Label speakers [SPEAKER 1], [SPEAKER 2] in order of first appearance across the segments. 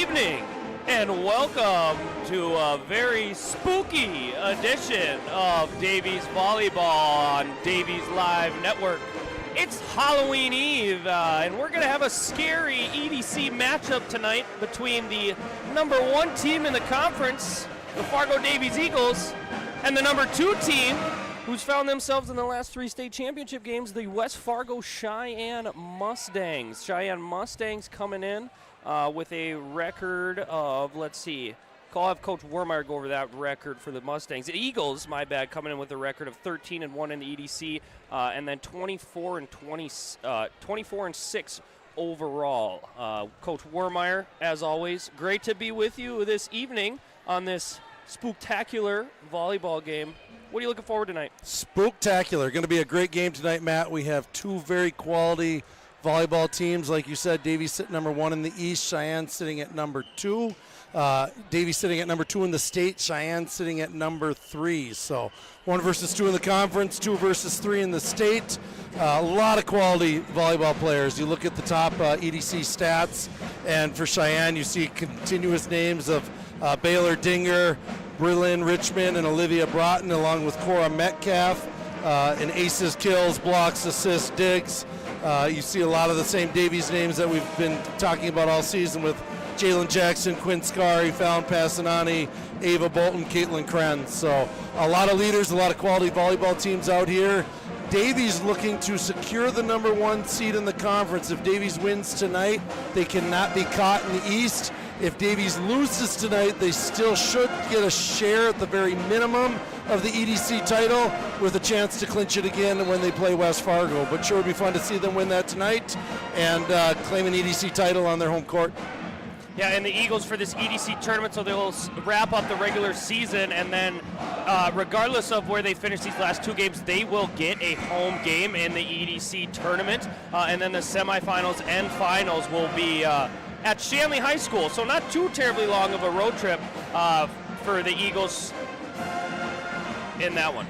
[SPEAKER 1] evening, and welcome to a very spooky edition of Davies Volleyball on Davies Live Network. It's Halloween Eve, and we're going to have a scary EDC matchup tonight between the number 1 team in the conference, the Fargo-Davies Eagles, and the number 2 team, who's found themselves in the last 3 state championship games, the West Fargo Sheyenne Mustangs. Sheyenne Mustangs coming in with a record of, let's see, I'll have Coach Wermeyer go over that record for the Mustangs. The Eagles, my bad, coming in with a record of 13-1 in the EDC, and then 24-6 overall. Coach Wermeyer, as always, great to be with you this evening on this spooktacular volleyball game. What are you looking forward to tonight?
[SPEAKER 2] Spooktacular. Going to be a great game tonight, Matt. We have 2 very quality volleyball teams. Like you said, Davies sitting number 1 in the East, Sheyenne sitting at number 2. Davies sitting at number 2 in the state, Sheyenne sitting at number 3. So 1 versus 2 in the conference, 2 versus 3 in the state. A lot of quality volleyball players. You look at the top EDC stats, and for Sheyenne, you see continuous names of Baylor Dinger, Brylin Richmond, and Olivia Broughton, along with Cora Metcalf, and aces, kills, blocks, assists, digs. You see a lot of the same Davies names that we've been talking about all season with Jalen Jackson, Quinn Scari, Fallon Passanani, Ava Bolton, Caitlin Krenz. So a lot of leaders, a lot of quality volleyball teams out here. Davies looking to secure the number 1 seed in the conference. If Davies wins tonight, they cannot be caught in the East. If Davies loses tonight, they still should get a share at the very minimum of the EDC title with a chance to clinch it again when they play West Fargo. But sure would be fun to see them win that tonight and claim an EDC title on their home court.
[SPEAKER 1] Yeah, and the Eagles for this EDC tournament, so they'll wrap up the regular season, and then regardless of where they finish these last 2 games, they will get a home game in the EDC tournament, and then the semifinals and finals will be at Shanley High School, so not too terribly long of a road trip for the Eagles in that one.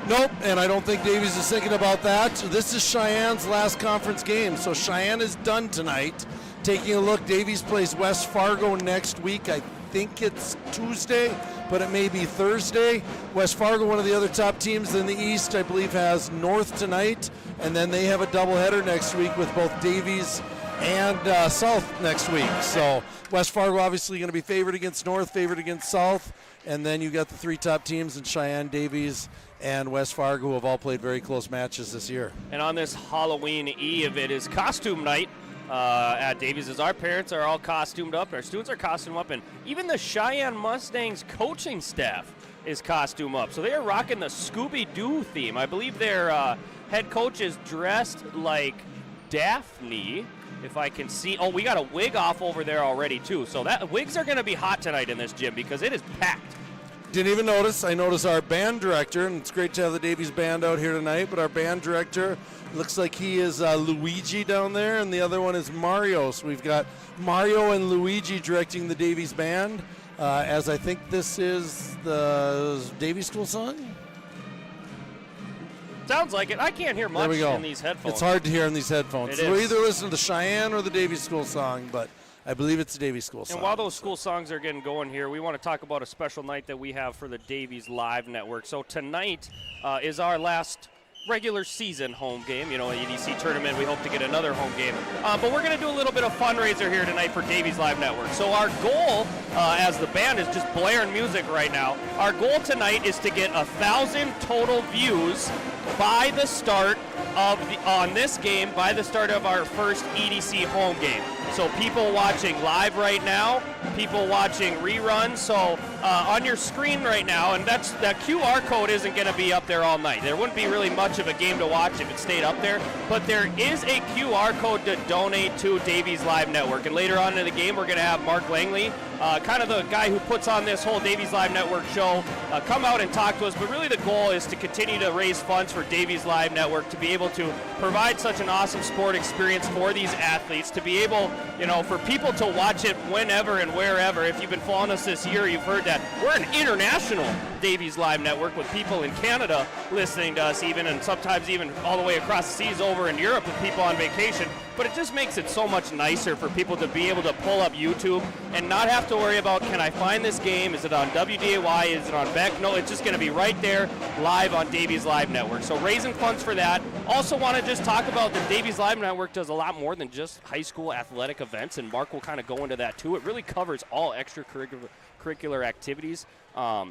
[SPEAKER 2] Nope, and I don't think Davies is thinking about that. This is Cheyenne's last conference game, so Sheyenne is done tonight. Taking a look, Davies plays West Fargo next week. I think it's Tuesday, but it may be Thursday. West Fargo, one of the other top teams in the East, I believe has North tonight, and then they have a doubleheader next week with both Davies and South next week. So West Fargo obviously going to be favored against North, favored against South, and then you got the 3 top teams in Sheyenne, Davies, and West Fargo, who have all played very close matches this year.
[SPEAKER 1] And on this Halloween Eve, it is costume night at Davies, as our parents are all costumed up, our students are costumed up, and even the Sheyenne Mustangs coaching staff is costumed up. So they are rocking the Scooby-Doo theme. I believe their head coach is dressed like Daphne, if I can see. Oh, we got a wig off over there already, too. So that wigs are going to be hot tonight in this gym because it is packed.
[SPEAKER 2] Didn't even notice. I noticed our band director, and it's great to have the Davies band out here tonight, but our band director looks like he is Luigi down there, and the other one is Mario. So we've got Mario and Luigi directing the Davies band, as I think this is the Davies School song?
[SPEAKER 1] Sounds like it. I can't hear much in these headphones.
[SPEAKER 2] It's hard to hear in these headphones. So we'll either listen to the Sheyenne or the Davies School song, but I believe it's the Davies School song.
[SPEAKER 1] And while those school songs are getting going here, we want to talk about a special night that we have for the Davies Live Network. So tonight is our last regular season home game. You know, EDC tournament, we hope to get another home game. But we're going to do a little bit of fundraiser here tonight for Davies Live Network. So our goal, as the band is just blaring music right now, our goal tonight is to get 1,000 total views by the start of on this game, by the start of our first EDC home game. So people watching live right now, people watching reruns. So on your screen right now, and that QR code isn't going to be up there all night. There wouldn't be really much of a game to watch if it stayed up there, but there is a QR code to donate to Davies Live Network. And later on in the game, we're going to have Mark Langley, kind of the guy who puts on this whole Davies Live Network show, come out and talk to us. But really the goal is to continue to raise funds for Davies Live Network, to be able to provide such an awesome sport experience for these athletes, to be able, you know, for people to watch it whenever and wherever. If you've been following us this year, you've heard that we're an international Davies Live Network with people in Canada listening to us even, and sometimes even all the way across the seas over in Europe with people on vacation. but it just makes it so much nicer for people to be able to pull up YouTube and not have to worry about, can I find this game? Is it on WDAY? Is it on Beck? No, it's just going to be right there live on Davies Live Network. So raising funds for that. Also want to just talk about the Davies Live Network does a lot more than just high school athletic events, and Mark will kind of go into that too. It really covers all extracurricular activities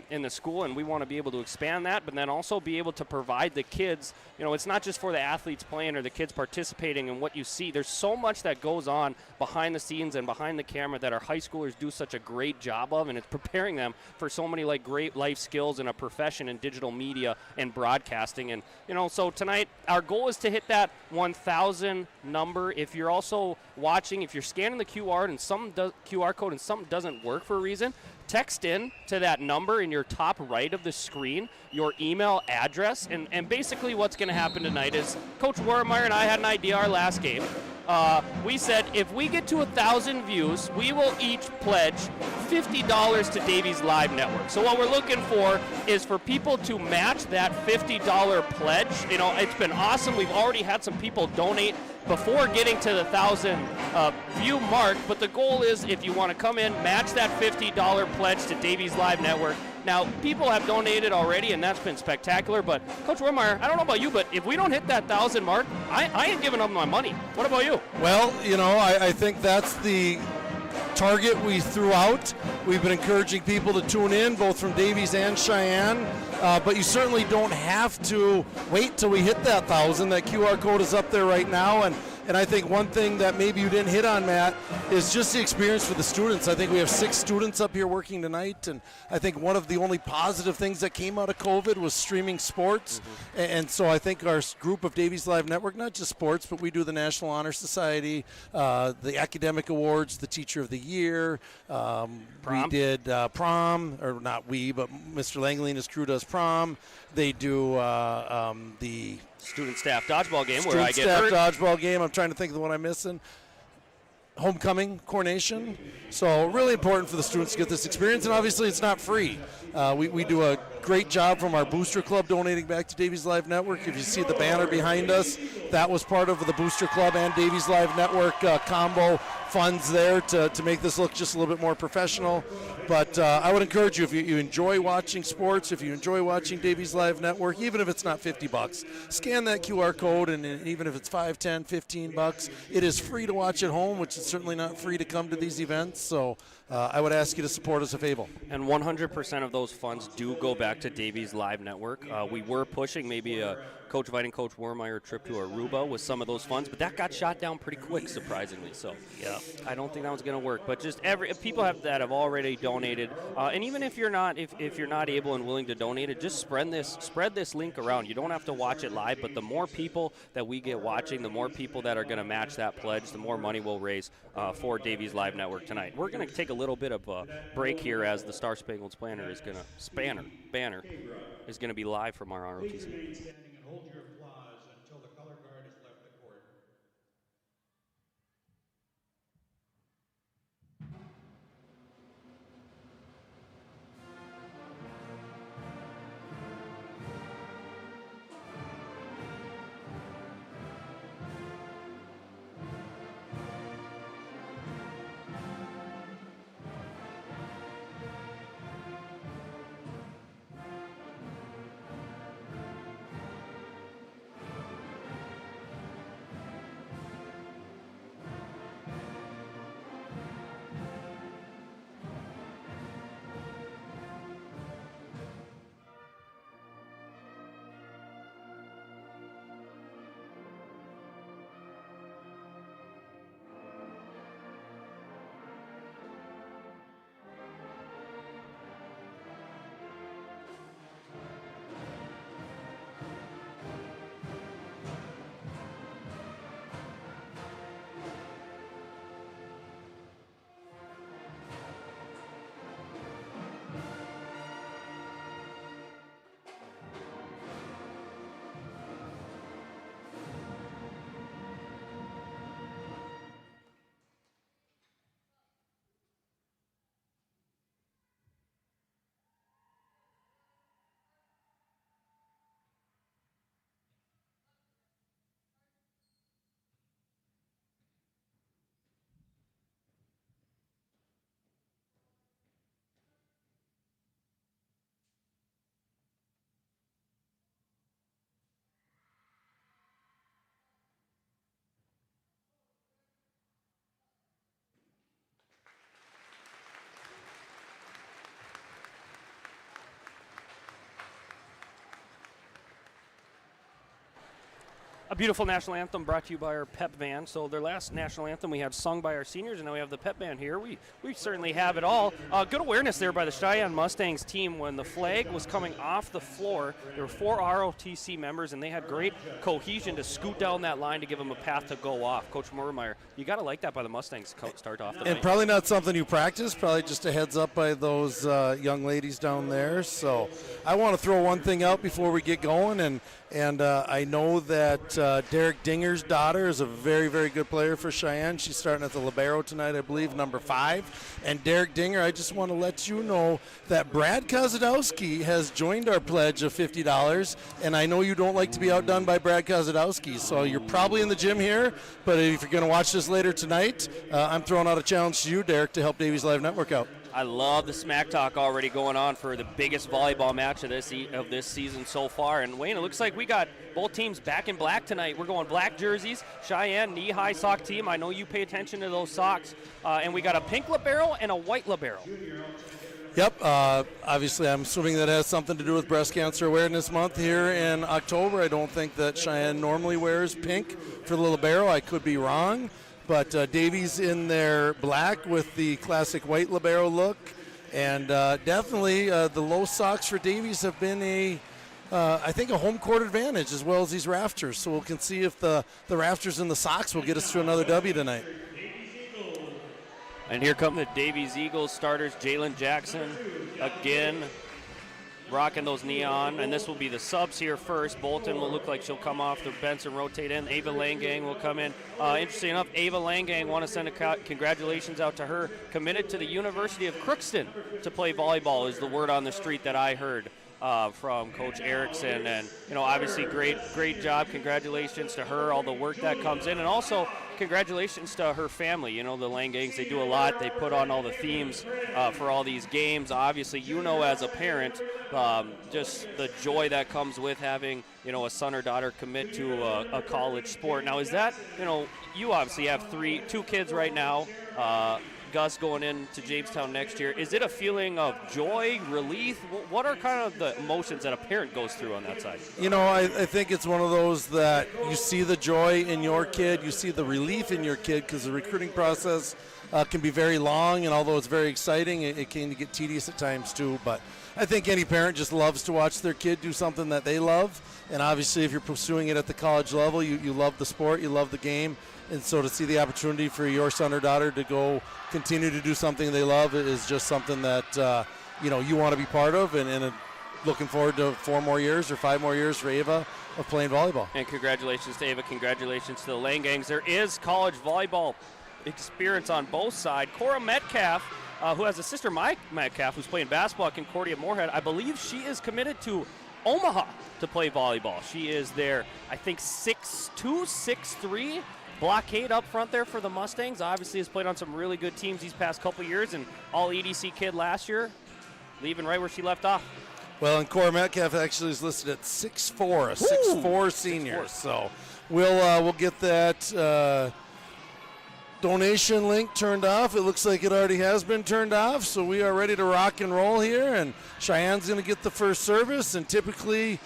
[SPEAKER 1] in the school, and we want to be able to expand that, but then also be able to provide the kids, it's not just for the athletes playing or the kids participating in what you see. There's so much that goes on behind the scenes and behind the camera that our high schoolers do such a great job of, and it's preparing them for so many great life skills and a profession in digital media and broadcasting. And so tonight our goal is to hit that 1,000 number. If you're also watching, if you're scanning the QR code and something doesn't work for a reason, text in to that number in your top right of the screen your email address, and basically what's going to happen tonight is Coach Warmeyer and I had an idea our last game. We said if we get to 1,000 views, we will each pledge $50 to Davies Live Network. So what we're looking for is for people to match that $50 pledge. It's been awesome. We've already had some people donate before getting to the 1,000 view mark, but the goal is if you want to come in, match that $50 pledge to Davies Live Network. Now, people have donated already, and that's been spectacular, but Coach Warmeyer, I don't know about you, but if we don't hit that 1,000 mark, I ain't giving up my money. What about you?
[SPEAKER 2] Well, I think that's the target we threw out. We've been encouraging people to tune in, both from Davies and Sheyenne, but you certainly don't have to wait till we hit that 1,000. That QR code is up there right now, and I think one thing that maybe you didn't hit on, Matt, is just the experience for the students. I think we have 6 students up here working tonight, and I think one of the only positive things that came out of COVID was streaming sports. And so I think our group of Davies Live Network, not just sports, but we do the National Honor Society, the academic awards, the Teacher of the Year. We did prom, or not we, but Mr. Langley and his crew does prom. They do the
[SPEAKER 1] student staff dodgeball game where I get hurt.
[SPEAKER 2] Student staff dodgeball game. I'm trying to think of the one I'm missing. Homecoming, coronation. So really important for the students to get this experience, and obviously it's not free. We do a great job from our Booster Club donating back to Davies Live Network. If you see the banner behind us, that was part of the Booster Club and Davies Live Network combo funds there to make this look just a little bit more professional. But I would encourage you, if you enjoy watching sports, if you enjoy watching Davies Live Network, even if it's not $50, scan that QR code, and even if it's $5, $10, $15, it is free to watch at home, which is certainly not free to come to these events. So I would ask you to support us if able.
[SPEAKER 1] And 100% of those funds do go back to Davies Live Network. We were pushing maybe Coach Warmeyer trip to Aruba with some of those funds, but that got shot down pretty quick, surprisingly. So yeah, I don't think that was going to work. But just people that have already donated, and even if you're not able and willing to donate it, just spread this link around. You don't have to watch it live, but the more people that we get watching, the more people that are going to match that pledge, the more money we'll raise for Davies Live Network tonight. We're going to take a little bit of a break here as the Star Spangled Banner is going to be live from our ROTC.
[SPEAKER 3] Hold your applause until the color guard has left the court.
[SPEAKER 1] A beautiful national anthem brought to you by our pep band. So their last national anthem we had sung by our seniors, and now we have the pep band here. We certainly have it all. Good awareness there by the Sheyenne Mustangs team when the flag was coming off the floor. There were 4 ROTC members, and they had great cohesion to scoot down that line to give them a path to go off. Coach Murmeyer, you got to like that by the Mustangs to start off the night.
[SPEAKER 2] And probably not something you practice, probably just a heads up by those young ladies down there. So I want to throw one thing out before we get going, and I know that Derek Dinger's daughter is a very, very good player for Sheyenne. She's starting at the libero tonight, I believe, number 5. And Derek Dinger, I just want to let you know that Brad Kozadowski has joined our pledge of $50, and I know you don't like to be outdone by Brad Kozadowski, so you're probably in the gym here, but if you're going to watch this later tonight, I'm throwing out a challenge to you, Derek, to help Davies Live Network out.
[SPEAKER 1] I love the smack talk already going on for the biggest volleyball match of this season so far. And Wayne, it looks like we got both teams back in black tonight. We're going black jerseys. Cheyenne, knee-high sock team. I know you pay attention to those socks. And we got a pink libero and a white libero.
[SPEAKER 2] Yep. Obviously, I'm assuming that has something to do with Breast Cancer Awareness Month here in October. I don't think that Cheyenne normally wears pink for the libero. I could be wrong. But Davies in their black with the classic white libero look. And definitely the low socks for Davies have been I think a home court advantage as well as these rafters. So we can see if the rafters and the socks will get us to another W tonight.
[SPEAKER 1] And here come the Davies Eagles starters, Jalen Jackson again, rocking those neon, and this will be the subs here first. Bolton will look like she'll come off the bench and rotate in. Ava Langang will come in. Interesting enough, Ava Langang, want to send a congratulations out to her. Committed to the University of Crookston to play volleyball is the word on the street that I heard from Coach Erickson. And, obviously great job. Congratulations to her, all the work that comes in. And also, congratulations to her family. The Langangs, they do a lot. They put on all the themes for all these games. Obviously, as a parent, just the joy that comes with having, a son or daughter commit to a college sport. Now, is that, you obviously have 2 kids right now, Gus going into Jamestown next year. Is it a feeling of joy, relief? What are kind of the emotions that a parent goes through on that side?
[SPEAKER 2] I think it's one of those that you see the joy in your kid, you see the relief in your kid, because the recruiting process can be very long, and although it's very exciting, it can get tedious at times too. But I think any parent just loves to watch their kid do something that they love, and obviously if you're pursuing it at the college level, you love the sport, you love the game. And so to see the opportunity for your son or daughter to go continue to do something they love is just something that, you want to be part of, and looking forward to 4 more years or 5 more years for Ava of playing volleyball.
[SPEAKER 1] And congratulations to Ava. Congratulations to the Langangs. There is college volleyball experience on both sides. Cora Metcalf, who has a sister, Mike Metcalf, who's playing basketball at Concordia Moorhead. I believe she is committed to Omaha to play volleyball. She is there, I think, 6'2", 6'3", blockade up front there for the Mustangs. Obviously has played on some really good teams these past couple years, and all EDC kid last year, leaving right where she left off.
[SPEAKER 2] Well, and Cora Metcalf actually is listed at 6'4", a 6'4" senior.
[SPEAKER 1] 6'4".
[SPEAKER 2] So we'll get that donation link turned off. It looks like it already has been turned off, so we are ready to rock and roll here, and Cheyenne's going to get the first service, and typically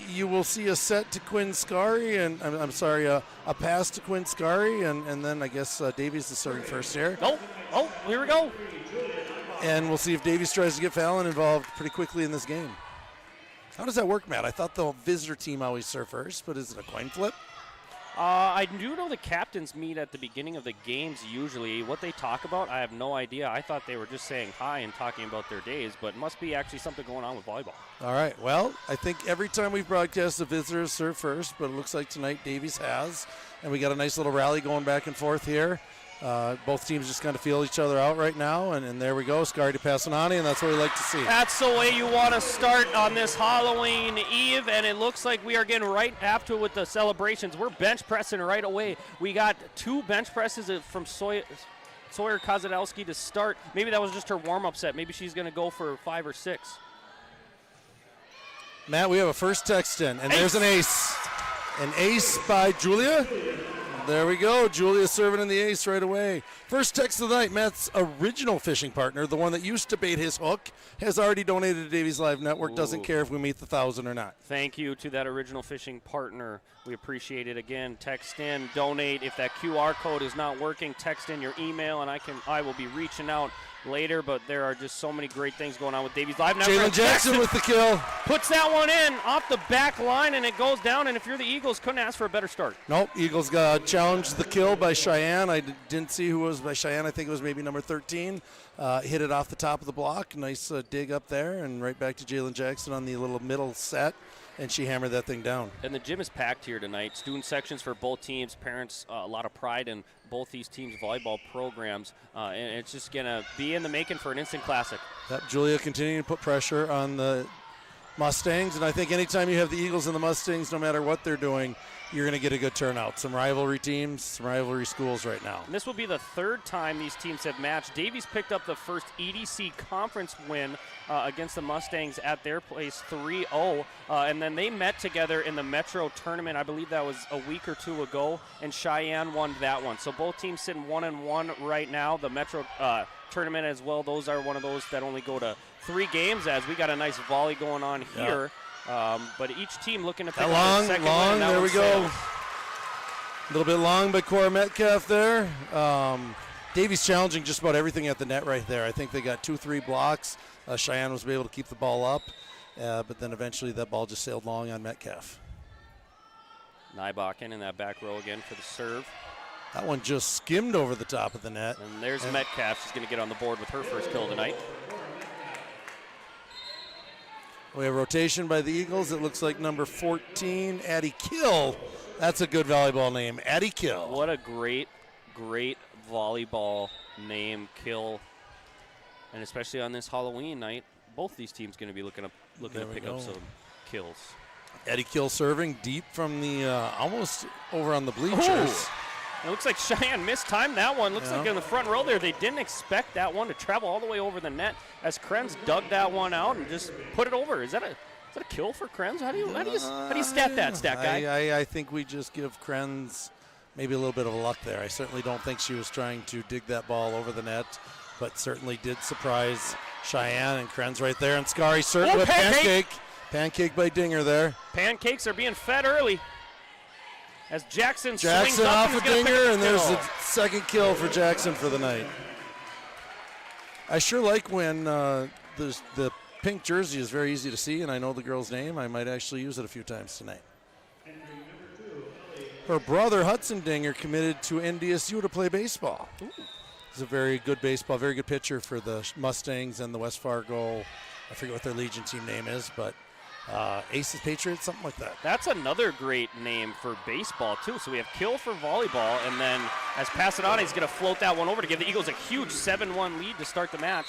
[SPEAKER 2] you will see a set to Quinn Scary, and a pass to Quinn Scary, and then I guess Davies is starting first here.
[SPEAKER 1] Oh, here we go.
[SPEAKER 2] And we'll see if Davies tries to get Fallon involved pretty quickly in this game. How does that work, Matt? I thought the visitor team always serve first, but is it a coin flip?
[SPEAKER 1] I do know the captains meet at the beginning of the games usually. What they talk about, I have no idea. I thought they were just saying hi and talking about their days, but it must be actually something going on with volleyball.
[SPEAKER 2] All right. Well, I think every time we've broadcast, the visitors serve first, but it looks like tonight Davies has, and we got a nice little rally going back and forth here. Both teams just kind of feel each other out right now, and there we go. Scary to Passanani, and that's what we like to see.
[SPEAKER 1] That's the way you want to start on this Halloween Eve, and it looks like we are getting right after with the celebrations. We're bench pressing right away. We got 2 bench presses from Sawyer Kozadowski to start. Maybe that was just her warm-up set. Maybe she's going to go for 5 or 6.
[SPEAKER 2] Matt, we have a first text in, and there's an ace. An ace by Julia. There we go. Julia serving in the ace right away. First text of the night, Matt's original fishing partner, the one that used to bait his hook, has already donated to Davies Live Network.
[SPEAKER 1] Ooh.
[SPEAKER 2] Doesn't care if we meet the 1,000 or not.
[SPEAKER 1] Thank you to that original fishing partner. We appreciate it. Again, text in, donate. If that QR code is not working, text in your email, and I will be reaching out later. But there are just so many great things going on with Davies Live Network.
[SPEAKER 2] Jalen Jackson with the kill.
[SPEAKER 1] Puts that one in off the back line, and it goes down. And if you're the Eagles, couldn't ask for a better start.
[SPEAKER 2] Nope, Eagles got challenged the kill by Sheyenne. I didn't see who was by Sheyenne. I think it was maybe number 13. Hit it off the top of the block. Nice dig up there, and right back to Jalen Jackson on the little middle set, and she hammered that thing down.
[SPEAKER 1] And the gym is packed here tonight. Student sections for both teams. Parents, a lot of pride in both these teams' volleyball programs, and it's just going to be in the making for an instant classic.
[SPEAKER 2] Yep, Julia continuing to put pressure on the Mustangs, and I think anytime you have the Eagles and the Mustangs, no matter what they're doing, you're going to get a good turnout. Some rivalry teams, some rivalry schools right now.
[SPEAKER 1] And this will be the third time these teams have matched. Davies picked up the first EDC conference win against the Mustangs at their place, 3-0. And then they met together in the Metro tournament. I believe that was a week or two ago, and Sheyenne won that one. So both teams sitting 1-1 right now. The Metro tournament as well, those are one of those that only go to 3 games, as we got a nice volley going on here.
[SPEAKER 2] Yeah.
[SPEAKER 1] But each team looking to pick
[SPEAKER 2] that
[SPEAKER 1] up
[SPEAKER 2] long,
[SPEAKER 1] the second
[SPEAKER 2] long,
[SPEAKER 1] win.
[SPEAKER 2] there we go.
[SPEAKER 1] Sails.
[SPEAKER 2] A little bit long by Cora Metcalf there. Davies challenging just about everything at the net right there. I think they got 2-3 blocks. Sheyenne was able to keep the ball up, but then eventually that ball just sailed long on Metcalf.
[SPEAKER 1] Nybakken in that back row again for the serve.
[SPEAKER 2] That one just skimmed over the top of the net.
[SPEAKER 1] And there's Metcalf. She's going to get on the board with her first kill tonight.
[SPEAKER 2] We have rotation by the Eagles. It looks like number 14, Addie Kill. That's a good volleyball name, Addie Kill.
[SPEAKER 1] What a great, great volleyball name, Kill. And especially on this Halloween night, both these teams going to be looking to pick up some kills.
[SPEAKER 2] Addie Kill serving deep from the almost over on the bleachers.
[SPEAKER 1] Ooh. It looks like Sheyenne mistimed that one. Looks like in the front row there, they didn't expect that one to travel all the way over the net as Krenz dug that one out and just put it over. Is that a kill for Krenz? How do you stat that, stat guy?
[SPEAKER 2] I think we just give Krenz maybe a little bit of luck there. I certainly don't think she was trying to dig that ball over the net, but certainly did surprise Sheyenne, and Krenz right there. And Scary certainly with pancake. Pancake by Dinger there.
[SPEAKER 1] Pancakes are being fed early. As Jackson swings up
[SPEAKER 2] off
[SPEAKER 1] and
[SPEAKER 2] a Dinger, and there's the second kill for Jackson for the night. I sure like when the pink jersey is very easy to see, and I know the girl's name. I might actually use it a few times tonight. Her brother, Hudson Dinger, committed to NDSU to play baseball. Ooh. He's a very good baseball, very good pitcher for the Mustangs and the West Fargo. I forget what their Legion team name is, but Aces Patriots, something like that.
[SPEAKER 1] That's another great name for baseball, too. So we have Kill for volleyball, and then as Passadena, he's going to float that one over to give the Eagles a huge 7-1 lead to start the match.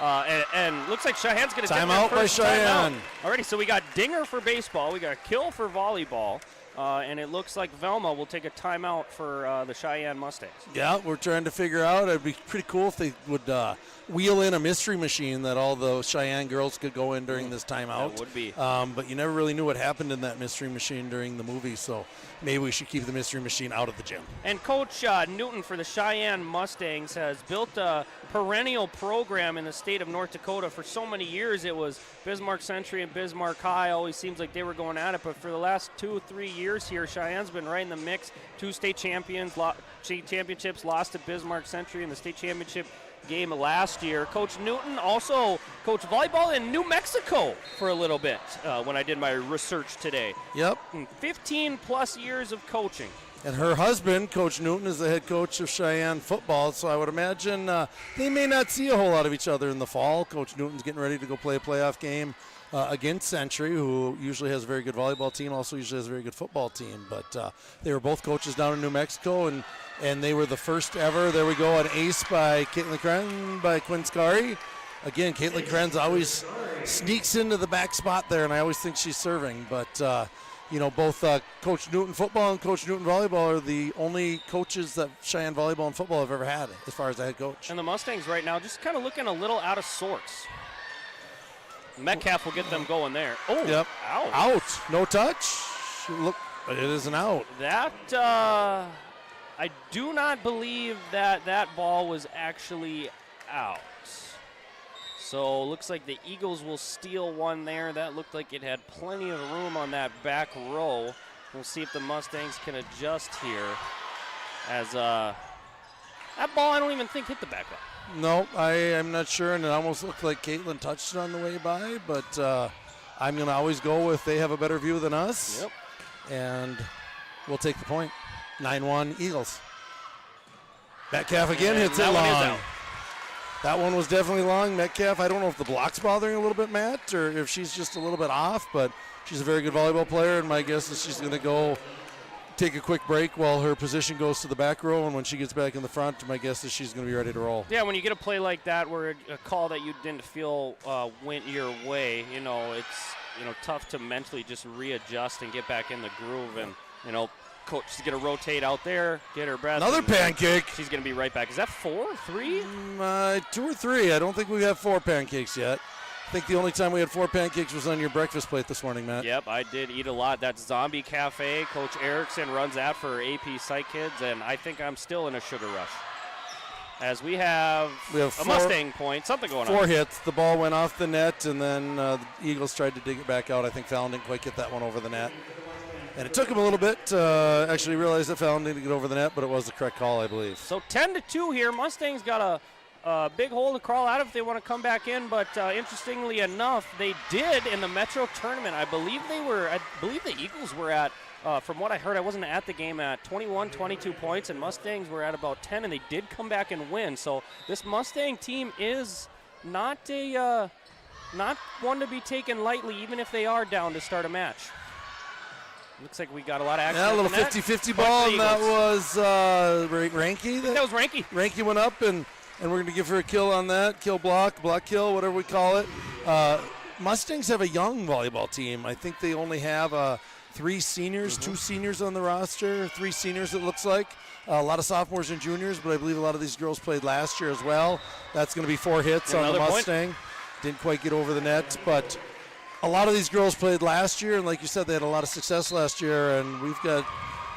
[SPEAKER 1] And looks like Cheyenne's going to take that first
[SPEAKER 2] timeout by Sheyenne.
[SPEAKER 1] Alrighty, so we got Dinger for baseball, we got Kill for volleyball, and it looks like Velma will take a timeout for the Sheyenne Mustangs.
[SPEAKER 2] Yeah, we're trying to figure out. It'd be pretty cool if they would wheel in a mystery machine that all the Sheyenne girls could go in during this timeout.
[SPEAKER 1] That would be.
[SPEAKER 2] But you never really knew what happened in that mystery machine during the movie, so maybe we should keep the mystery machine out of the gym.
[SPEAKER 1] And Coach Newton for the Sheyenne Mustangs has built a perennial program in the state of North Dakota. For so many years, it was Bismarck Century and Bismarck High. Always seems like they were going at it, but for the last 2-3 years here, Cheyenne's been right in the mix. 2 state championships, lost to Bismarck Century in the state championship game last year. Coach Newton also coached volleyball in New Mexico for a little bit when I did my research today.
[SPEAKER 2] Yep.
[SPEAKER 1] 15 plus years of coaching.
[SPEAKER 2] And her husband, Coach Newton, is the head coach of Sheyenne football, so I would imagine they may not see a whole lot of each other in the fall. Coach Newton's getting ready to go play a playoff game against Century, who usually has a very good volleyball team, also usually has a very good football team. But they were both coaches down in New Mexico, and they were the first ever. There we go, an ace by Caitlin Kren by Quinn Scary. Again, Caitlin Krenz always sneaks into the back spot there, and I always think she's serving. But, both Coach Newton football and Coach Newton volleyball are the only coaches that Sheyenne volleyball and football have ever had as far as a head coach.
[SPEAKER 1] And the Mustangs right now just kind of looking a little out of sorts. Metcalf will get them going there. Oh,
[SPEAKER 2] yep.
[SPEAKER 1] Out.
[SPEAKER 2] No touch. Look, it is an out.
[SPEAKER 1] That I do not believe that that ball was actually out. So looks like the Eagles will steal one there. That looked like it had plenty of room on that back row. We'll see if the Mustangs can adjust here. As that ball, I don't even think hit the back up.
[SPEAKER 2] No, I am not sure, and it almost looked like Caitlin touched it on the way by, but I'm going to always go with they have a better view than us.
[SPEAKER 1] Yep.
[SPEAKER 2] And we'll take the point. 9-1 Eagles. Metcalf again
[SPEAKER 1] And
[SPEAKER 2] hits it
[SPEAKER 1] that one is
[SPEAKER 2] long.
[SPEAKER 1] out.
[SPEAKER 2] That one was definitely long. Metcalf, I don't know if the block's bothering a little bit, Matt, or if she's just a little bit off, but she's a very good volleyball player, and my guess is she's going to go take a quick break while her position goes to the back row, and when she gets back in the front, my guess is she's going to be ready to roll.
[SPEAKER 1] Yeah, when you get a play like that where a call that you didn't feel went your way, it's tough to mentally just readjust and get back in the groove, and coach is going to rotate out there, get her breath.
[SPEAKER 2] Another pancake.
[SPEAKER 1] She's going to be right back. Is that 4, 3?
[SPEAKER 2] 2 or 3. I don't think we have 4 pancakes yet. I think the only time we had 4 pancakes was on your breakfast plate this morning, Matt.
[SPEAKER 1] Yep, I did eat a lot. That's Zombie Cafe. Coach Erickson runs that for AP Psych Kids, and I think I'm still in a sugar rush. As we have a Mustang point, something going on.
[SPEAKER 2] 4 hits. The ball went off the net, and then the Eagles tried to dig it back out. I think Fallon didn't quite get that one over the net. And it took him a little bit to actually realize that Fallon didn't get over the net, but it was the correct call, I believe.
[SPEAKER 1] So 10-2 here. Mustangs got a big hole to crawl out of if they want to come back in, but interestingly enough, they did in the Metro tournament. I believe the Eagles were at, from what I heard, I wasn't at the game, at 21, 22 points, and Mustangs were at about 10, and they did come back and win. So this Mustang team is not one to be taken lightly, even if they are down to start a match. Looks like we got a lot of action.
[SPEAKER 2] Yeah, a little 50-50 ball, and that was Ranky.
[SPEAKER 1] That was Ranky.
[SPEAKER 2] Ranky went up, and we're going to give her a kill on that. Kill block kill, whatever we call it. Mustangs have a young volleyball team. I think they only have 3 seniors, 2 seniors on the roster, 3 seniors it looks like. A lot of sophomores and juniors, but I believe a lot of these girls played last year as well. That's going to be 4 hits on the Mustang. Didn't quite get over the net, but a lot of these girls played last year, and like you said, they had a lot of success last year, and we've got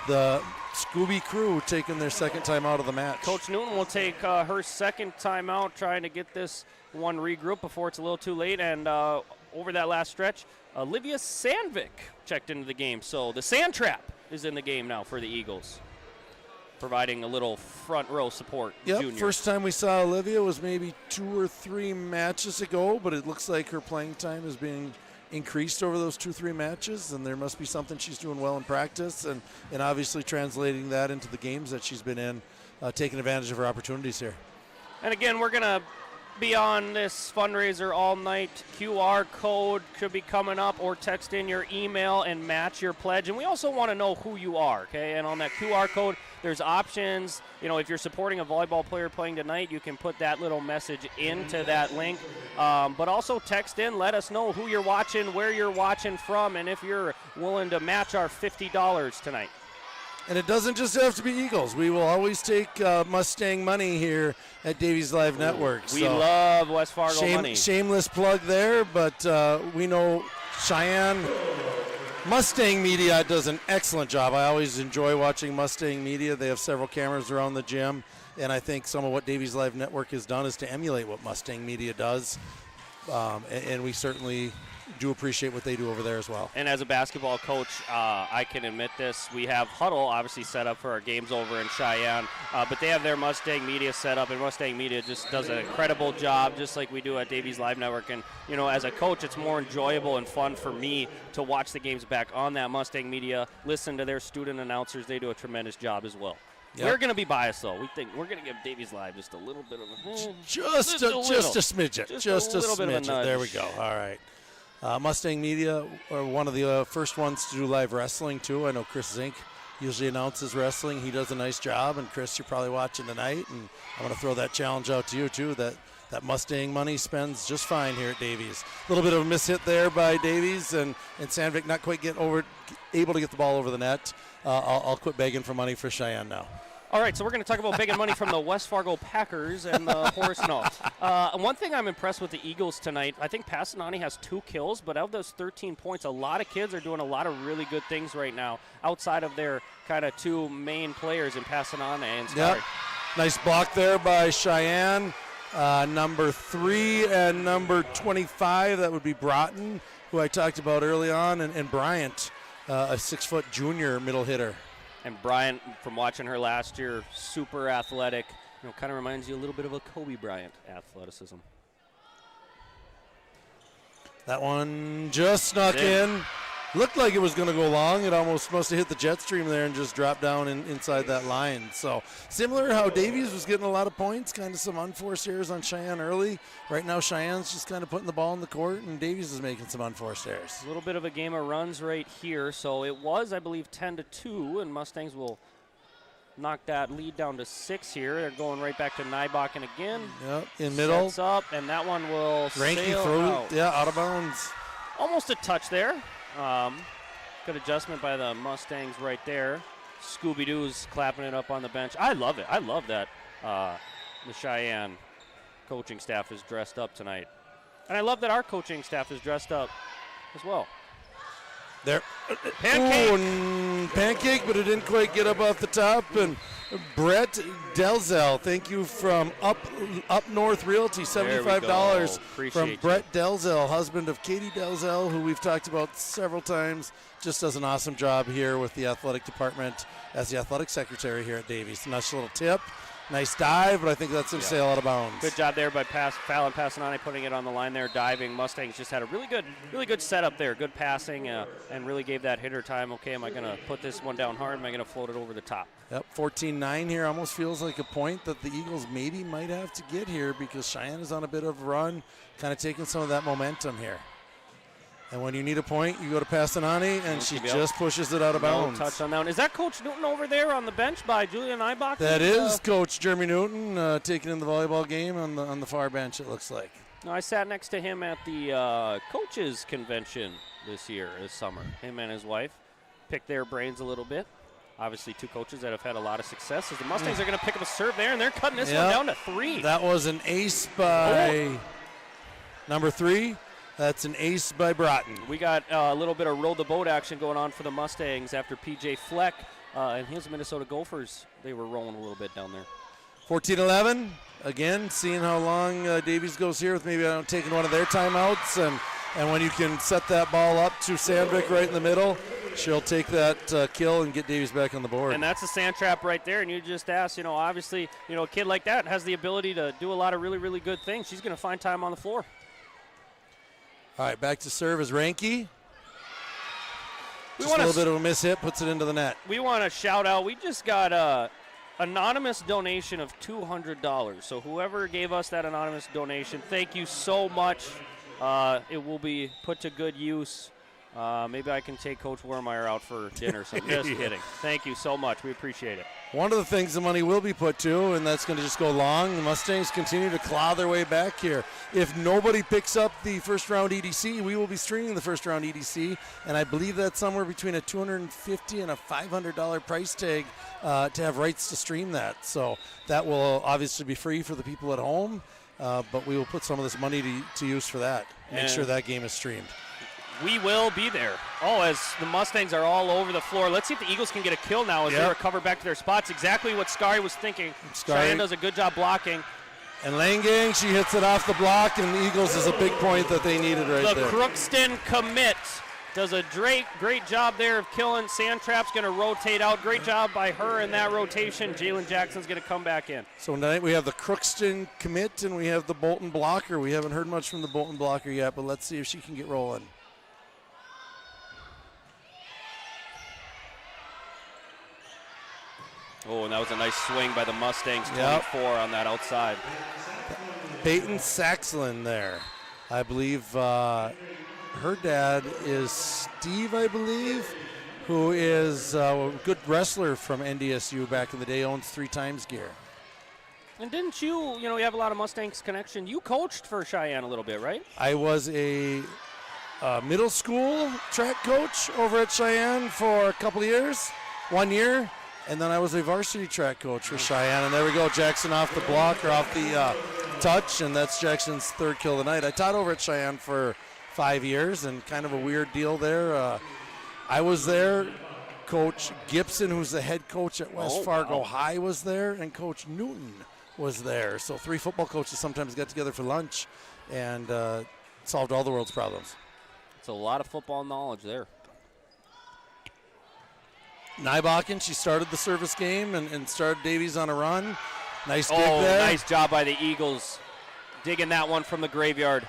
[SPEAKER 2] the Scooby crew taking their second time out of the match.
[SPEAKER 1] Coach Newton will take her second time out, trying to get this one regrouped before it's a little too late, and over that last stretch, Olivia Sandvik checked into the game. So the Sand Trap is in the game now for the Eagles, providing a little front row support.
[SPEAKER 2] Yep,
[SPEAKER 1] juniors.
[SPEAKER 2] First time we saw Olivia was maybe 2 or 3 matches ago, but it looks like her playing time is being increased over those 2-3 matches, and there must be something she's doing well in practice, and obviously translating that into the games that she's been in, taking advantage of her opportunities here.
[SPEAKER 1] And again, we're going to be on this fundraiser all night. QR code should be coming up, or text in your email and match your pledge. And we also want to know who you are, okay? And on that QR code, there's options. If you're supporting a volleyball player playing tonight, you can put that little message into that link. But also text in, let us know who you're watching, where you're watching from, and if you're willing to match our $50 tonight.
[SPEAKER 2] And it doesn't just have to be Eagles. We will always take Mustang money here at Davies Live Network.
[SPEAKER 1] We love West Fargo money.
[SPEAKER 2] Shameless plug there, but we know Sheyenne Mustang Media does an excellent job. I always enjoy watching Mustang Media. They have several cameras around the gym, and I think some of what Davies Live Network has done is to emulate what Mustang Media does, and we certainly do appreciate what they do over there as well.
[SPEAKER 1] And as a basketball coach, I can admit this. We have Huddle obviously set up for our games over in Sheyenne, but they have their Mustang Media set up, and Mustang Media just does an incredible job, just like we do at Davies Live Network. And, as a coach, it's more enjoyable and fun for me to watch the games back on that Mustang Media, listen to their student announcers. They do a tremendous job as well. Yep. We're going to be biased, though. We think we're going to give Davies Live just a little bit of a
[SPEAKER 2] just a smidget. Just a
[SPEAKER 1] little bit of a
[SPEAKER 2] smidget.
[SPEAKER 1] nudge.
[SPEAKER 2] There we go. All right. Mustang Media are one of the first ones to do live wrestling, too. I know Chris Zink usually announces wrestling. He does a nice job. And, Chris, you're probably watching tonight. And I'm going to throw that challenge out to you, too, that Mustang money spends just fine here at Davies. A little bit of a mishit there by Davies, and Sandvik not quite able to get the ball over the net. I'll quit begging for money for Sheyenne now.
[SPEAKER 1] All right, so we're going to talk about big money from the West Fargo Packers and the horse. No. One thing I'm impressed with the Eagles tonight, I think Passanani has 2 kills, but of those 13 points, a lot of kids are doing a lot of really good things right now outside of their kind of 2 main players in Passanani and Sky.
[SPEAKER 2] Yep. Nice block there by Sheyenne. Number 3 and number 25, that would be Broughton, who I talked about early on, and Bryant, a 6-foot junior middle hitter.
[SPEAKER 1] And Bryant, from watching her last year, super athletic. Kind of reminds you a little bit of a Kobe Bryant athleticism.
[SPEAKER 2] That one just snuck in. Looked like it was going to go long. It almost must have hit the jet stream there and just dropped down inside that line. So similar how Davies was getting a lot of points, kind of some unforced errors on Sheyenne early. Right now Cheyenne's just kind of putting the ball in the court, and Davies is making some unforced errors.
[SPEAKER 1] A little bit of a game of runs right here. So it was, I believe, 10-2, and Mustangs will knock that lead down to 6 here. They're going right back to Nybakken again.
[SPEAKER 2] Yep, in middle.
[SPEAKER 1] Sets up, and that one will sail out.
[SPEAKER 2] Yeah, out of bounds.
[SPEAKER 1] Almost a touch there. Good adjustment by the Mustangs right there. Scooby-Doo's clapping it up on the bench. I love it. I love that the Sheyenne coaching staff is dressed up tonight. And I love that our coaching staff is dressed up as well.
[SPEAKER 2] There.
[SPEAKER 1] Pancake.
[SPEAKER 2] Ooh, pancake, but it didn't quite get up off the top. And Brett Delzell, thank you from Up North Realty, $75 from Brett Delzell, husband of Katie Delzell, who we've talked about several times. Just does an awesome job here with the athletic department as the athletic secretary here at Davies. Nice little tip. Nice dive, but I think that's going to sail out of bounds.
[SPEAKER 1] Good job there by Fallon Passanani putting it on the line there, diving. Mustangs just had a really good setup there. Good passing and really gave that hitter time. Okay, am I going to put this one down hard? Am I going to float it over the top?
[SPEAKER 2] Yep, 14-9 here. Almost feels like a point that the Eagles maybe might have to get here because Sheyenne is on a bit of a run, kind of taking some of that momentum here. And when you need a point, you go to Passanani, and she just pushes it out of bounds.
[SPEAKER 1] No touch on that one. Is that Coach Newton over there on the bench by Julia Nybakken?
[SPEAKER 2] That is Coach Jeremy Newton taking in the volleyball game on the far bench, it looks like.
[SPEAKER 1] No, I sat next to him at the coaches convention this summer. Him and his wife picked their brains a little bit. Obviously, 2 coaches that have had a lot of success. As the Mustangs are going to pick up a serve there, and they're cutting this one down to 3.
[SPEAKER 2] That was an ace by number 3. That's an ace by Broughton.
[SPEAKER 1] We got a little bit of roll the boat action going on for the Mustangs after P.J. Fleck and his Minnesota Gophers. They were rolling a little bit down there.
[SPEAKER 2] 14-11. Again, seeing how long Davies goes here with maybe taking one of their timeouts. And when you can set that ball up to Sandvik right in the middle, she'll take that kill and get Davies back on the board.
[SPEAKER 1] And that's a sand trap right there. And you just ask, obviously, a kid like that has the ability to do a lot of really, really good things. She's going to find time on the floor.
[SPEAKER 2] All right, back to serve is Ranke. Just a little bit of a miss-hit, puts it into the net.
[SPEAKER 1] We want to shout out. We just got a anonymous donation of $200. So whoever gave us that anonymous donation, thank you so much. It will be put to good use. Maybe I can take Coach Wermeyer out for dinner. So just kidding. Thank you so much. We appreciate it.
[SPEAKER 2] One of the things the money will be put to, and that's going to just go long, the Mustangs continue to claw their way back here. If nobody picks up the first-round EDC, we will be streaming the first-round EDC, and I believe that's somewhere between a $250 and a $500 price tag to have rights to stream that. So that will obviously be free for the people at home, but we will put some of this money to use for that. Make sure that game is streamed.
[SPEAKER 1] We will be there. Oh, as the Mustangs are all over the floor. Let's see if the Eagles can get a kill now as they recover back to their spots. Exactly what Skari was thinking. Sheyenne does a good job blocking.
[SPEAKER 2] And Langang, she hits it off the block, and the Eagles is a big point that they needed right there.
[SPEAKER 1] The Crookston commit does a great job there of killing. Sandtrap's going to rotate out. Great job by her in that rotation. Jalen Jackson's going to come back in.
[SPEAKER 2] So tonight we have the Crookston commit, and we have the Bolton blocker. We haven't heard much from the Bolton blocker yet, but let's see if she can get rolling.
[SPEAKER 1] Oh, and that was a nice swing by the Mustangs, 24 on that outside.
[SPEAKER 2] Peyton Saxlin there. I believe her dad is Steve, I believe, who is a good wrestler from NDSU back in the day, owns 3 Times Gear.
[SPEAKER 1] And didn't you have a lot of Mustangs connection. You coached for Sheyenne a little bit, right?
[SPEAKER 2] I was a middle school track coach over at Sheyenne for a couple of years, 1 year. And then I was a varsity track coach for Sheyenne. And there we go, Jackson off the block or off the touch, and that's Jackson's third kill of the night. I taught over at Sheyenne for 5 years, and kind of a weird deal there. I was there. Coach Gibson, who's the head coach at West Fargo High, was there, and Coach Newton was there. So 3 football coaches sometimes got together for lunch and solved all the world's problems.
[SPEAKER 1] It's a lot of football knowledge there.
[SPEAKER 2] Nybakken, she started the service game and started Davies on a run. Nice dig there.
[SPEAKER 1] Nice job by the Eagles. Digging that one from the graveyard.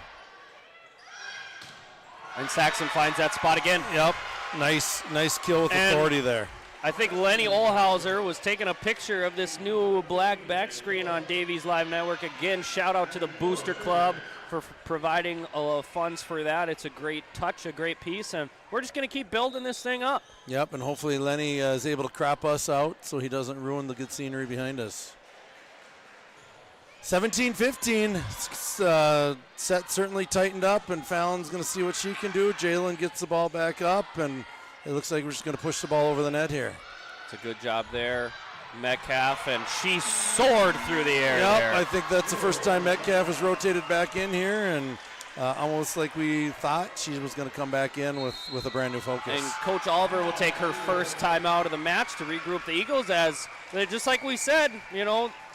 [SPEAKER 1] And Saxon finds that spot again.
[SPEAKER 2] Yep. Nice kill with authority there.
[SPEAKER 1] I think Lenny Olhauser was taking a picture of this new black back screen on Davies Live Network. Again, shout out to the Booster Club for providing funds for that. It's a great touch, a great piece, and we're just going to keep building this thing up.
[SPEAKER 2] Yep, and hopefully Lenny is able to crop us out so he doesn't ruin the good scenery behind us. 17-15, set certainly tightened up, and Fallon's going to see what she can do. Jalen gets the ball back up, and it looks like we're just going to push the ball over the net here.
[SPEAKER 1] It's a good job there. Metcalf, and she soared through the air there.
[SPEAKER 2] I think that's the first time Metcalf has rotated back in here, and almost like we thought she was going to come back in with a brand new focus.
[SPEAKER 1] And Coach Oliver will take her first time out of the match to regroup the Eagles, as just like we said,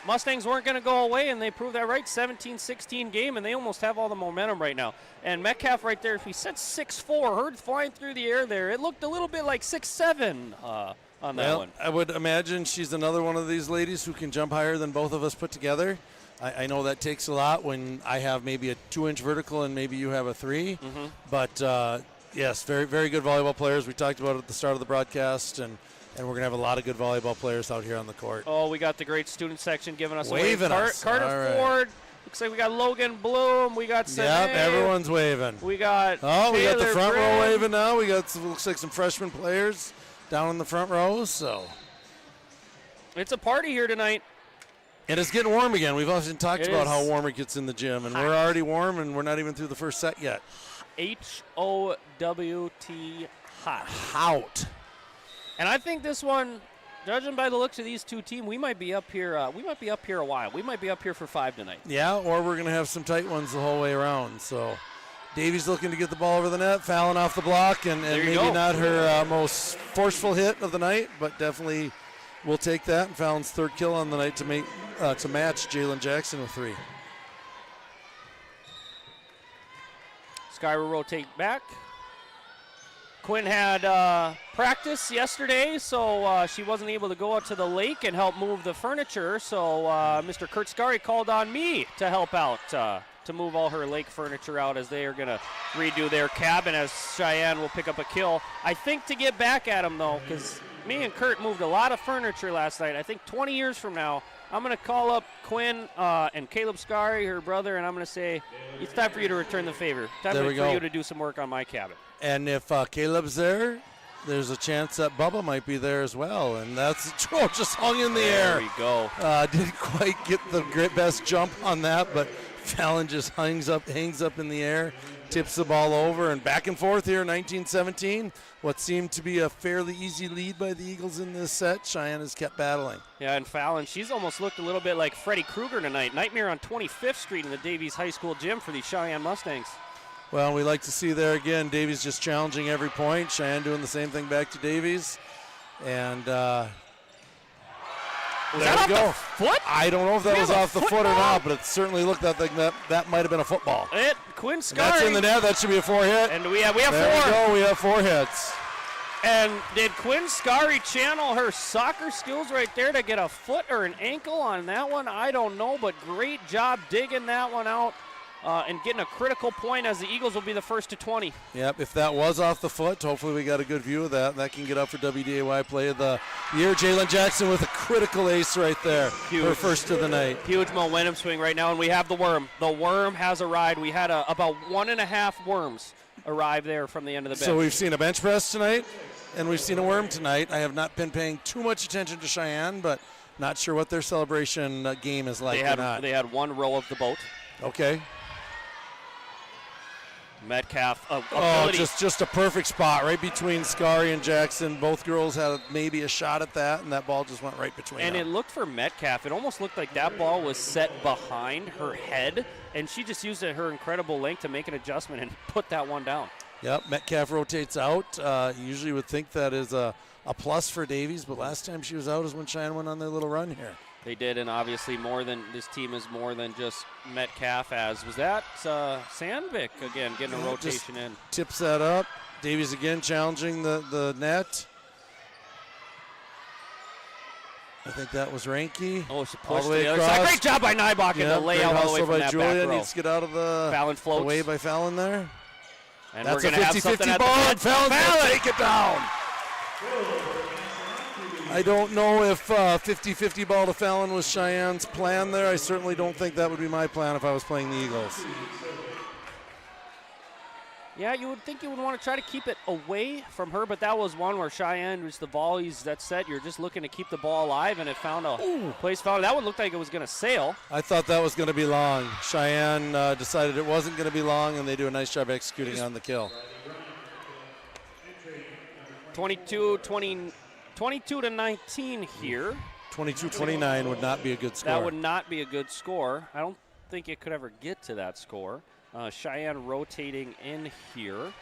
[SPEAKER 1] Mustangs weren't going to go away, and they proved that right. 17-16 game, and they almost have all the momentum right now. And Metcalf right there, if he said 6'4", her flying through the air there, it looked a little bit like 6'7" on that one.
[SPEAKER 2] I would imagine she's another one of these ladies who can jump higher than both of us put together. I know that takes a lot when I have maybe a 2-inch vertical and maybe you have a 3.
[SPEAKER 1] Mm-hmm.
[SPEAKER 2] But, yes, very, very good volleyball players. We talked about it at the start of the broadcast, and we're going to have a lot of good volleyball players out here on the court.
[SPEAKER 1] Oh, we got the great student section giving us
[SPEAKER 2] waving
[SPEAKER 1] a wave.
[SPEAKER 2] us.
[SPEAKER 1] Carter Ford. Looks like we got Logan Bloom. We got Sine.
[SPEAKER 2] Yep, everyone's waving.
[SPEAKER 1] We got
[SPEAKER 2] we got the front row
[SPEAKER 1] Brand.
[SPEAKER 2] waving now. We got looks like some freshman players down in the front row. So
[SPEAKER 1] it's a party here tonight.
[SPEAKER 2] And it's getting warm again. We've often talked
[SPEAKER 1] It
[SPEAKER 2] about
[SPEAKER 1] is.
[SPEAKER 2] how warm it gets in the gym, and we're already warm, and we're not even through the first set yet.
[SPEAKER 1] HOWT, hot.
[SPEAKER 2] Out.
[SPEAKER 1] And I think this one, judging by the looks of these two teams, we might be up here. We might be up here a while. We might be up here for 5 tonight.
[SPEAKER 2] Yeah, or we're going to have some tight ones the whole way around. So Davies looking to get the ball over the net, Fallon off the block, and maybe not her most forceful hit of the night, but definitely we'll take that. And Fallon's third kill on the night to match Jalen Jackson with 3.
[SPEAKER 1] Sky will rotate back. Quinn had practice yesterday, so she wasn't able to go out to the lake and help move the furniture. So Mr. Kurt Scari called on me to help out to move all her lake furniture out, as they are going to redo their cabin, as Sheyenne will pick up a kill. I think to get back at them, though, because me and Kurt moved a lot of furniture last night. I think 20 years from now, I'm going to call up Quinn and Caleb Scari, her brother, and I'm going to say, it's time for you to return the favor. Time for you to do some work on my cabin.
[SPEAKER 2] And if Caleb's there, there's a chance that Bubba might be there as well. And that's just hung in the air.
[SPEAKER 1] There we go.
[SPEAKER 2] Didn't quite get the best jump on that, but Fallon just hangs up in the air, tips the ball over, and back and forth here, 19-17. What seemed to be a fairly easy lead by the Eagles in this set, Sheyenne has kept battling.
[SPEAKER 1] Yeah, and Fallon, she's almost looked a little bit like Freddie Krueger tonight. Nightmare on 25th Street in the Davies High School gym for the Sheyenne Mustangs.
[SPEAKER 2] Well, we like to see there again, Davies just challenging every point. Cheyenne doing the same thing back to Davies. And
[SPEAKER 1] Was
[SPEAKER 2] there
[SPEAKER 1] that
[SPEAKER 2] we
[SPEAKER 1] off
[SPEAKER 2] go.
[SPEAKER 1] the foot?
[SPEAKER 2] I don't know if that
[SPEAKER 1] We
[SPEAKER 2] was
[SPEAKER 1] have a
[SPEAKER 2] off the foot or not, but it certainly looked like that might have been a football.
[SPEAKER 1] Quinn Scari.
[SPEAKER 2] And that's in the net. That should be a 4-hit.
[SPEAKER 1] And we have
[SPEAKER 2] there
[SPEAKER 1] 4.
[SPEAKER 2] we go. We have 4 hits.
[SPEAKER 1] And did Quinn Scari channel her soccer skills right there to get a foot or an ankle on that one? I don't know, but great job digging that one out. And getting a critical point, as the Eagles will be the first to 20.
[SPEAKER 2] Yep, if that was off the foot, hopefully we got a good view of that. That can get up for WDAY Play of the Year. Jalen Jackson with a critical ace right there.
[SPEAKER 1] Huge.
[SPEAKER 2] Her first of the night.
[SPEAKER 1] Huge momentum swing right now, and we have the worm. The worm has arrived. We had about 1.5 worms arrive there from the end of the bench.
[SPEAKER 2] So we've seen a bench press tonight, and we've seen a worm tonight. I have not been paying too much attention to Sheyenne, but not sure what their celebration game is like or not.
[SPEAKER 1] They had 1 row of the boat.
[SPEAKER 2] Okay.
[SPEAKER 1] Metcalf,
[SPEAKER 2] Oh,
[SPEAKER 1] ability.
[SPEAKER 2] just a perfect spot right between Scary and Jackson. Both girls had maybe a shot at that, and that ball just went right between
[SPEAKER 1] And
[SPEAKER 2] them.
[SPEAKER 1] it looked for Metcalf, it almost looked like that ball was set behind her head, and she just used her incredible length to make an adjustment and put that one down.
[SPEAKER 2] Yep, Metcalf rotates out. You usually would think that is a plus for Davies, but last time she was out is when Cheyenne went on their little run here.
[SPEAKER 1] They did, and obviously this team is more than just Metcalf. As was that Sandvik again getting a rotation in.
[SPEAKER 2] Tips that up. Davies again challenging the net. I think that was Ranky.
[SPEAKER 1] Oh, she
[SPEAKER 2] all
[SPEAKER 1] pushed
[SPEAKER 2] the way
[SPEAKER 1] to the other
[SPEAKER 2] across.
[SPEAKER 1] side. Great job by Nybach and the
[SPEAKER 2] great
[SPEAKER 1] layout all the way
[SPEAKER 2] hustle
[SPEAKER 1] from
[SPEAKER 2] by
[SPEAKER 1] that
[SPEAKER 2] Julia.
[SPEAKER 1] back row.
[SPEAKER 2] Needs to get out of the
[SPEAKER 1] Fallon floats.
[SPEAKER 2] way by Fallon there.
[SPEAKER 1] And
[SPEAKER 2] That's
[SPEAKER 1] we're
[SPEAKER 2] a
[SPEAKER 1] going to have something
[SPEAKER 2] 50-50
[SPEAKER 1] at
[SPEAKER 2] ball,
[SPEAKER 1] the
[SPEAKER 2] and Fallon's going to take it down. I don't know if 50-50 ball to Fallon was Cheyenne's plan there. I certainly don't think that would be my plan if I was playing the Eagles.
[SPEAKER 1] Yeah, you would think you would want to try to keep it away from her, but that was one where Cheyenne was the volleys that set. You're just looking to keep the ball alive, and it found a place. That one looked like it was going to sail.
[SPEAKER 2] I thought that was going to be long. Cheyenne decided it wasn't going to be long, and they do a nice job executing on the kill.
[SPEAKER 1] 22 to 19 here.
[SPEAKER 2] 22-29 would not be a good score.
[SPEAKER 1] That would not be a good score. I don't think it could ever get to that score. Cheyenne rotating in here.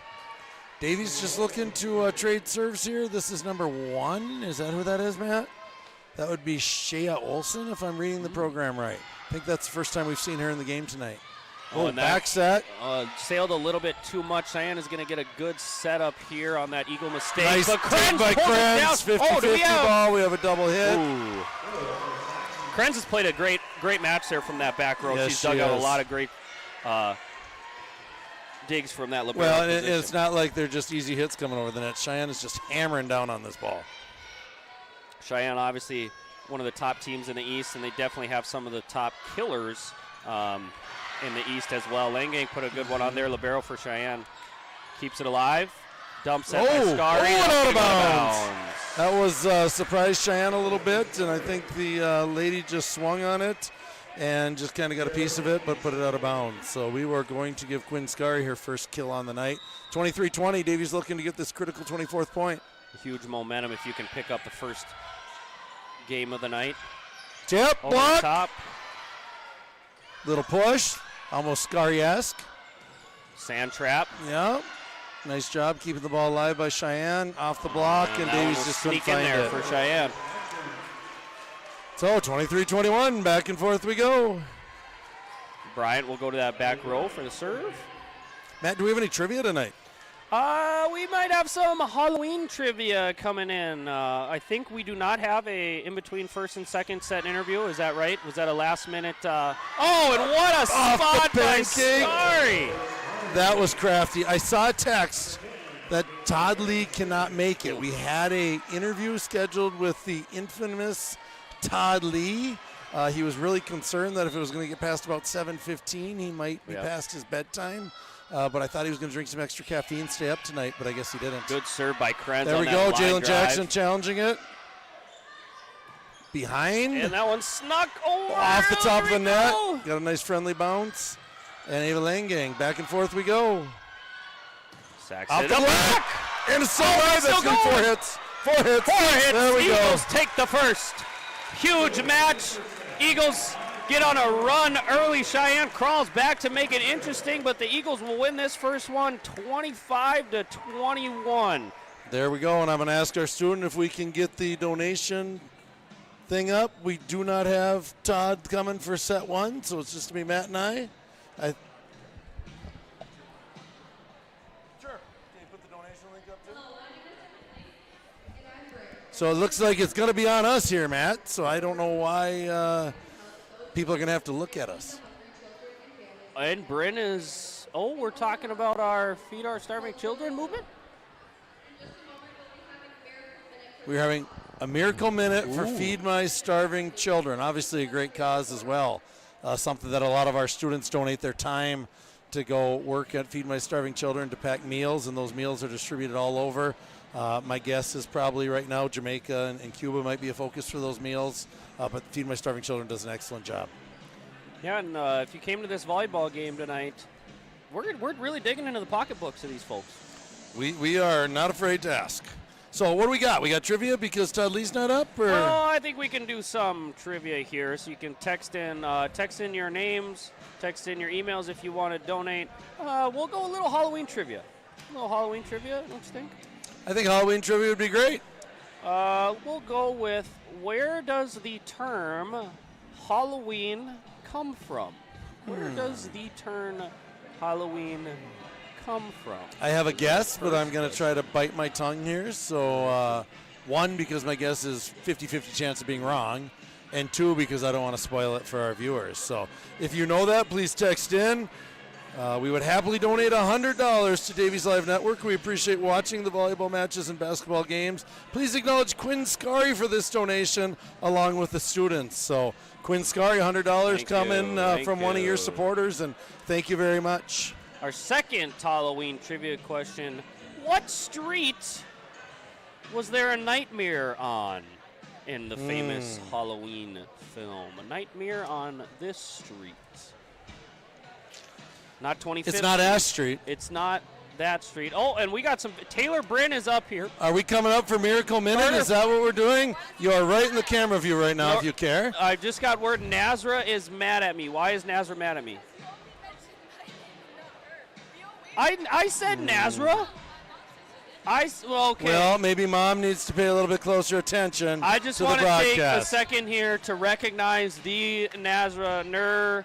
[SPEAKER 2] Davies just looking to trade serves here. This is number 1. Is that who that is, Matt? That would be Shea Olsen, if I'm reading the program right. I think that's the first time we've seen her in the game tonight. Oh,
[SPEAKER 1] and
[SPEAKER 2] back set.
[SPEAKER 1] Sailed a little bit too much. Cheyenne is going to get a good setup here on that Eagle mistake.
[SPEAKER 2] Nice
[SPEAKER 1] But
[SPEAKER 2] take by Krenz. 50-50 ball. We have a double hit.
[SPEAKER 1] Ooh. Krenz has played a great match there from that back row.
[SPEAKER 2] Yes,
[SPEAKER 1] She's dug
[SPEAKER 2] she
[SPEAKER 1] out a
[SPEAKER 2] has.
[SPEAKER 1] lot of great digs from that libero
[SPEAKER 2] Well,
[SPEAKER 1] position.
[SPEAKER 2] it's not like they're just easy hits coming over the net. Cheyenne is just hammering down on this ball.
[SPEAKER 1] Cheyenne, obviously, one of the top teams in the East, and they definitely have some of the top killers in the East as well. Langang put a good one on there. Libero for Cheyenne. Keeps it alive. Dumps it by Scary.
[SPEAKER 2] Out of bounds. That was surprised Cheyenne a little bit, and I think the lady just swung on it and just kind of got a piece of it, but put it out of bounds. So we were going to give Quinn Scary her first kill on the night. 23-20, Davies looking to get this critical 24th point.
[SPEAKER 1] Huge momentum if you can pick up the first game of the night.
[SPEAKER 2] Tip,
[SPEAKER 1] Over
[SPEAKER 2] block.
[SPEAKER 1] the top.
[SPEAKER 2] Little push, almost Scary-esque.
[SPEAKER 1] Sand trap.
[SPEAKER 2] Yeah. Nice job keeping the ball alive by Cheyenne. Off the block, and
[SPEAKER 1] that
[SPEAKER 2] Davies
[SPEAKER 1] one will
[SPEAKER 2] just couldn't
[SPEAKER 1] sneak in
[SPEAKER 2] find
[SPEAKER 1] there
[SPEAKER 2] it.
[SPEAKER 1] for Cheyenne.
[SPEAKER 2] So 23-21, back and forth we go.
[SPEAKER 1] Bryant will go to that back row for the serve.
[SPEAKER 2] Matt, do we have any trivia tonight?
[SPEAKER 1] We might have some Halloween trivia coming in. I think we do not have a in-between first and second set interview. Is that right? Was that a last-minute? And what a spot by
[SPEAKER 2] pancake.
[SPEAKER 1] Scary.
[SPEAKER 2] That was crafty. I saw a text that Todd Lee cannot make it. We had a interview scheduled with the infamous Todd Lee. He was really concerned that if it was going to get past about 7:15, he might be past his bedtime. But I thought he was going to drink some extra caffeine, stay up tonight, but I guess he didn't.
[SPEAKER 1] Good serve by Krenz.
[SPEAKER 2] There
[SPEAKER 1] on
[SPEAKER 2] we
[SPEAKER 1] that
[SPEAKER 2] go.
[SPEAKER 1] line
[SPEAKER 2] Jalen
[SPEAKER 1] drive.
[SPEAKER 2] Jackson challenging it. Behind.
[SPEAKER 1] And that one snuck over.
[SPEAKER 2] Off the top of the
[SPEAKER 1] There we
[SPEAKER 2] net.
[SPEAKER 1] go.
[SPEAKER 2] Got a nice friendly bounce. And Ava Langang, back and forth we go.
[SPEAKER 1] Saxon.
[SPEAKER 2] Off the block. And it's so high.
[SPEAKER 1] still
[SPEAKER 2] That's going to be
[SPEAKER 1] going.
[SPEAKER 2] 4 hits. 4 hits.
[SPEAKER 1] 4 hits.
[SPEAKER 2] There we
[SPEAKER 1] Eagles
[SPEAKER 2] go.
[SPEAKER 1] take the first. Huge match. Eagles get on a run early. Cheyenne crawls back to make it interesting, but the Eagles will win this first one 25-21.
[SPEAKER 2] There we go. And I'm going to ask our student if we can get the donation thing up. We do not have Todd coming for set 1, so it's just going to be Matt and I. Sure. Can you put the donation link up too? So it looks like it's going to be on us here, Matt. So I don't know why people are going to have to look at us.
[SPEAKER 1] And Bryn is, we're talking about our Feed Our Starving Children movement?
[SPEAKER 2] We're having a miracle minute for Feed My Starving Children. Obviously a great cause as well. Something that a lot of our students donate their time to go work at Feed My Starving Children to pack meals, and those meals are distributed all over. My guess is probably right now Jamaica and Cuba might be a focus for those meals, but Feed My Starving Children does an excellent job.
[SPEAKER 1] Yeah, and if you came to this volleyball game tonight, we're really digging into the pocketbooks of these folks.
[SPEAKER 2] We are not afraid to ask. So what do we got? We got trivia because Todd Lee's not up, or?
[SPEAKER 1] Well, I think we can do some trivia here. So you can text in your names, text in your emails if you want to donate. We'll go a little Halloween trivia. Don't you think?
[SPEAKER 2] I think Halloween trivia would be great.
[SPEAKER 1] We'll go with, where does the term Halloween come from? Where does the term Halloween come from?
[SPEAKER 2] I have a guess, but I'm going to try to bite my tongue here. So, one, because my guess is 50-50 chance of being wrong, and two, because I don't want to spoil it for our viewers. So if you know that, please text in. We would happily donate $100 to Davies Live Network. We appreciate watching the volleyball matches and basketball games. Please acknowledge Quinn Scari for this donation, along with the students. So Quinn Scari, $100 coming from one of your supporters, and thank you very much.
[SPEAKER 1] Our second Halloween trivia question, what street was there a nightmare on in the famous Halloween film? A nightmare on this street. Not 25th.
[SPEAKER 2] It's not Ash Street.
[SPEAKER 1] It's not that street. Oh, and we got some. Taylor Bryn is up here.
[SPEAKER 2] Are we coming up for Miracle Minute? Is that what we're doing? You are right in the camera view right now, if you care.
[SPEAKER 1] I just got word Nazra is mad at me. Why is Nazra mad at me? I said Nazra. Okay.
[SPEAKER 2] Well, maybe Mom needs to pay a little bit closer attention.
[SPEAKER 1] I just want to take a second here to recognize the Nazra Nur,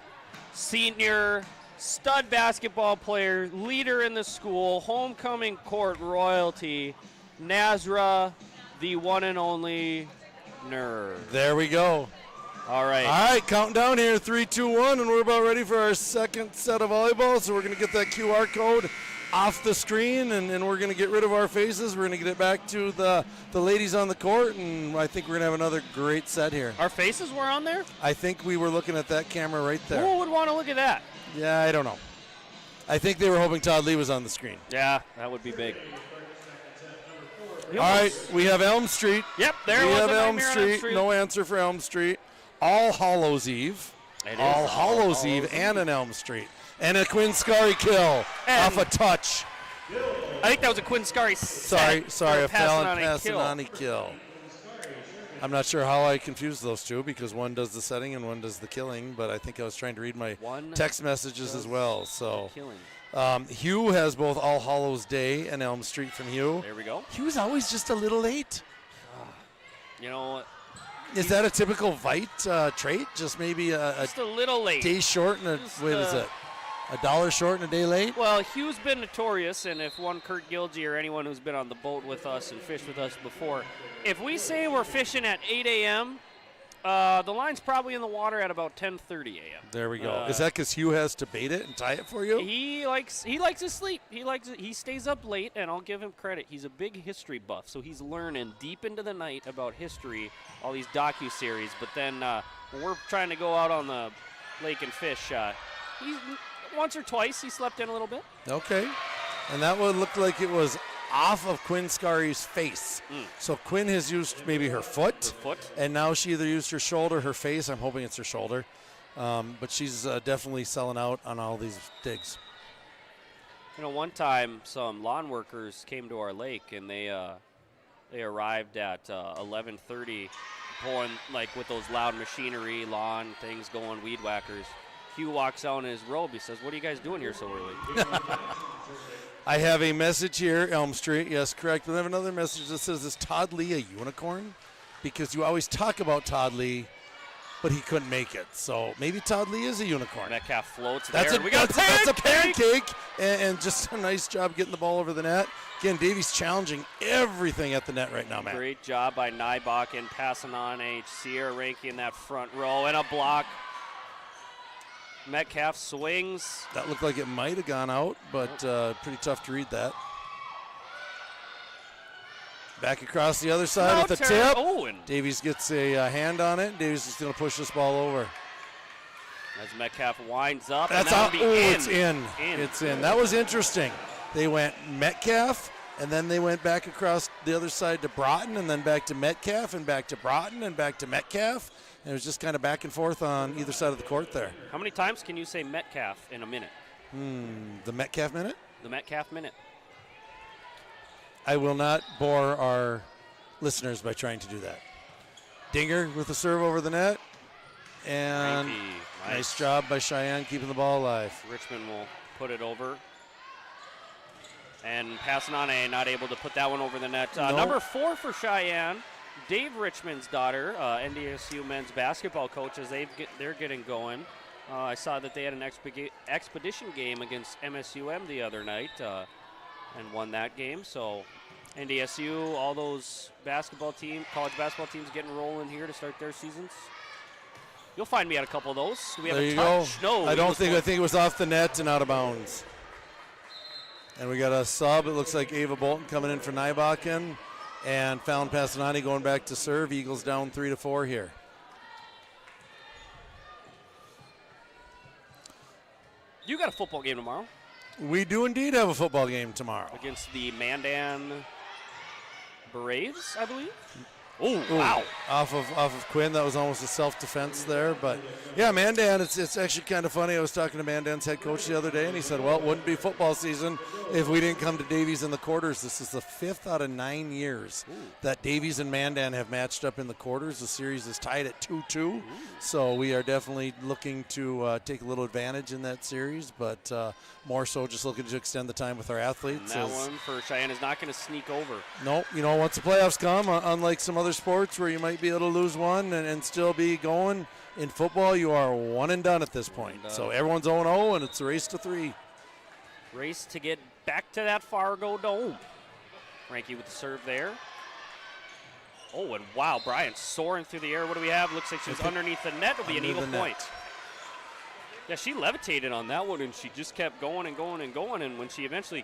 [SPEAKER 1] senior, stud basketball player, leader in the school, homecoming court royalty, Nazra, the one and only Nur.
[SPEAKER 2] There we go.
[SPEAKER 1] All right.
[SPEAKER 2] All right, counting down here, 3, 2, 1, and we're about ready for our second set of volleyball. So we're going to get that QR code off the screen, and we're going to get rid of our faces. We're going to get it back to the ladies on the court, and I think we're going to have another great set here.
[SPEAKER 1] Our faces were on there?
[SPEAKER 2] I think we were looking at that camera right there.
[SPEAKER 1] Who would want to look at that?
[SPEAKER 2] Yeah, I don't know. I think they were hoping Todd Lee was on the screen.
[SPEAKER 1] Yeah, that would be big.
[SPEAKER 2] All right, we have Elm Street.
[SPEAKER 1] Yep, there
[SPEAKER 2] we
[SPEAKER 1] was
[SPEAKER 2] have
[SPEAKER 1] a
[SPEAKER 2] Elm
[SPEAKER 1] nightmare on Elm
[SPEAKER 2] Street.
[SPEAKER 1] Street.
[SPEAKER 2] No answer for Elm Street. All Hallows Eve.
[SPEAKER 1] It is
[SPEAKER 2] All Hallows Eve and an Elm Street. And a Quinn Scari kill off a touch.
[SPEAKER 1] I think that was a Quinn Scari
[SPEAKER 2] Sorry, a Fallon
[SPEAKER 1] kill.
[SPEAKER 2] Passanani kill. I'm not sure how I confused those two because one does the setting and one does the killing, but I think I was trying to read my text messages as well. So Hugh has both All Hallows Day and Elm Street from Hugh.
[SPEAKER 1] There we go.
[SPEAKER 2] Hugh's always just a little late.
[SPEAKER 1] You know,
[SPEAKER 2] is that a typical Vite trait? Just maybe
[SPEAKER 1] just a little late.
[SPEAKER 2] Day short and what is it? $1 short and a day late?
[SPEAKER 1] Well, Hugh's been notorious, and if one Kurt Gilgee or anyone who's been on the boat with us and fished with us before, if we say we're fishing at 8 a.m., the line's probably in the water at about 10:30 a.m.
[SPEAKER 2] There we go. Is that because Hugh has to bait it and tie it for you?
[SPEAKER 1] He likes his sleep. He stays up late, and I'll give him credit. He's a big history buff, so he's learning deep into the night about history, all these docu-series. But then when we're trying to go out on the lake and fish, once or twice he slept in a little bit.
[SPEAKER 2] Okay. And that one looked like it was off of Quinn Scari's face. So Quinn has used maybe her foot. And now she either used her shoulder, her face. I'm hoping it's her shoulder. But she's definitely selling out on all these digs.
[SPEAKER 1] You know, one time some lawn workers came to our lake, and they arrived at 11:30 pulling, like, with those loud machinery, lawn things going, weed whackers. Hugh walks out in his robe. He says, "What are you guys doing here so early?"
[SPEAKER 2] I have a message here, Elm Street. Yes, correct. But I have another message that says, is Todd Lee a unicorn? Because you always talk about Todd Lee, but he couldn't make it. So maybe Todd Lee is a unicorn.
[SPEAKER 1] Metcalf floats
[SPEAKER 2] that's
[SPEAKER 1] there.
[SPEAKER 2] That's a pancake. And just a nice job getting the ball over the net. Again, Davies challenging everything at the net right now, Matt.
[SPEAKER 1] Great job by Nybach and passing on Sierra Ranky in that front row, and a block. Metcalf swings.
[SPEAKER 2] That looked like it might have gone out, but pretty tough to read that. Back across the other side with the tip.
[SPEAKER 1] Oh, and
[SPEAKER 2] Davies gets a hand on it. Davies is going to push this ball over.
[SPEAKER 1] As Metcalf winds up.
[SPEAKER 2] That's out. Oh, it's in. It's in. That was interesting. They went Metcalf, and then they went back across the other side to Broughton, and then back to Metcalf, and back to Broughton, and back to Metcalf. And it was just kind of back and forth on either side of the court there.
[SPEAKER 1] How many times can you say Metcalf in a minute?
[SPEAKER 2] The Metcalf minute?
[SPEAKER 1] The Metcalf minute.
[SPEAKER 2] I will not bore our listeners by trying to do that. Dinger with the serve over the net. And nice job by Sheyenne keeping the ball alive.
[SPEAKER 1] Richmond will put it over. And Passanane not able to put that one over the net.
[SPEAKER 2] No.
[SPEAKER 1] Number 4 for Sheyenne, Dave Richmond's daughter, NDSU men's basketball coach, as they're getting going. I saw that they had an expedition game against MSUM the other night and won that game. So NDSU, all those college basketball teams getting rolling here to start their seasons. You'll find me at a couple of those. Do we have
[SPEAKER 2] there
[SPEAKER 1] a
[SPEAKER 2] you
[SPEAKER 1] touch?
[SPEAKER 2] go.
[SPEAKER 1] No.
[SPEAKER 2] I think it was off the net and out of bounds. And we got a sub. It looks like Ava Bolton coming in for Nybakken. And Fallon Passanani going back to serve. Eagles down 3-4 here.
[SPEAKER 1] You got a football game tomorrow
[SPEAKER 2] We do indeed have a football game tomorrow.
[SPEAKER 1] against the Mandan Braves, I believe. Oh, wow.
[SPEAKER 2] Off of Quinn. That was almost a self-defense there. But, yeah, Mandan, it's actually kind of funny. I was talking to Mandan's head coach the other day, and he said, well, it wouldn't be football season if we didn't come to Davies in the quarters. This is the 5th out of 9 years that Davies and Mandan have matched up in the quarters. The series is tied at 2-2. So we are definitely looking to take a little advantage in that series, but more so just looking to extend the time with our athletes.
[SPEAKER 1] And that one for Sheyenne is not going to sneak over.
[SPEAKER 2] No, once the playoffs come, unlike some other sports where you might be able to lose one and still be going, in football you are one and done at this point. So everyone's 0-0, and it's a race to 3.
[SPEAKER 1] Race to get back to that Fargo Dome. Frankie with the serve there. Oh, and wow, Bryant soaring through the air. What do we have? Looks like she was underneath the net. It'll be an Eagle point. Yeah, she levitated on that one, and she just kept going and going and going, and when she eventually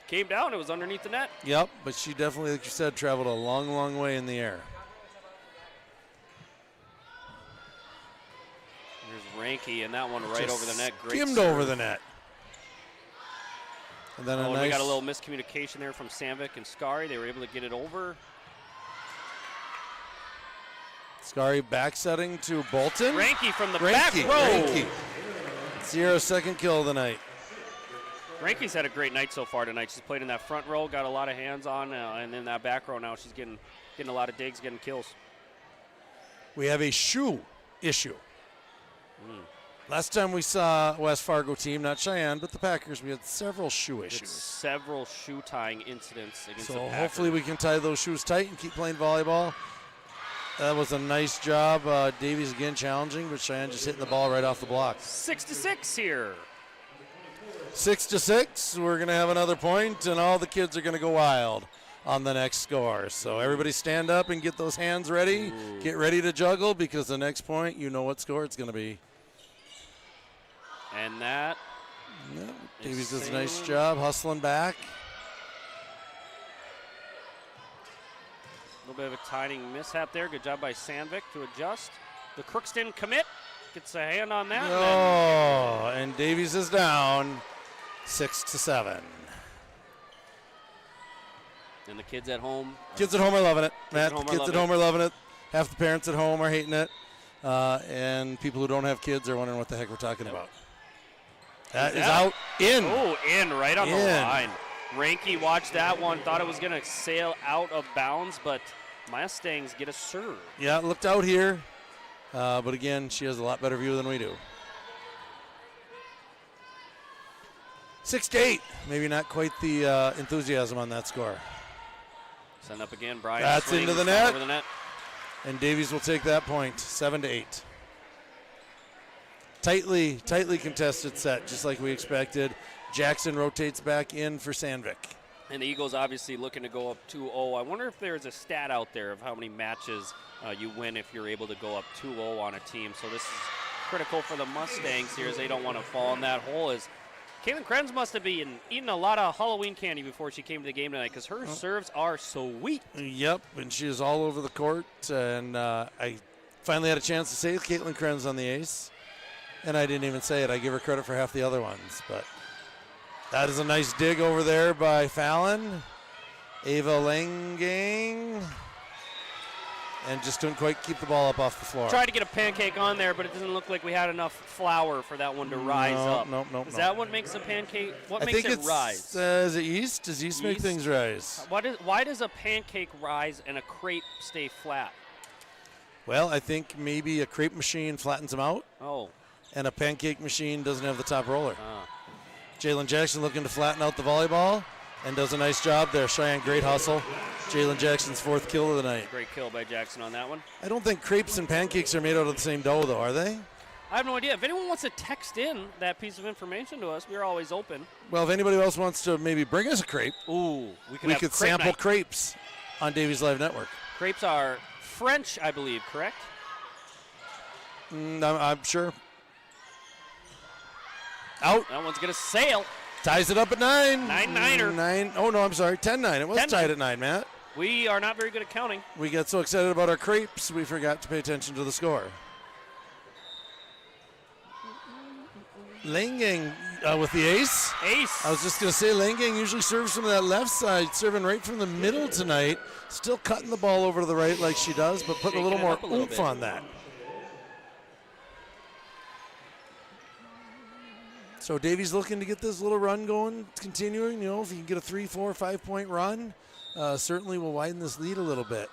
[SPEAKER 1] came down, it was underneath the net.
[SPEAKER 2] Yep, but she definitely, like you said, traveled a long, long way in the air.
[SPEAKER 1] There's Ranky, and that one right over the net. Great
[SPEAKER 2] skimmed
[SPEAKER 1] serve.
[SPEAKER 2] over the net. And then
[SPEAKER 1] we got a little miscommunication there from Sandvik and Skari. They were able to get it over.
[SPEAKER 2] Skari back setting to Bolton.
[SPEAKER 1] Ranky from the back row.
[SPEAKER 2] Ranky. 0-second kill of the night.
[SPEAKER 1] Ranky's had a great night so far tonight. She's played in that front row, got a lot of hands on, and in that back row now she's getting a lot of digs, getting kills.
[SPEAKER 2] We have a shoe issue. Last time we saw West Fargo team, not Sheyenne, but the Packers, we had several shoe issues.
[SPEAKER 1] Several shoe tying incidents against the Packers.
[SPEAKER 2] So hopefully we can tie those shoes tight and keep playing volleyball. That was a nice job. Davies again challenging, but Sheyenne just hitting the ball right off the block.
[SPEAKER 1] 6-6 here.
[SPEAKER 2] 6-6. We're going to have another point, and all the kids are going to go wild on the next score. So everybody stand up and get those hands ready.
[SPEAKER 1] Ooh.
[SPEAKER 2] Get ready to juggle, because the next point, you know what score it's going to be.
[SPEAKER 1] And that.
[SPEAKER 2] Yeah, Davies does a nice job hustling back.
[SPEAKER 1] A little bit of a timing mishap there. Good job by Sandvik to adjust. The Crookston commit gets a hand on that.
[SPEAKER 2] Oh, and Davies is down 6-7.
[SPEAKER 1] And the kids at home.
[SPEAKER 2] Kids at home are loving it, Matt.
[SPEAKER 1] Kids
[SPEAKER 2] The kids at home are loving it. Half the parents at home are hating it. And people who don't have kids are wondering what the heck we're talking about. That is out, in.
[SPEAKER 1] Oh, in, right on the line. Ranky watched that one, thought it was going to sail out of bounds, but Mustangs get a serve.
[SPEAKER 2] Yeah, it looked out here. But again, she has a lot better view than we do. 6-8. Maybe not quite the enthusiasm on that score.
[SPEAKER 1] Send up again, Brian.
[SPEAKER 2] That's into the net.
[SPEAKER 1] Over the net.
[SPEAKER 2] And Davies will take that point, 7-8. Tightly contested set, just like we expected. Jackson rotates back in for Sandvik.
[SPEAKER 1] And the Eagles obviously looking to go up 2-0. I wonder if there's a stat out there of how many matches you win if you're able to go up 2-0 on a team. So this is critical for the Mustangs here, as they don't want to fall in that hole. As Caitlin Krenz must have been eating a lot of Halloween candy before she came to the game tonight, because her serves are sweet.
[SPEAKER 2] Yep, and she is all over the court. And I finally had a chance to say Caitlin Krenz on the ace. And I didn't even say it. I give her credit for half the other ones. But that is a nice dig over there by Fallon. Ava Langang. and just couldn't quite keep the ball up off the floor.
[SPEAKER 1] Tried to get a pancake on there, but it doesn't look like we had enough flour for that one to rise up.
[SPEAKER 2] Nope.
[SPEAKER 1] Is that what makes a pancake? What
[SPEAKER 2] I
[SPEAKER 1] makes
[SPEAKER 2] think
[SPEAKER 1] it rise?
[SPEAKER 2] Is it yeast? Does yeast make
[SPEAKER 1] Yeast?
[SPEAKER 2] things rise?
[SPEAKER 1] Why does a pancake rise and a crepe stay flat?
[SPEAKER 2] Well, I think maybe a crepe machine flattens them out,
[SPEAKER 1] Oh.
[SPEAKER 2] and a pancake machine doesn't have the top roller.
[SPEAKER 1] Ah.
[SPEAKER 2] Jalen Jackson looking to flatten out the volleyball and does a nice job there. Cheyenne, great hustle. Jalen Jackson's 4th kill of the night.
[SPEAKER 1] Great kill by Jackson on that one.
[SPEAKER 2] I don't think crepes and pancakes are made out of the same dough, though, are they?
[SPEAKER 1] I have no idea. If anyone wants to text in that piece of information to us, we're always open.
[SPEAKER 2] Well, if anybody else wants to maybe bring us a crepe,
[SPEAKER 1] Ooh, we
[SPEAKER 2] we
[SPEAKER 1] have
[SPEAKER 2] could
[SPEAKER 1] crepe
[SPEAKER 2] sample
[SPEAKER 1] night.
[SPEAKER 2] crepes on Davies Live Network.
[SPEAKER 1] Crepes are French, I believe, correct?
[SPEAKER 2] I'm sure. Out.
[SPEAKER 1] That one's going to sail.
[SPEAKER 2] Ties it up at 9.
[SPEAKER 1] 9-9er.
[SPEAKER 2] 9. Oh, no, I'm sorry. 10-9. It was
[SPEAKER 1] 10-9.
[SPEAKER 2] tied at 9, Matt.
[SPEAKER 1] We are not very good at counting.
[SPEAKER 2] We got so excited about our crepes, we forgot to pay attention to the score. Langang with the ace.
[SPEAKER 1] Ace.
[SPEAKER 2] I was just going to say, Langang usually serves from that left side, serving right from the middle tonight. Still cutting the ball over to the right like she does, but putting a little
[SPEAKER 1] Shaking it
[SPEAKER 2] more
[SPEAKER 1] up a little
[SPEAKER 2] oomph
[SPEAKER 1] bit.
[SPEAKER 2] on that. So Davies looking to get this little run going, continuing. You know, if you can get a 3, 4, 5 point run, certainly will widen this lead a little bit.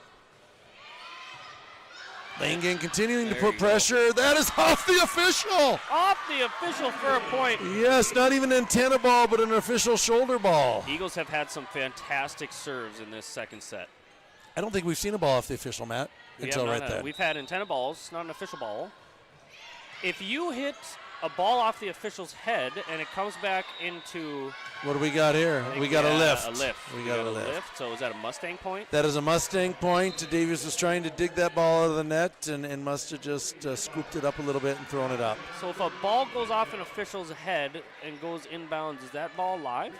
[SPEAKER 2] Langang continuing to
[SPEAKER 1] There
[SPEAKER 2] put
[SPEAKER 1] you go.
[SPEAKER 2] pressure. That is off the official.
[SPEAKER 1] Off the official for a point.
[SPEAKER 2] Yes, not even an antenna ball, but an official shoulder ball.
[SPEAKER 1] Eagles have had some fantastic serves in this second set.
[SPEAKER 2] I don't think we've seen a ball off the official, Matt, until right then.
[SPEAKER 1] We've had antenna balls, not an official ball. If you hit a ball off the official's head and it comes back into
[SPEAKER 2] What do we got here? We got a lift.
[SPEAKER 1] A lift.
[SPEAKER 2] We got a lift.
[SPEAKER 1] So is that a Mustang point?
[SPEAKER 2] That is a Mustang point. Davies was trying to dig that ball out of the net and must have just scooped it up a little bit and thrown it up.
[SPEAKER 1] So if a ball goes off an official's head and goes inbounds, is that ball live?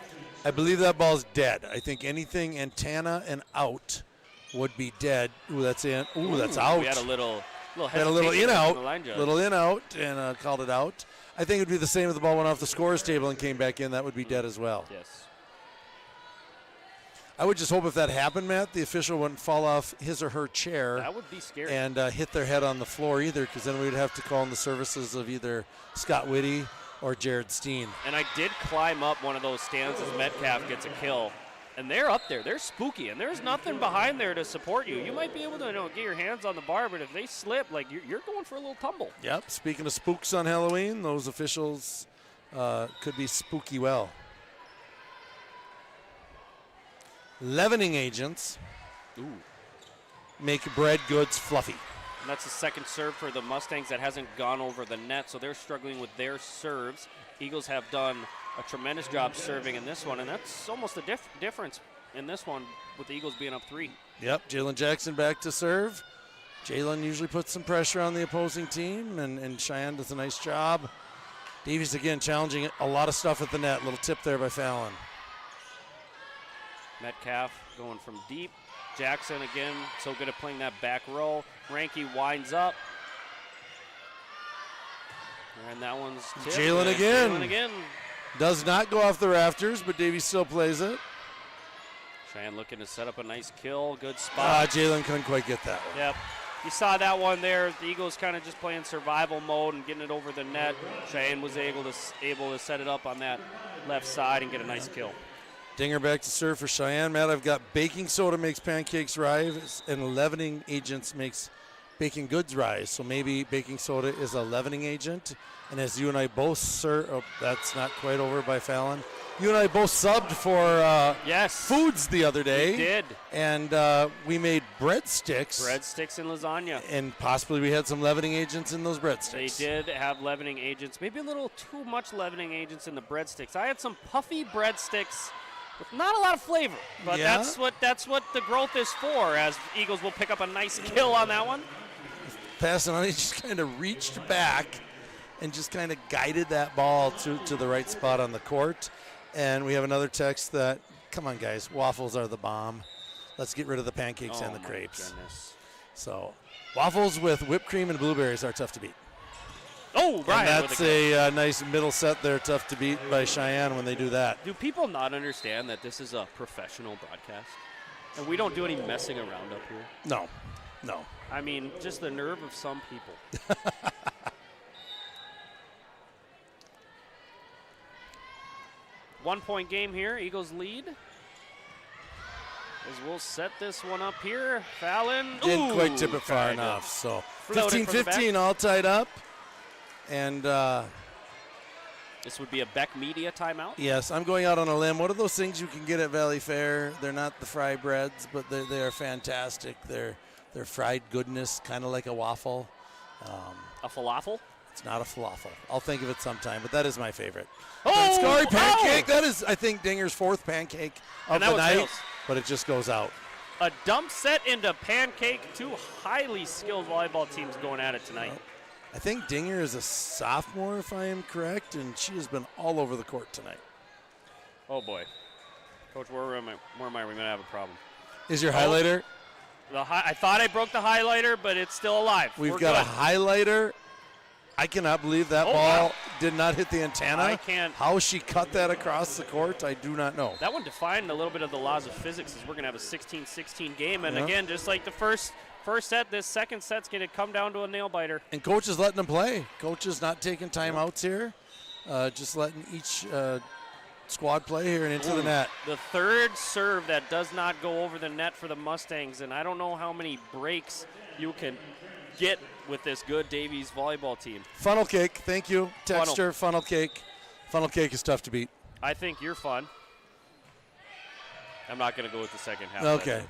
[SPEAKER 2] I believe that ball's dead. I think anything antenna and out would be dead. Ooh, that's in. Ooh, that's out.
[SPEAKER 1] We had a little
[SPEAKER 2] Had a little
[SPEAKER 1] hesitation
[SPEAKER 2] in
[SPEAKER 1] from
[SPEAKER 2] out,
[SPEAKER 1] the line judge.
[SPEAKER 2] little in out, and called it out. I think it would be the same if the ball went off the scorer's table and came back in. That would be dead as well.
[SPEAKER 1] Yes.
[SPEAKER 2] I would just hope if that happened, Matt, the official wouldn't fall off his or her chair
[SPEAKER 1] That would be scary.
[SPEAKER 2] and hit their head on the floor either, because then we'd have to call in the services of either Scott Whitty or Jared Steen.
[SPEAKER 1] And I did climb up one of those stands as Metcalf gets a kill. And they're up there. They're spooky. And there's nothing behind there to support you. You might be able to get your hands on the bar, but if they slip, like you're going for a little tumble.
[SPEAKER 2] Yep, speaking of spooks on Halloween, those officials could be spooky well. Leavening agents make bread goods fluffy.
[SPEAKER 1] And that's the second serve for the Mustangs that hasn't gone over the net, so they're struggling with their serves. Eagles have done a tremendous job serving in this one, and that's almost a difference in this one with the Eagles being up 3.
[SPEAKER 2] Yep, Jalen Jackson back to serve. Jalen usually puts some pressure on the opposing team, and Cheyenne does a nice job. Davies again challenging a lot of stuff at the net. Little tip there by Fallon.
[SPEAKER 1] Metcalf going from deep. Jackson again, so good at playing that back row. Ranke winds up. And that one's tipped.
[SPEAKER 2] Jalen again.
[SPEAKER 1] Jalen again.
[SPEAKER 2] Does not go off the rafters, but Davies still plays it.
[SPEAKER 1] Cheyenne looking to set up a nice kill. Good spot.
[SPEAKER 2] Jalen couldn't quite get that one.
[SPEAKER 1] Yep. You saw that one there. The Eagles kind of just playing survival mode and getting it over the net. Cheyenne was able to set it up on that left side and get a nice kill.
[SPEAKER 2] Dinger back to serve for Cheyenne. Matt, I've got baking soda makes pancakes rise, and leavening agents makes baking goods rise. So maybe baking soda is a leavening agent. And as you and I both that's not quite over by Fallon. You and I both subbed for
[SPEAKER 1] Yes.
[SPEAKER 2] Foods the other day.
[SPEAKER 1] We did.
[SPEAKER 2] And we made breadsticks.
[SPEAKER 1] Breadsticks and lasagna.
[SPEAKER 2] And possibly we had some leavening agents in those
[SPEAKER 1] They
[SPEAKER 2] breadsticks.
[SPEAKER 1] did have leavening agents. Maybe a little too much leavening agents in the breadsticks. I had some puffy breadsticks with not a lot of flavor. But
[SPEAKER 2] Yeah.
[SPEAKER 1] that's what the growth is for, as Eagles will pick up a nice kill on that one.
[SPEAKER 2] Passing on, he just kind of reached back and just kind of guided that ball to the right spot on the court. And we have another text that, come on, guys, waffles are the bomb. Let's get rid of the pancakes and the crepes.
[SPEAKER 1] Goodness.
[SPEAKER 2] So waffles with whipped cream and blueberries are tough to beat.
[SPEAKER 1] Oh, Brian.
[SPEAKER 2] And
[SPEAKER 1] with
[SPEAKER 2] that's
[SPEAKER 1] a kill.
[SPEAKER 2] a nice middle set there, tough to beat by Cheyenne when they do that.
[SPEAKER 1] Do people not understand that this is a professional broadcast? And we don't do any messing around up here?
[SPEAKER 2] No. No.
[SPEAKER 1] I mean, just the nerve of some people. 1 point game here. Eagles lead. As we'll set this one up here. Fallon.
[SPEAKER 2] Didn't quite tip it far
[SPEAKER 1] kinda.
[SPEAKER 2] enough. So
[SPEAKER 1] Floated from the
[SPEAKER 2] 15-15 all tied up. And
[SPEAKER 1] this would be a Beck Media timeout.
[SPEAKER 2] yes, I'm going out on a limb. What are those things you can get at Valley Fair? They're not the fry breads, but they are fantastic. They're fried goodness, kind of like a waffle.
[SPEAKER 1] A falafel?
[SPEAKER 2] It's not a falafel. I'll think of it sometime, but that is my favorite.
[SPEAKER 1] Oh!
[SPEAKER 2] Scary pancake.
[SPEAKER 1] Oh!
[SPEAKER 2] That is, I think, Dinger's 4th pancake of
[SPEAKER 1] And that
[SPEAKER 2] the
[SPEAKER 1] was
[SPEAKER 2] night,
[SPEAKER 1] Hales.
[SPEAKER 2] but it just goes out.
[SPEAKER 1] A dump set into pancake. Two highly skilled volleyball teams going at it tonight.
[SPEAKER 2] I think Dinger is a sophomore, if I am correct, and she has been all over the court tonight.
[SPEAKER 1] Oh, boy. Coach, where am I? We're going to have a problem.
[SPEAKER 2] Is your highlighter?
[SPEAKER 1] I thought I broke the highlighter, but it's still alive.
[SPEAKER 2] We've got
[SPEAKER 1] good.
[SPEAKER 2] a highlighter. I cannot believe that
[SPEAKER 1] Oh,
[SPEAKER 2] ball
[SPEAKER 1] wow.
[SPEAKER 2] did not hit the antenna.
[SPEAKER 1] I can't.
[SPEAKER 2] How she cut that across the court, I do not know.
[SPEAKER 1] That one defined a little bit of the laws of physics as we're going to have a 16-16 game. And
[SPEAKER 2] Yeah.
[SPEAKER 1] again, just like the first set, this second set's going to come down to a nail biter.
[SPEAKER 2] And coach is letting them play. Coach is not taking timeouts here, just letting each squad play here and into the net.
[SPEAKER 1] The third serve that does not go over the net for the Mustangs, and I don't know how many breaks you can get with this good Davies volleyball team.
[SPEAKER 2] Funnel cake, thank you. Texture, funnel cake. Funnel cake is tough to beat.
[SPEAKER 1] I think you're fun. I'm not going to go with the second half.
[SPEAKER 2] Okay.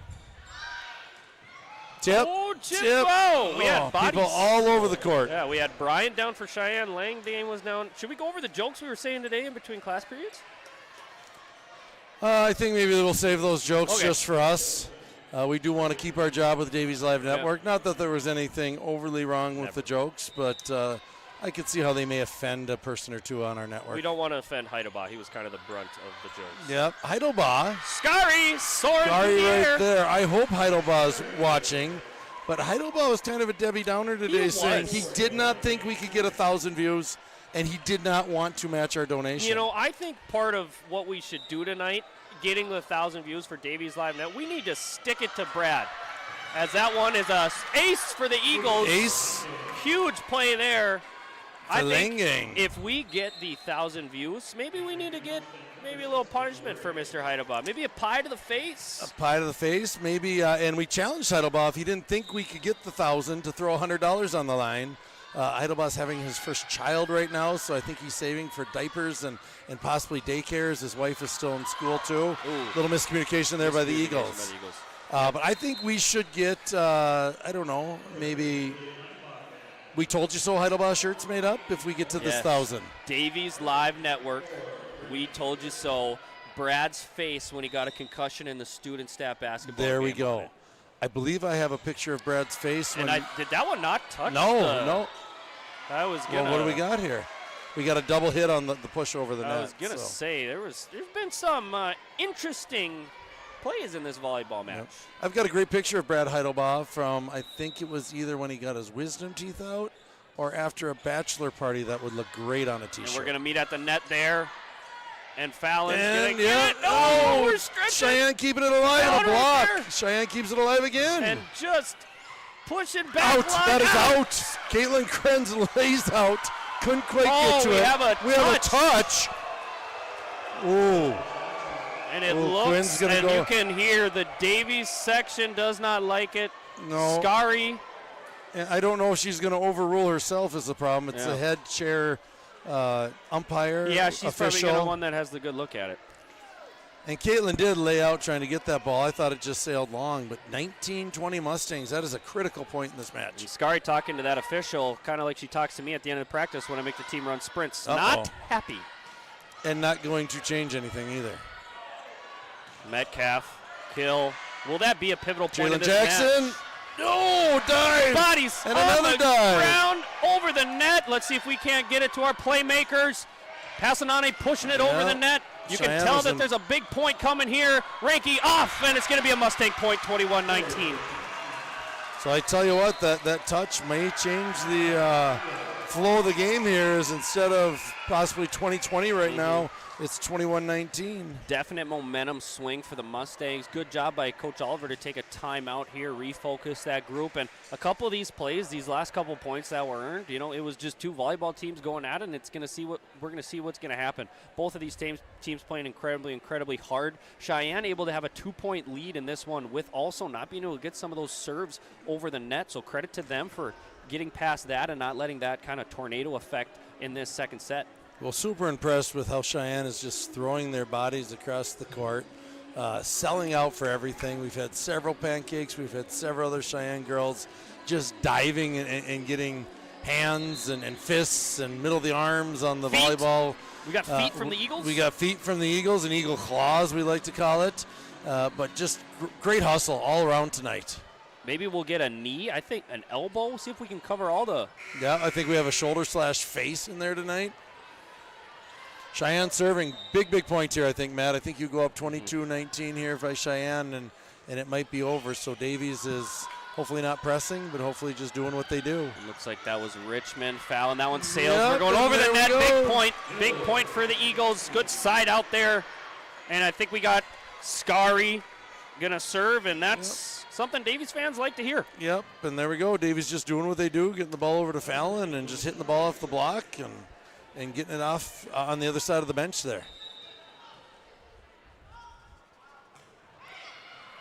[SPEAKER 2] Tip.
[SPEAKER 1] Oh, chip.
[SPEAKER 2] Tip.
[SPEAKER 1] Oh, we had bodies.
[SPEAKER 2] People all over the court.
[SPEAKER 1] Yeah, we had Bryant down for Cheyenne. Langdane was down. Should we go over the jokes we were saying today in between class periods?
[SPEAKER 2] I think maybe we'll save those jokes
[SPEAKER 1] Okay.
[SPEAKER 2] just for us. We do want to keep our job with the Davies Live Network. Not that there was anything overly wrong with the jokes, but I could see how they may offend a person or two on our network.
[SPEAKER 1] We don't want to offend Heidelbach. He was kind of the brunt of the jokes.
[SPEAKER 2] Yep, Heidelbach.
[SPEAKER 1] Scary, soaring
[SPEAKER 2] Sorry,
[SPEAKER 1] through the air.
[SPEAKER 2] right there. I hope Heidelbach's watching. But Heidelbach was kind of a Debbie Downer today,
[SPEAKER 1] He
[SPEAKER 2] saying
[SPEAKER 1] was.
[SPEAKER 2] he did not think we could get 1,000 views, and he did not want to match our donation.
[SPEAKER 1] You know, I think part of what we should do tonight, getting the 1,000 views for Davies Live Net, we need to stick it to Brad, as that one is a ace for the Eagles.
[SPEAKER 2] Ace.
[SPEAKER 1] Huge play there. I think
[SPEAKER 2] Flinging.
[SPEAKER 1] if we get the 1,000 views, maybe we need to get maybe a little punishment for Mr. Heidelbach. Maybe a pie to the face.
[SPEAKER 2] A pie to the face, maybe. And we challenged Heidelbach. If he didn't think we could get the 1,000 to throw $100 on the line. Heidelbach's having his first child right now, so I think he's saving for diapers and possibly daycares. His wife is still in school, too.
[SPEAKER 1] Ooh.
[SPEAKER 2] Little miscommunication there by the Eagles. But I think we should get, I don't know, maybe we told you so Heidelbach shirts made up if we get to this
[SPEAKER 1] Yes.
[SPEAKER 2] 1,000.
[SPEAKER 1] Davies Live Network. We told you so. Brad's face when he got a concussion in the student staff basketball
[SPEAKER 2] There
[SPEAKER 1] game
[SPEAKER 2] we
[SPEAKER 1] on
[SPEAKER 2] go.
[SPEAKER 1] it.
[SPEAKER 2] I believe I have a picture of Brad's face.
[SPEAKER 1] And did that one not touch?
[SPEAKER 2] No.
[SPEAKER 1] That was gonna.
[SPEAKER 2] Well, what do we got here? We got a double hit on the push over the net.
[SPEAKER 1] I was gonna say there's been some interesting plays in this volleyball match.
[SPEAKER 2] Yep. I've got a great picture of Brad Heidelbach from, I think it was either when he got his wisdom teeth out or after a bachelor party that would look great on a t-shirt.
[SPEAKER 1] And we're gonna meet at the net there. And Fallon's
[SPEAKER 2] And
[SPEAKER 1] gonna get it. No, we're stretching.
[SPEAKER 2] Cheyenne keeping it alive on a
[SPEAKER 1] Counter
[SPEAKER 2] block.
[SPEAKER 1] there.
[SPEAKER 2] Cheyenne keeps it alive again.
[SPEAKER 1] And just pushing back.
[SPEAKER 2] Out. That is out. Caitlin Krenz lays out. Couldn't quite get to
[SPEAKER 1] we
[SPEAKER 2] it.
[SPEAKER 1] have a
[SPEAKER 2] We have a touch. Ooh.
[SPEAKER 1] And it
[SPEAKER 2] Quinn's
[SPEAKER 1] looks,
[SPEAKER 2] gonna
[SPEAKER 1] and
[SPEAKER 2] go.
[SPEAKER 1] you can hear the Davies section does not like it.
[SPEAKER 2] No.
[SPEAKER 1] Scary.
[SPEAKER 2] And I don't know if she's going to overrule herself is the problem. It's
[SPEAKER 1] Yeah.
[SPEAKER 2] the head chair umpire.
[SPEAKER 1] Yeah, she's probably
[SPEAKER 2] official.
[SPEAKER 1] the one that has the good look at it.
[SPEAKER 2] And Caitlin did lay out trying to get that ball. I thought it just sailed long, but 19-20 Mustangs, that is a critical point in this match.
[SPEAKER 1] And Scary talking to that official, kind of like she talks to me at the end of the practice when I make the team run sprints.
[SPEAKER 2] Uh-oh.
[SPEAKER 1] Not happy.
[SPEAKER 2] And not going to change anything either.
[SPEAKER 1] Metcalf, kill. Will that be a pivotal point in
[SPEAKER 2] Jalen
[SPEAKER 1] this
[SPEAKER 2] Jackson.
[SPEAKER 1] match?
[SPEAKER 2] No, dive.
[SPEAKER 1] Bodies
[SPEAKER 2] And
[SPEAKER 1] on
[SPEAKER 2] another
[SPEAKER 1] the
[SPEAKER 2] dive.
[SPEAKER 1] ground, over the net. Let's see if we can't get it to our playmakers. Passanane pushing it over
[SPEAKER 2] Yeah.
[SPEAKER 1] the net. You
[SPEAKER 2] Cheyenne
[SPEAKER 1] can tell
[SPEAKER 2] was
[SPEAKER 1] that
[SPEAKER 2] in-
[SPEAKER 1] there's a big point coming here. Ranky off, and it's going to be a Mustang point, 21-19.
[SPEAKER 2] So I tell you what, that touch may change the flow of the game here is instead of possibly 20-20 right now, it's 21-19.
[SPEAKER 1] Definite momentum swing for the Mustangs. Good job by Coach Oliver to take a timeout here, refocus that group. And a couple of these plays, these last couple points that were earned, it was just two volleyball teams going at it, and we're going to see what's going to happen. Both of these teams playing incredibly hard. Sheyenne able to have a 2-point lead in this one with also not being able to get some of those serves over the net. So credit to them for getting past that and not letting that kind of tornado effect in this second set.
[SPEAKER 2] Well, super impressed with how Sheyenne is just throwing their bodies across the court, selling out for everything. We've had several pancakes. We've had several other Sheyenne girls just diving and getting hands and fists and middle of the arms on the volleyball.
[SPEAKER 1] We got feet from the Eagles?
[SPEAKER 2] We got feet from the Eagles and eagle claws, we like to call it. But just great hustle all around tonight.
[SPEAKER 1] Maybe we'll get a knee, I think an elbow. See if we can cover all the...
[SPEAKER 2] Yeah, I think we have a shoulder/face in there tonight. Cheyenne serving big points here, I think, Matt. I think you go up 22-19 here by Cheyenne, and it might be over. So Davies is hopefully not pressing, but hopefully just doing what they do.
[SPEAKER 1] It looks like that was Richmond fouling. That one sails.
[SPEAKER 2] Yep,
[SPEAKER 1] we're going over the net.
[SPEAKER 2] Go.
[SPEAKER 1] Big point for the Eagles. Good side out there. And I think we got Scary going to serve, and that's something Davies fans like to hear.
[SPEAKER 2] Yep, and there we go. Davies just doing what they do, getting the ball over to Fallon and just hitting the ball off the block and getting it off on the other side of the bench there.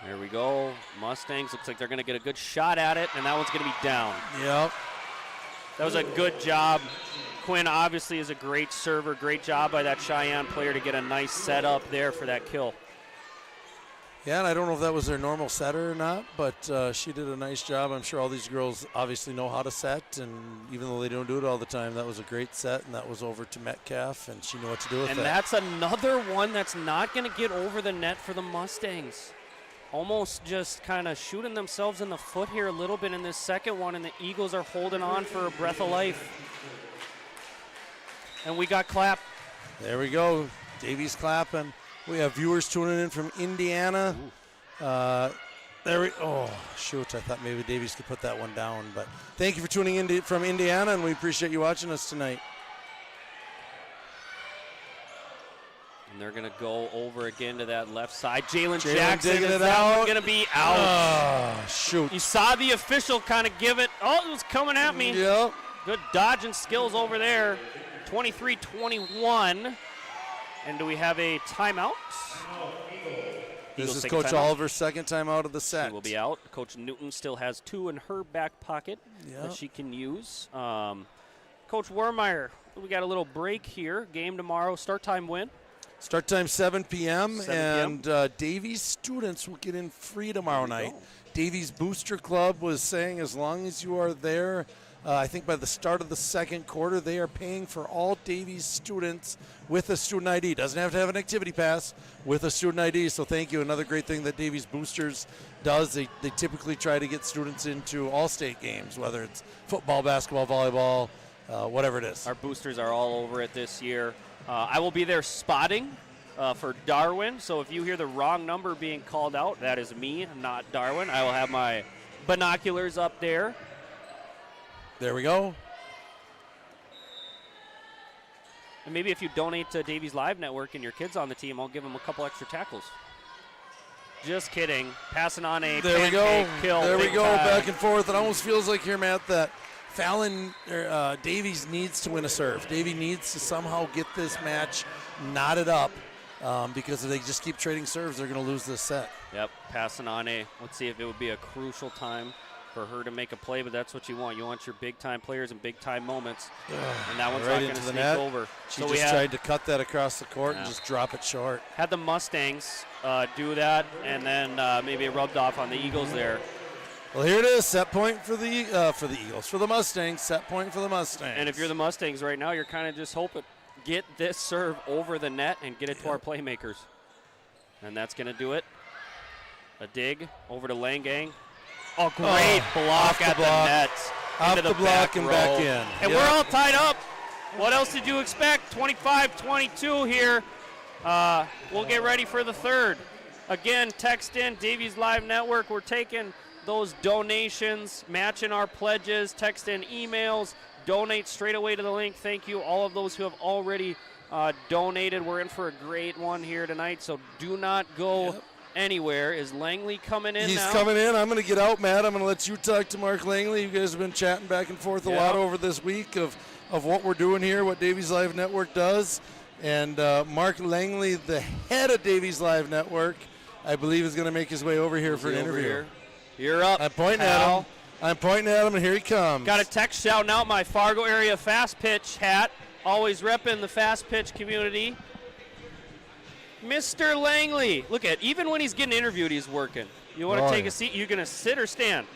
[SPEAKER 1] There we go. Mustangs looks like they're going to get a good shot at it, and that one's going to be down.
[SPEAKER 2] Yep.
[SPEAKER 1] That was a good job. Quinn obviously is a great server. Great job by that Cheyenne player to get a nice setup there for that kill.
[SPEAKER 2] Yeah, and I don't know if that was their normal setter or not, but she did a nice job. I'm sure all these girls obviously know how to set, and even though they don't do it all the time, that was a great set, and that was over to Metcalf, and she knew what to do with
[SPEAKER 1] and
[SPEAKER 2] that.
[SPEAKER 1] And that's another one that's not going to get over the net for the Mustangs. Almost just kind of shooting themselves in the foot here a little bit in this second one, and the Eagles are holding on for a breath of life. And we got clap.
[SPEAKER 2] There we go. Davies clapping. We have viewers tuning in from Indiana. Oh, shoot. I thought maybe Davies could put that one down. But thank you for tuning in from Indiana, and we appreciate you watching us tonight.
[SPEAKER 1] And they're going to go over again to that left side. Jalen Jackson
[SPEAKER 2] digging
[SPEAKER 1] is
[SPEAKER 2] it
[SPEAKER 1] that
[SPEAKER 2] out.
[SPEAKER 1] one going to be out.
[SPEAKER 2] Oh, shoot.
[SPEAKER 1] You saw the official kind of give it. Oh, it was coming at me.
[SPEAKER 2] Yep.
[SPEAKER 1] Good dodging skills over there. 23-21. And do we have a timeout?
[SPEAKER 2] This
[SPEAKER 1] Eagles
[SPEAKER 2] is
[SPEAKER 1] take a
[SPEAKER 2] Coach
[SPEAKER 1] timeout.
[SPEAKER 2] Oliver's second time out of the set.
[SPEAKER 1] She will be out. Coach Newton still has 2 in her back pocket
[SPEAKER 2] Yep.
[SPEAKER 1] that she can use. Coach Wermeyer, we got a little break here. Game tomorrow. Start time when?
[SPEAKER 2] Start time 7 p.m.
[SPEAKER 1] 7 p.m.
[SPEAKER 2] and Davies students will get in free tomorrow night. Davies Booster Club was saying as long as you are there, I think by the start of the second quarter, they are paying for all Davies students with a student ID. Doesn't have to have an activity pass, with a student ID. So thank you. Another great thing that Davies Boosters does, they typically try to get students into all state games, whether it's football, basketball, volleyball, whatever it is.
[SPEAKER 1] Our boosters are all over it this year. I will be there spotting for Darwin. So if you hear the wrong number being called out, that is me, not Darwin. I will have my binoculars up there.
[SPEAKER 2] There we go.
[SPEAKER 1] And maybe if you donate to Davies Live Network and your kid's on the team, I'll give them a couple extra tackles. Just kidding. Passing on a
[SPEAKER 2] There we go.
[SPEAKER 1] pancake kill.
[SPEAKER 2] There we
[SPEAKER 1] big
[SPEAKER 2] go.
[SPEAKER 1] time.
[SPEAKER 2] Back and forth. It almost feels like here, Matt, that Fallon Davies needs to win a serve. Davies needs to somehow get this match knotted up because if they just keep trading serves, they're going to lose this set.
[SPEAKER 1] Yep. Passing on a. Let's see if it would be a crucial time for her to make a play, but that's what you want. You want your big-time players in big-time moments, and that one's
[SPEAKER 2] right
[SPEAKER 1] not going
[SPEAKER 2] into
[SPEAKER 1] to
[SPEAKER 2] the
[SPEAKER 1] sneak
[SPEAKER 2] net.
[SPEAKER 1] over.
[SPEAKER 2] She
[SPEAKER 1] so
[SPEAKER 2] just tried to cut that across the court and just drop it short.
[SPEAKER 1] Had the Mustangs do that, and then maybe it rubbed off on the Eagles there.
[SPEAKER 2] Well, here it is. Set point for the Eagles. For the Mustangs, set point for the Mustangs.
[SPEAKER 1] And if you're the Mustangs right now, you're kind of just hoping get this serve over the net and get it to our playmakers. And that's going to do it. A dig over to Langang. Oh, great block at the net.
[SPEAKER 2] Off the block and back in.
[SPEAKER 1] And we're all tied up. What else did you expect? 25-22 here. We'll get ready for the third. Again, text in Davies Live Network. We're taking those donations, matching our pledges. Text in emails, donate straight away to the link. Thank you, all of those who have already donated. We're in for a great one here tonight, so do not go anywhere. Is Langley coming in
[SPEAKER 2] He's
[SPEAKER 1] now?
[SPEAKER 2] coming in. I'm going to get out, Matt. I'm going to let you talk to Mark Langley. You guys have been chatting back and forth a lot over this week of what we're doing here, what Davies Live Network does. And Mark Langley, the head of Davies Live Network, I believe is going to make his way over here for an interview.
[SPEAKER 1] You're up.
[SPEAKER 2] I'm pointing at him, and here he comes.
[SPEAKER 1] Got a text shouting out my Fargo area fast pitch hat. Always repping the fast pitch community. Mr. Langley, look at, even when he's getting interviewed, he's working. You want to take a seat? You going to sit or stand?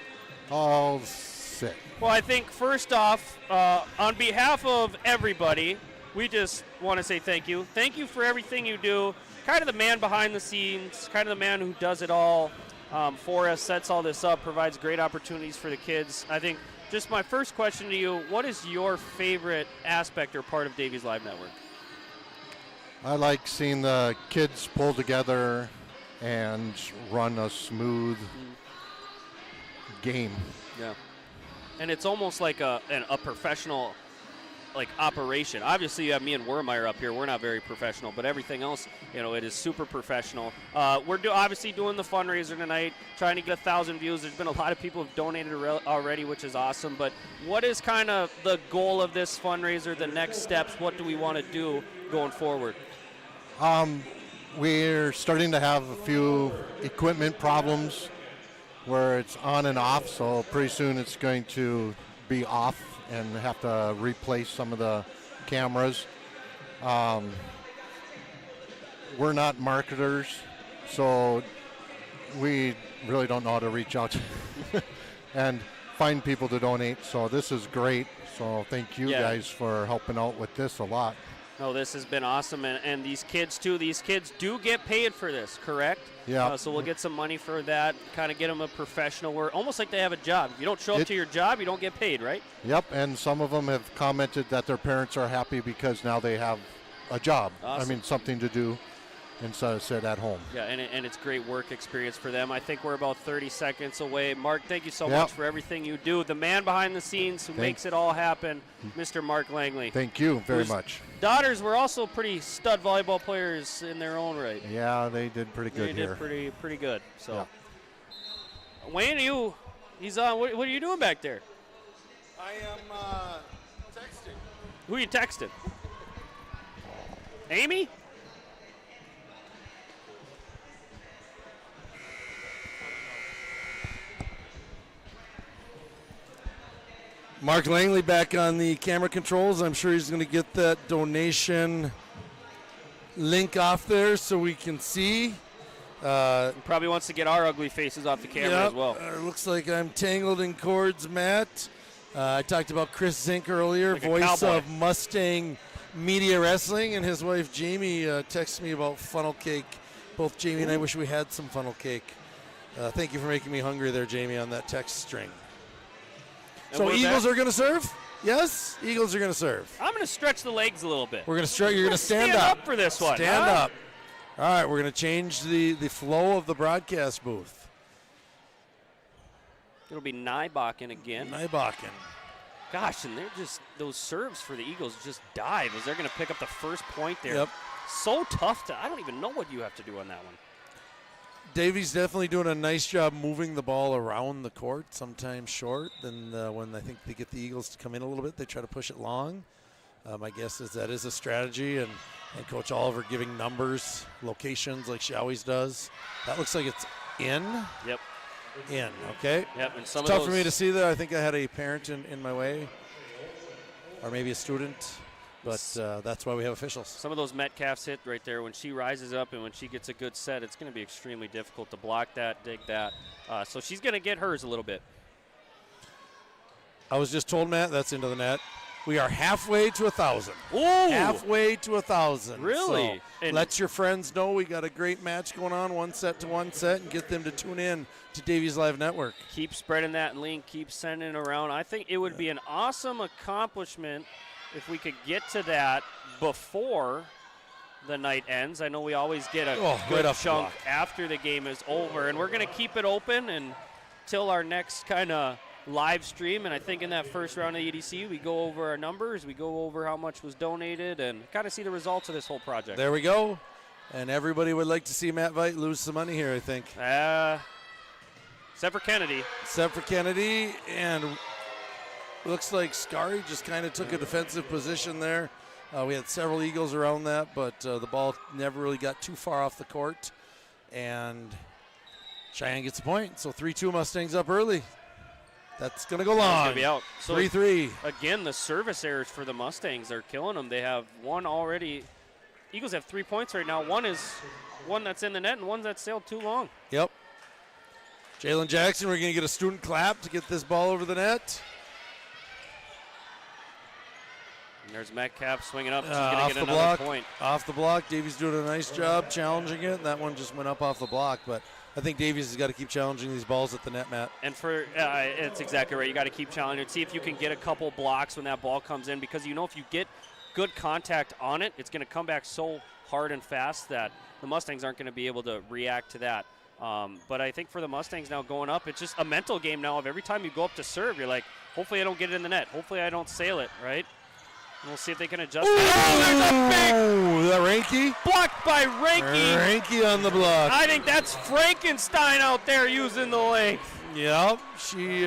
[SPEAKER 4] I'll sit.
[SPEAKER 1] Well, I think first off, on behalf of everybody, we just want to say thank you. Thank you for everything you do. Kind of the man behind the scenes, kind of the man who does it all for us, sets all this up, provides great opportunities for the kids. I think just my first question to you, what is your favorite aspect or part of Davies Live Network?
[SPEAKER 4] I like seeing the kids pull together and run a smooth game.
[SPEAKER 1] Yeah. And it's almost like a professional operation. Obviously, you have me and Wermeyer up here. We're not very professional, but everything else, it is super professional. We're obviously doing the fundraiser tonight, trying to get 1,000 views. There's been a lot of people who've donated already, which is awesome. But what is kind of the goal of this fundraiser, the next steps? What do we want to do going forward?
[SPEAKER 4] We're starting to have a few equipment problems where it's on and off, so pretty soon it's going to be off and have to replace some of the cameras. We're not marketers, so we really don't know how to reach out and find people to donate. So this is great. So thank you guys for helping out with this a lot.
[SPEAKER 1] No, this has been awesome, and these kids too. These kids do get paid for this, correct?
[SPEAKER 4] Yeah.
[SPEAKER 1] So we'll get some money for that, kind of get them a professional work, almost like they have a job. If you don't show up to your job, you don't get paid, right?
[SPEAKER 4] Yep, and some of them have commented that their parents are happy because now they have a job.
[SPEAKER 1] Awesome.
[SPEAKER 4] I mean, something to do instead of sit at home.
[SPEAKER 1] Yeah, and it's great work experience for them. I think we're about 30 seconds away. Mark, thank you so much for everything you do. The man behind the scenes who makes it all happen, Mr. Mark Langley.
[SPEAKER 4] Thank you very much.
[SPEAKER 1] Daughters were also pretty stud volleyball players in their own right.
[SPEAKER 4] Yeah, they did pretty good here.
[SPEAKER 1] They did pretty good. So, Wayne, he's on. What are you doing back there?
[SPEAKER 2] I am texting.
[SPEAKER 1] Who are you texting? Amy?
[SPEAKER 2] Mark Langley back on the camera controls. I'm sure he's going to get that donation link off there so we can see.
[SPEAKER 1] Probably wants to get our ugly faces off the camera as well.
[SPEAKER 2] Looks like I'm tangled in cords, Matt. I talked about Chris Zink earlier,
[SPEAKER 1] like
[SPEAKER 2] voice of Mustang Media Wrestling, and his wife Jamie texted me about funnel cake. Both Jamie and I wish we had some funnel cake. Thank you for making me hungry there, Jamie, on that text string. So Eagles are going to serve? Yes, Eagles are going to serve.
[SPEAKER 1] I'm going to stretch the legs a little bit.
[SPEAKER 2] We're going to stretch. You're going to stand
[SPEAKER 1] up for this one.
[SPEAKER 2] Stand up. All right, we're going to change the flow of the broadcast booth.
[SPEAKER 1] It'll be Nybakken again.
[SPEAKER 2] Nybakken.
[SPEAKER 1] Gosh, and they're just, those serves for the Eagles just dive as they're going to pick up the first point there.
[SPEAKER 2] Yep.
[SPEAKER 1] So tough I don't even know what you have to do on that one.
[SPEAKER 2] Davies definitely doing a nice job moving the ball around the court, sometimes short. Then when I think they get the Eagles to come in a little bit, they try to push it long. My guess is that is a strategy, and Coach Oliver giving numbers, locations like she always does. That looks like it's in.
[SPEAKER 1] Yep.
[SPEAKER 2] In, okay.
[SPEAKER 1] Yep, and
[SPEAKER 2] it's tough for me to see that. I think I had a parent in my way, or maybe a student. But that's why we have officials.
[SPEAKER 1] Some of those Metcalfs hit right there. When she rises up and when she gets a good set, it's going to be extremely difficult to block that, dig that. So she's going to get hers a little bit.
[SPEAKER 2] I was just told, Matt, that's into the net. We are halfway to 1,000.
[SPEAKER 1] Ooh!
[SPEAKER 2] Halfway to 1,000.
[SPEAKER 1] Really?
[SPEAKER 2] So let your friends know we got a great match going on, one set, and get them to tune in to Davies Live Network.
[SPEAKER 1] Keep spreading that link. Keep sending it around. I think it would be an awesome accomplishment if we could get to that before the night ends. I know we always get a good chunk after the game is over, and we're going to keep it open until our next kind of live stream, and I think in that first round of the EDC, we go over our numbers, we go over how much was donated, and kind of see the results of this whole project.
[SPEAKER 2] There we go. And everybody would like to see Matt Veit lose some money here, I think.
[SPEAKER 1] Except for Kennedy.
[SPEAKER 2] Except for Kennedy, and looks like Scary just kind of took a defensive position there. We had several Eagles around that, but the ball never really got too far off the court. And Sheyenne gets a point, so 3-2 Mustangs up early. That's going to go long.
[SPEAKER 1] Going to be out. So
[SPEAKER 2] 3-3.
[SPEAKER 1] Again, the service errors for the Mustangs are killing them. They have one already. Eagles have 3 points right now. One is one that's in the net and one that's sailed too long.
[SPEAKER 2] Yep. Jalen Jackson, we're going to get a student clap to get this ball over the net.
[SPEAKER 1] And there's Metcalf swinging up. She's
[SPEAKER 2] Off
[SPEAKER 1] going to get
[SPEAKER 2] the
[SPEAKER 1] another
[SPEAKER 2] block.
[SPEAKER 1] point.
[SPEAKER 2] Off the block. Davies doing a nice job challenging it. That one just went up off the block, but I think Davies has got to keep challenging these balls at the net, Matt.
[SPEAKER 1] And for it's exactly right. You got to keep challenging it. See if you can get a couple blocks when that ball comes in, because you know if you get good contact on it, it's going to come back so hard and fast that the Mustangs aren't going to be able to react to that. But I think for the Mustangs now going up, it's just a mental game now of every time you go up to serve, you're like, hopefully I don't get it in the net. Hopefully I don't sail it, right? And we'll see if they can adjust.
[SPEAKER 2] Ooh,
[SPEAKER 1] there's a big
[SPEAKER 2] that Ranky?
[SPEAKER 1] block by Ranky.
[SPEAKER 2] Ranky on the block.
[SPEAKER 1] I think that's Frankenstein out there using the length.
[SPEAKER 2] Yep, she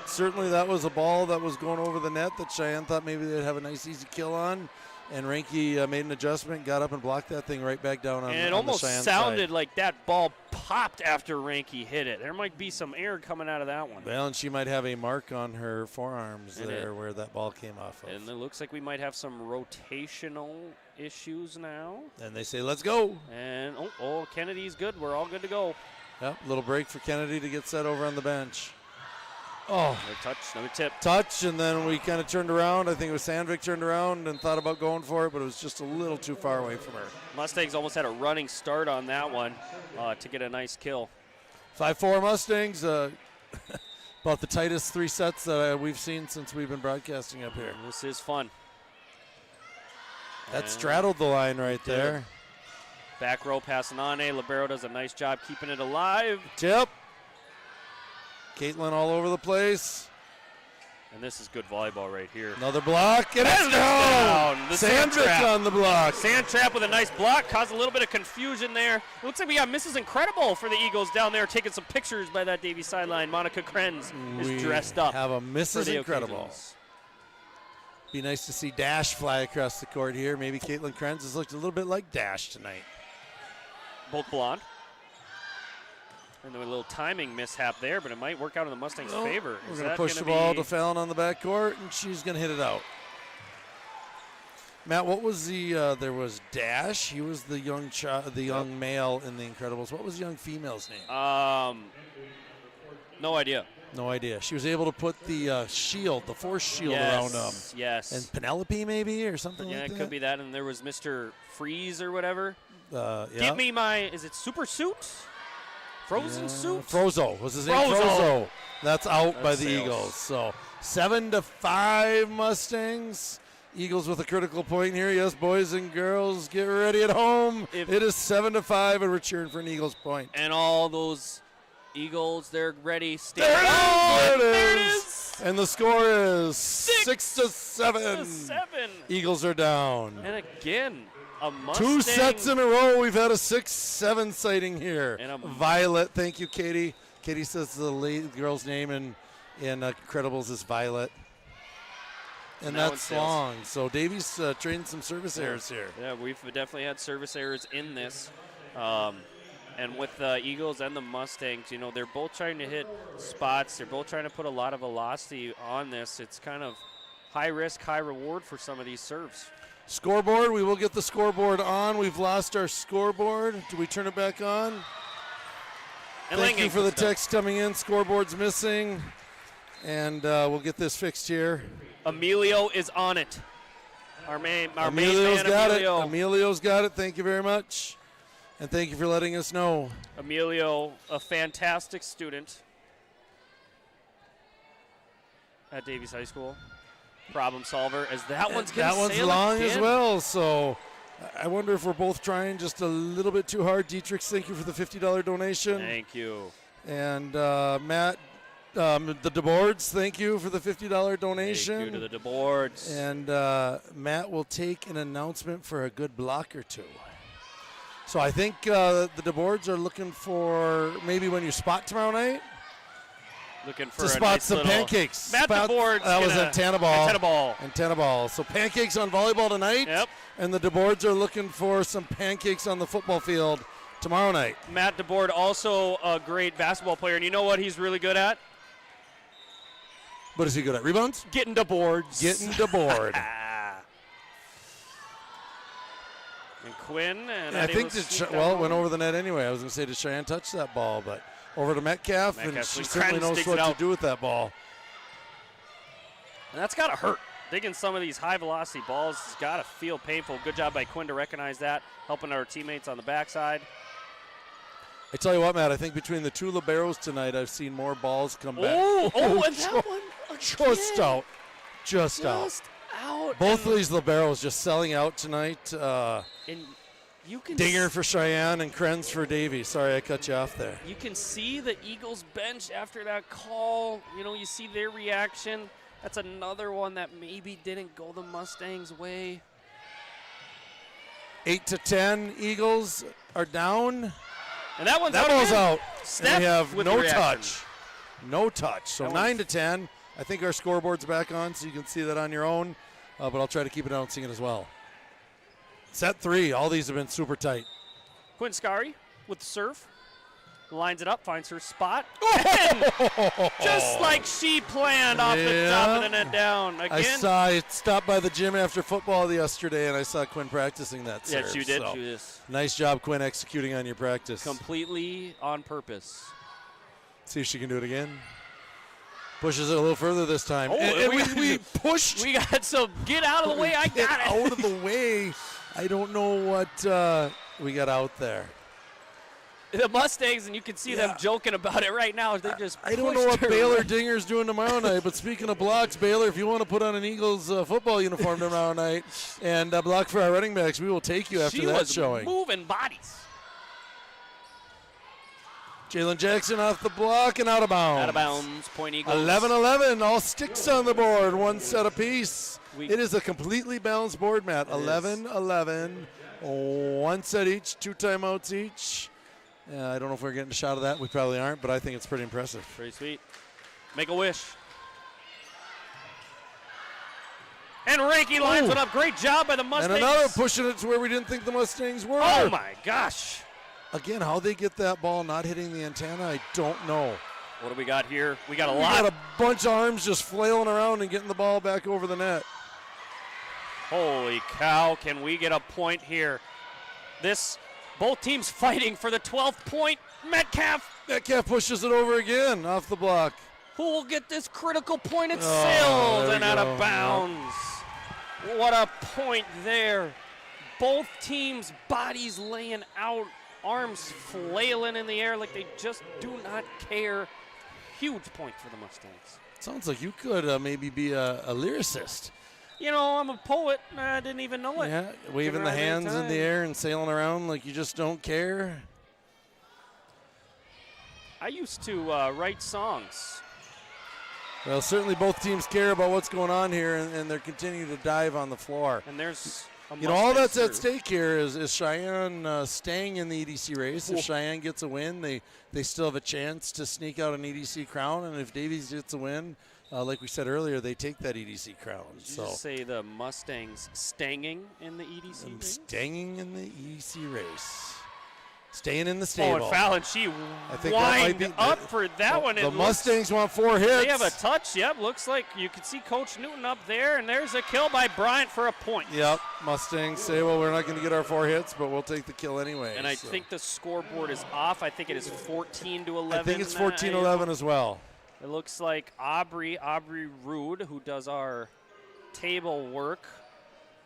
[SPEAKER 2] certainly, that was a ball that was going over the net that Sheyenne thought maybe they'd have a nice easy kill on, and Ranky made an adjustment, got up and blocked that thing right back down on,
[SPEAKER 1] and it
[SPEAKER 2] on
[SPEAKER 1] almost
[SPEAKER 2] the Cheyenne
[SPEAKER 1] sounded
[SPEAKER 2] side.
[SPEAKER 1] like that ball popped after Ranky hit it. There might be some air coming out of that one.
[SPEAKER 2] Well, and she might have a mark on her forearms
[SPEAKER 1] And
[SPEAKER 2] there where that ball came off of.
[SPEAKER 1] And it looks like we might have some rotational issues now.
[SPEAKER 2] And they say, let's go.
[SPEAKER 1] And, oh, Kennedy's good. We're all good to go.
[SPEAKER 2] Yep, little break for Kennedy to get set over on the bench. Oh,
[SPEAKER 1] Another touch, another tip.
[SPEAKER 2] touch, and then we kind of turned around. I think it was Sandvik turned around and thought about going for it, but it was just a little too far away from her.
[SPEAKER 1] Mustangs almost had a running start on that one to get a nice kill.
[SPEAKER 2] 5-4 Mustangs. About the tightest 3 sets that we've seen since we've been broadcasting up here.
[SPEAKER 1] This is fun.
[SPEAKER 2] That
[SPEAKER 1] And
[SPEAKER 2] straddled the line right
[SPEAKER 1] did.
[SPEAKER 2] there.
[SPEAKER 1] Back row passing on. Libero does a nice job keeping it alive.
[SPEAKER 2] Tip. Caitlin all over the place.
[SPEAKER 1] And this is good volleyball right here.
[SPEAKER 2] Another block, and it's
[SPEAKER 1] And it's
[SPEAKER 2] down.
[SPEAKER 1] down. The sand
[SPEAKER 2] Sandvik
[SPEAKER 1] trap.
[SPEAKER 2] on the block.
[SPEAKER 1] Sand trap with a nice block, caused a little bit of confusion there. Looks like we got Mrs. Incredible for the Eagles down there taking some pictures by that Davies sideline. Monica Krenz is dressed up.
[SPEAKER 2] Have a
[SPEAKER 1] for
[SPEAKER 2] Mrs.
[SPEAKER 1] the
[SPEAKER 2] Incredible.
[SPEAKER 1] occasions.
[SPEAKER 2] Be nice to see Dash fly across the court here. Maybe Caitlin Krenz has looked a little bit like Dash tonight.
[SPEAKER 1] Both blonde. And a little timing mishap there, but it might work out in the Mustangs'
[SPEAKER 2] Well,
[SPEAKER 1] favor.
[SPEAKER 2] We're
[SPEAKER 1] Is
[SPEAKER 2] going to
[SPEAKER 1] that
[SPEAKER 2] push the
[SPEAKER 1] gonna
[SPEAKER 2] ball
[SPEAKER 1] be-
[SPEAKER 2] to Fallon on the backcourt, and she's going to hit it out. Matt, what was the? There was Dash. He was the young young male in the Incredibles. What was the young female's name?
[SPEAKER 1] No idea.
[SPEAKER 2] No idea. She was able to put the shield, the force shield around him.
[SPEAKER 1] Yes.
[SPEAKER 2] And Penelope maybe or something
[SPEAKER 1] Yeah,
[SPEAKER 2] like
[SPEAKER 1] it
[SPEAKER 2] that.
[SPEAKER 1] could be that. And there was Mr. Freeze or whatever.
[SPEAKER 2] Yeah.
[SPEAKER 1] Give me my, is it super suit? Frozen suit?
[SPEAKER 2] Frozo was his name.
[SPEAKER 1] Frozo.
[SPEAKER 2] Frozo. That's out
[SPEAKER 1] That
[SPEAKER 2] by the
[SPEAKER 1] sails.
[SPEAKER 2] Eagles. So 7-5 Mustangs. Eagles with a critical point here. Yes, boys and girls, get ready at home.
[SPEAKER 1] If-
[SPEAKER 2] It is 7-5, and we're cheering for an Eagles point.
[SPEAKER 1] And all those Eagles, they're ready.
[SPEAKER 2] There it is.
[SPEAKER 1] There it is.
[SPEAKER 2] And the score is 6-7.
[SPEAKER 1] 7.
[SPEAKER 2] Eagles are down.
[SPEAKER 1] And again, a Mustang.
[SPEAKER 2] 2 sets in a row. We've had a 6-7 sighting here.
[SPEAKER 1] And a-
[SPEAKER 2] Violet, thank you, Katie. Katie says the girl's name in Incredibles is Violet. And
[SPEAKER 1] that one
[SPEAKER 2] that's
[SPEAKER 1] sails.
[SPEAKER 2] long. So Davies trading some service errors here.
[SPEAKER 1] Yeah, we've definitely had service errors in this. And with the Eagles and the Mustangs, you know, they're both trying to hit spots. They're both trying to put a lot of velocity on this. It's kind of high risk, high reward for some of these serves.
[SPEAKER 2] Scoreboard, we will get the scoreboard on. We've lost our scoreboard. Do we turn it back on?
[SPEAKER 1] And
[SPEAKER 2] Thank you
[SPEAKER 1] Langley
[SPEAKER 2] for the
[SPEAKER 1] puts it up.
[SPEAKER 2] text coming in. Scoreboard's missing. And we'll get this fixed here.
[SPEAKER 1] Emilio is on it. Our main
[SPEAKER 2] Emilio's
[SPEAKER 1] man,
[SPEAKER 2] got
[SPEAKER 1] Emilio.
[SPEAKER 2] it. Emilio's got it. Thank you very much. And thank you for letting us know.
[SPEAKER 1] Emilio, a fantastic student at Davies High School. Problem solver, as that one's going to
[SPEAKER 2] That one's
[SPEAKER 1] sail
[SPEAKER 2] long as
[SPEAKER 1] again.
[SPEAKER 2] well. So I wonder if we're both trying just a little bit too hard. Dietrich, thank you for the $50 donation.
[SPEAKER 1] Thank you.
[SPEAKER 2] And Matt The DeBoards, thank you for the $50 donation.
[SPEAKER 1] Thank you to the DeBoards.
[SPEAKER 2] And Matt will take an announcement for a good block or two. So I think the DeBoards are looking for maybe when you spot tomorrow night.
[SPEAKER 1] Looking for
[SPEAKER 2] to
[SPEAKER 1] a
[SPEAKER 2] spot
[SPEAKER 1] nice
[SPEAKER 2] some
[SPEAKER 1] little
[SPEAKER 2] pancakes.
[SPEAKER 1] Matt DeBoard's
[SPEAKER 2] that was antenna ball.
[SPEAKER 1] Antenna ball.
[SPEAKER 2] Antenna ball. So pancakes on volleyball tonight.
[SPEAKER 1] Yep.
[SPEAKER 2] And the DeBoards are looking for some pancakes on the football field tomorrow night.
[SPEAKER 1] Matt DeBoard, also a great basketball player. And you know what he's really good at?
[SPEAKER 2] What is he good at? Rebounds?
[SPEAKER 1] Getting DeBoards.
[SPEAKER 2] Getting DeBoard.
[SPEAKER 1] And Quinn. And
[SPEAKER 2] I think that, it went over the net anyway. I was going to say, did Sheyenne touch that ball? But over to Metcalf, and she certainly knows what to do with that ball.
[SPEAKER 1] And that's got to hurt. Digging some of these high-velocity balls has got to feel painful. Good job by Quinn to recognize that, helping our teammates on the backside.
[SPEAKER 2] I tell you what, Matt, I think between the two liberos tonight, I've seen more balls come back.
[SPEAKER 1] And that one
[SPEAKER 2] just out. Just out. Both of these liberos just selling out tonight.
[SPEAKER 1] And you can
[SPEAKER 2] Dinger for Sheyenne and Krenz for Davies. Sorry, I cut you off there.
[SPEAKER 1] You can see the Eagles bench after that call. You know, you see their reaction. That's another one that maybe didn't go the Mustangs' way.
[SPEAKER 2] 8-10 Eagles are down.
[SPEAKER 1] And that one's
[SPEAKER 2] out.
[SPEAKER 1] Steph
[SPEAKER 2] and we have
[SPEAKER 1] with
[SPEAKER 2] no
[SPEAKER 1] the reaction.
[SPEAKER 2] touch. No touch. So 9-10. I think our scoreboard's back on, so you can see that on your own. But I'll try to keep announcing it as well. Set 3. All these have been super tight.
[SPEAKER 1] Quinn Scari with the serve. Lines it up, finds her spot. Just like she planned off the top of the net down. Again.
[SPEAKER 2] I stopped by the gym after football yesterday, and I saw Quinn practicing that serve.
[SPEAKER 1] Yes, you did.
[SPEAKER 2] So nice job, Quinn, executing on your practice.
[SPEAKER 1] Completely on purpose.
[SPEAKER 2] See if she can do it again. Pushes it a little further this time.
[SPEAKER 1] We
[SPEAKER 2] pushed.
[SPEAKER 1] We got some get out of the way. I got it.
[SPEAKER 2] Out of the way. I don't know what we got out there.
[SPEAKER 1] The Mustangs, and you can see them joking about it right now. They just
[SPEAKER 2] I don't know what Baylor Dinger's doing tomorrow night, but speaking of blocks, Baylor, if you want to put on an Eagles football uniform tomorrow night and block for our running backs, we will take you after that showing.
[SPEAKER 1] Moving bodies.
[SPEAKER 2] Jalen Jackson off the block and out of bounds.
[SPEAKER 1] Out of bounds, Point Eagles.
[SPEAKER 2] 11-11, all sticks on the board, one set apiece. It is a completely balanced board, Matt. 11-11, one set each, 2 timeouts each. I don't know if we're getting a shot of that. We probably aren't, but I think it's pretty impressive.
[SPEAKER 1] Pretty sweet. Make a wish. And Ranky lines it up. Great job by the Mustangs.
[SPEAKER 2] And another pushing it to where we didn't think the Mustangs were.
[SPEAKER 1] Oh, my gosh.
[SPEAKER 2] Again, how they get that ball not hitting the antenna, I don't know.
[SPEAKER 1] What do we got here? We got a lot.
[SPEAKER 2] We got a bunch of arms just flailing around and getting the ball back over the net.
[SPEAKER 1] Holy cow, can we get a point here? Both teams fighting for the 12th point. Metcalf
[SPEAKER 2] pushes it over again off the block.
[SPEAKER 1] Who will get this critical point? It's sailed and out of bounds. What a point there. Both teams' bodies laying out, arms flailing in the air like they just do not care. Huge point for the Mustangs.
[SPEAKER 2] Sounds like you could maybe be a lyricist.
[SPEAKER 1] You know, I'm a poet. I didn't even know it.
[SPEAKER 2] Yeah, waving the hands in the air and sailing around like you just don't care.
[SPEAKER 1] I used to write songs.
[SPEAKER 2] Well, certainly both teams care about what's going on here, and they're continuing to dive on the floor.
[SPEAKER 1] And there's
[SPEAKER 2] all that's at stake here is Sheyenne staying in the EDC race. If Sheyenne gets a win, they still have a chance to sneak out an EDC crown, and if Davies gets a win, like we said earlier, they take that EDC crown.
[SPEAKER 1] Did you just say the Mustangs stanging in the EDC race?
[SPEAKER 2] Stanging in the EDC race. Staying in the stable.
[SPEAKER 1] Oh, and Fallon, she whined up for that one.
[SPEAKER 2] The Mustangs want 4 hits.
[SPEAKER 1] They have a touch, yep. Looks like you can see Coach Newton up there, and there's a kill by Bryant for a point.
[SPEAKER 2] Yep, Mustangs say, well, we're not going to get our 4 hits, but we'll take the kill anyway.
[SPEAKER 1] And I think the scoreboard is off. I think it is 14-11.
[SPEAKER 2] I think it's 14-11 as well.
[SPEAKER 1] It looks like Aubrey Rude, who does our table work.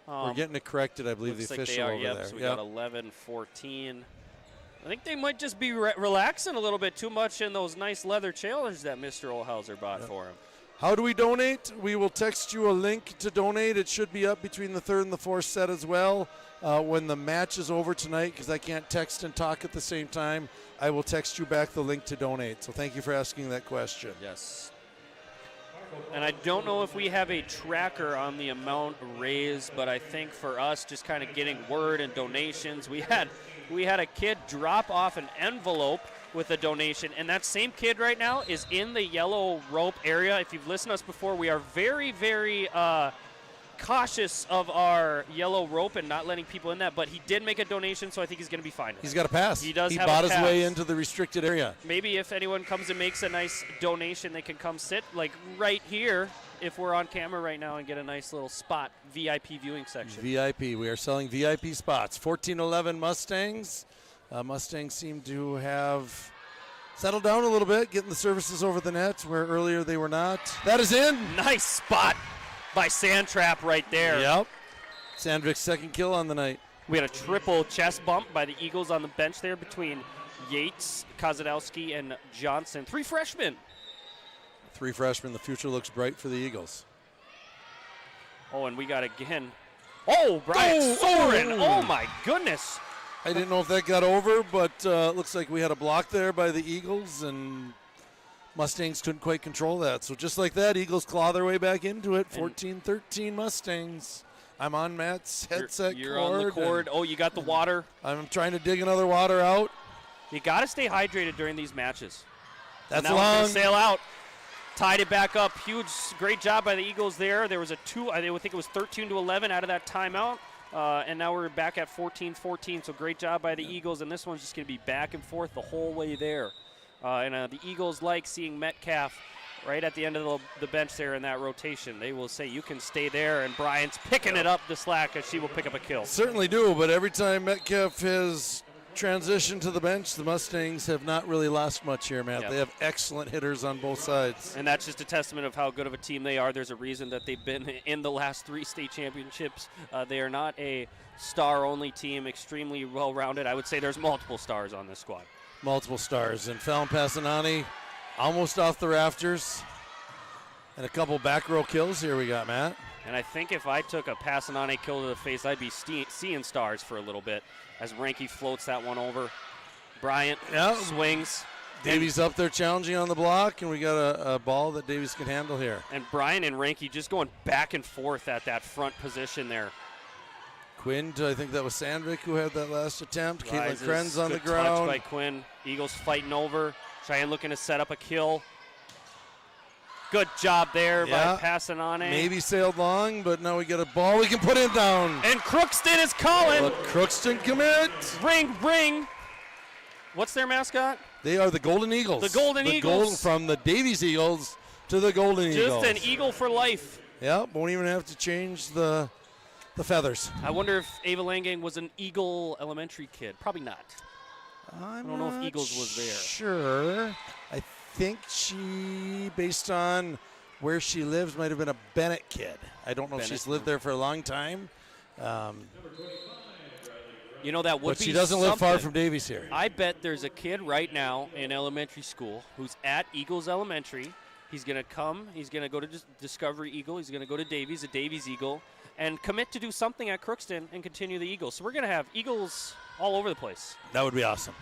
[SPEAKER 2] We're getting it corrected, I believe, the official over there.
[SPEAKER 1] So we got 11-14. I think they might just be relaxing a little bit too much in those nice leather trailers that Mr. Olhauser bought for him.
[SPEAKER 2] How do we donate? We will text you a link to donate. It should be up between the third and the fourth set as well. When the match is over tonight, because I can't text and talk at the same time, I will text you back the link to donate. So thank you for asking that question.
[SPEAKER 1] Yes. And I don't know if we have a tracker on the amount raised, but I think for us, just kind of getting word and donations, we had a kid drop off an envelope with a donation, and that same kid right now is in the yellow rope area. If you've listened to us before, we are very, very cautious of our yellow rope and not letting people in that, but he did make a donation, so I think he's going to be fine.
[SPEAKER 2] He's got a pass.
[SPEAKER 1] He does
[SPEAKER 2] He
[SPEAKER 1] have
[SPEAKER 2] bought
[SPEAKER 1] a
[SPEAKER 2] his
[SPEAKER 1] pass.
[SPEAKER 2] way into the restricted area.
[SPEAKER 1] Maybe if anyone comes and makes a nice donation, they can come sit like right here if we're on camera right now and get a nice little spot, VIP viewing section.
[SPEAKER 2] VIP. We are selling VIP spots. 14-11 Mustangs. Mustangs seem to have settled down a little bit, getting the services over the net where earlier they were not. That is in.
[SPEAKER 1] Nice spot by Sandtrap right there.
[SPEAKER 2] Yep. Sandvik's second kill on the night.
[SPEAKER 1] We had a triple chest bump by the Eagles on the bench there between Yates, Kozadowski, and Johnson. 3 freshmen.
[SPEAKER 2] 3 freshmen. The future looks bright for the Eagles.
[SPEAKER 1] Oh, and we got again. Oh, Brian Soren. Oh, my goodness.
[SPEAKER 2] I didn't know if that got over, but looks like we had a block there by the Eagles, and Mustangs couldn't quite control that. So just like that, Eagles claw their way back into it. 14-13 Mustangs. I'm on Matt's headset
[SPEAKER 1] You're
[SPEAKER 2] cord.
[SPEAKER 1] on the cord. Oh, you got the water.
[SPEAKER 2] I'm trying to dig another water out.
[SPEAKER 1] You got to stay hydrated during these matches.
[SPEAKER 2] That's
[SPEAKER 1] now
[SPEAKER 2] long.
[SPEAKER 1] Sail out. Tied it back up. Huge, great job by the Eagles there. There was a 2, I think it was 13-11 out of that timeout. And now we're back at 14-14, so great job by the Eagles, and this one's just going to be back and forth the whole way there. And the Eagles like seeing Metcalf right at the end of the bench there in that rotation. They will say, you can stay there, and Bryant's picking it up the slack, as she will pick up a kill.
[SPEAKER 2] Certainly do, but every time Metcalf has transitioned to the bench, the Mustangs have not really lost much here, Matt.
[SPEAKER 1] Yep.
[SPEAKER 2] They have excellent hitters on both sides.
[SPEAKER 1] And that's just a testament of how good of a team they are. There's a reason that they've been in the last 3 state championships. They are not a star-only team, extremely well-rounded. I would say there's multiple stars on this squad.
[SPEAKER 2] Multiple stars. And Fallon Passanani almost off the rafters. And a couple back row kills here we got, Matt.
[SPEAKER 1] And I think if I took a Passanani kill to the face, I'd be seeing stars for a little bit as Ranke floats that one over. Bryant swings.
[SPEAKER 2] Davies up there challenging on the block, and we got a ball that Davies can handle here.
[SPEAKER 1] And Bryant and Ranke just going back and forth at that front position there.
[SPEAKER 2] Quinn, I think that was Sandvik who had that last attempt. Caitlin
[SPEAKER 1] Rises.
[SPEAKER 2] Krenz on the
[SPEAKER 1] Good
[SPEAKER 2] ground.
[SPEAKER 1] touch by Quinn. Eagles fighting over. Cheyenne looking to set up a kill. Good job there by Passanani.
[SPEAKER 2] Maybe sailed long, but now we get a ball we can put in down.
[SPEAKER 1] And Crookston is calling.
[SPEAKER 2] But Crookston commit.
[SPEAKER 1] Ring. What's their mascot?
[SPEAKER 2] They are the Golden Eagles.
[SPEAKER 1] The Golden Eagles.
[SPEAKER 2] From the Davies Eagles to the Golden Eagles.
[SPEAKER 1] Just an eagle for life.
[SPEAKER 2] Yeah, won't even have to change the feathers.
[SPEAKER 1] I wonder if Ava Langang was an Eagle Elementary kid. Probably not.
[SPEAKER 2] I
[SPEAKER 1] don't know if Eagles was there.
[SPEAKER 2] Sure. I think she, based on where she lives, might have been a Bennett kid. I don't know if she's lived there for a long time.
[SPEAKER 1] You know, that would
[SPEAKER 2] But
[SPEAKER 1] be
[SPEAKER 2] she doesn't live far
[SPEAKER 1] something.
[SPEAKER 2] from Davies here.
[SPEAKER 1] I bet there's a kid right now in elementary school who's at Eagles Elementary. He's going to come. He's going to go to Discovery Eagle. He's going to go to Davies, a Davies Eagle, and commit to do something at Crookston and continue the Eagles. So we're going to have Eagles all over the place.
[SPEAKER 2] That would be awesome.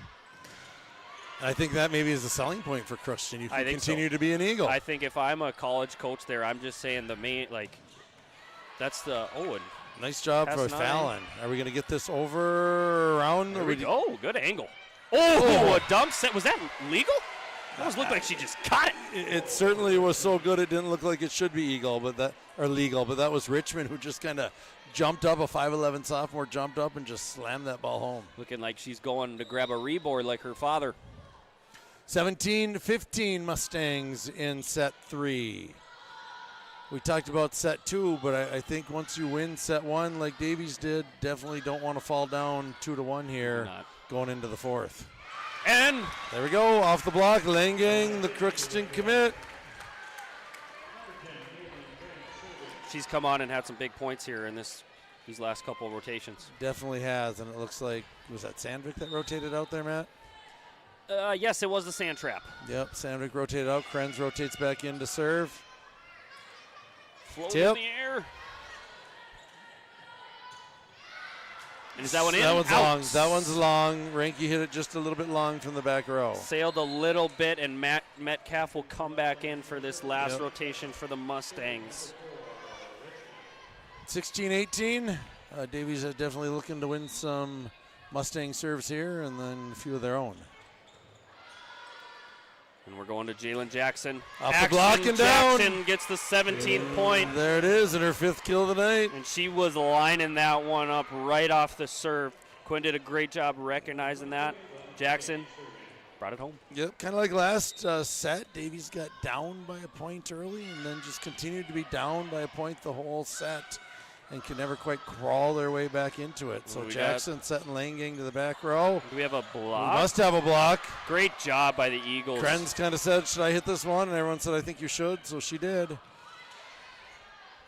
[SPEAKER 2] I think that maybe is a selling point for Crookston. You can continue to be an Eagle.
[SPEAKER 1] I think if I'm a college coach there, I'm just saying that's the Owen.
[SPEAKER 2] Nice job for Fallon. Are we going to get this over around?
[SPEAKER 1] Oh, good angle. Oh, a dump set. Was that legal? It almost looked like she just caught it.
[SPEAKER 2] It certainly was so good it didn't look like it should be legal, but that was Richmond who just kind of jumped up. A 5'11" sophomore jumped up and just slammed that ball home.
[SPEAKER 1] Looking like she's going to grab a reboard like her father.
[SPEAKER 2] 17-15 Mustangs in set 3. We talked about set 2, but I think once you win set 1 like Davies did, definitely don't want to fall down 2-1 here going into the 4th.
[SPEAKER 1] And
[SPEAKER 2] there we go, off the block, Langang, the Crookston commit.
[SPEAKER 1] She's come on and had some big points here in these last couple of rotations.
[SPEAKER 2] Definitely has, and it looks like, was that Sandvik that rotated out there, Matt?
[SPEAKER 1] Yes, it was the sand trap.
[SPEAKER 2] Yep, Sandvik rotated out. Krenz rotates back in to serve.
[SPEAKER 1] Float
[SPEAKER 2] Tip.
[SPEAKER 1] in the air. And is that one in?
[SPEAKER 2] That one's
[SPEAKER 1] Out.
[SPEAKER 2] long. That one's long. Ranky hit it just a little bit long from the back row.
[SPEAKER 1] Sailed a little bit, and Metcalf will come back in for this last rotation for the Mustangs.
[SPEAKER 2] 16-18. Davies is definitely looking to win some Mustang serves here and then a few of their own.
[SPEAKER 1] And we're going to Jalen Jackson.
[SPEAKER 2] Off the block and down.
[SPEAKER 1] Jackson gets the 17th point.
[SPEAKER 2] There it is, and her 5th kill of the night.
[SPEAKER 1] And she was lining that one up right off the serve. Quinn did a great job recognizing that. Jackson brought it home.
[SPEAKER 2] Yep, kind of like last set. Davies got down by a point early and then just continued to be down by a point the whole set and could never quite crawl their way back into it. So Jackson setting Langang to the back row.
[SPEAKER 1] Do we have a block?
[SPEAKER 2] We must have a block.
[SPEAKER 1] Great job by the Eagles.
[SPEAKER 2] Krenz kind of said, should I hit this one? And everyone said, I think you should, so she did.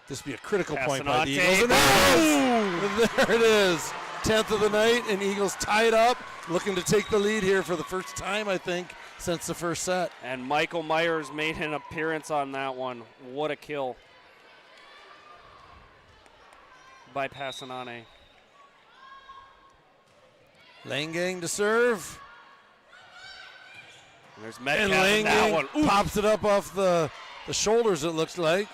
[SPEAKER 2] This would be a critical point by the Eagles. And there it is. 10th of the night, and Eagles tied up, looking to take the lead here for the first time, I think, since the first set.
[SPEAKER 1] And Michael Myers made an appearance on that one. What a kill by Passanane.
[SPEAKER 2] Langang to serve.
[SPEAKER 1] And there's
[SPEAKER 2] And
[SPEAKER 1] Metcalf in that one.
[SPEAKER 2] Langang pops it up off the shoulders, it looks like.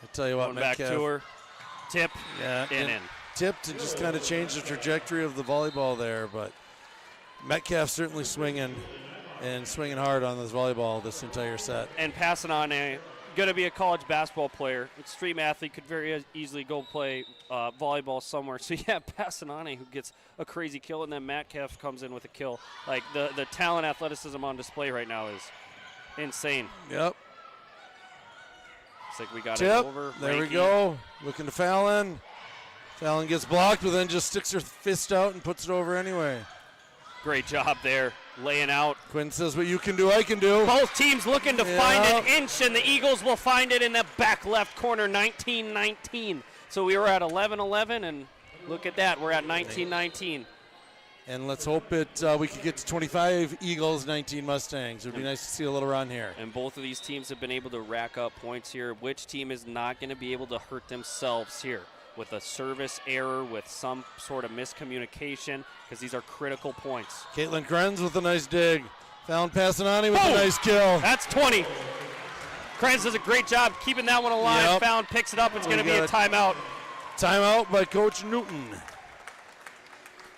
[SPEAKER 2] I tell you what,
[SPEAKER 1] Going back
[SPEAKER 2] Metcalf.
[SPEAKER 1] to her. Tip.
[SPEAKER 2] Yeah,
[SPEAKER 1] in.
[SPEAKER 2] Tipped and just kind of changed the trajectory of the volleyball there, but Metcalf certainly swinging and swinging hard on this volleyball this entire set.
[SPEAKER 1] And Passanane, going to be a college basketball player, extreme athlete, could very easily go play volleyball somewhere. So you have Passanane who gets a crazy kill, and then Metcalf comes in with a kill. Like the talent, athleticism on display right now is insane.
[SPEAKER 2] Yep.
[SPEAKER 1] It's like we got
[SPEAKER 2] Tip.
[SPEAKER 1] it over.
[SPEAKER 2] There we
[SPEAKER 1] Ranky.
[SPEAKER 2] go. Looking to Fallon. Fallon gets blocked, but then just sticks her fist out and puts it over anyway.
[SPEAKER 1] Great job there, laying out.
[SPEAKER 2] Quinn says, what you can do, I can do.
[SPEAKER 1] Both teams looking to find an inch, and the Eagles will find it in the back left corner, 19-19. So we were at 11-11, and look at that, we're at 19-19.
[SPEAKER 2] And let's hope we could get to 25 Eagles, 19 Mustangs. It would be nice to see a little run here.
[SPEAKER 1] And both of these teams have been able to rack up points here. Which team is not going to be able to hurt themselves here with a service error, with some sort of miscommunication, because these are critical points.
[SPEAKER 2] Caitlin Krenz with a nice dig. Fallon Passanane with a nice kill.
[SPEAKER 1] That's 20. Krenz does a great job keeping that one alive.
[SPEAKER 2] Yep.
[SPEAKER 1] Fallon picks it up. It's going to be a timeout.
[SPEAKER 2] Timeout by Coach Newton.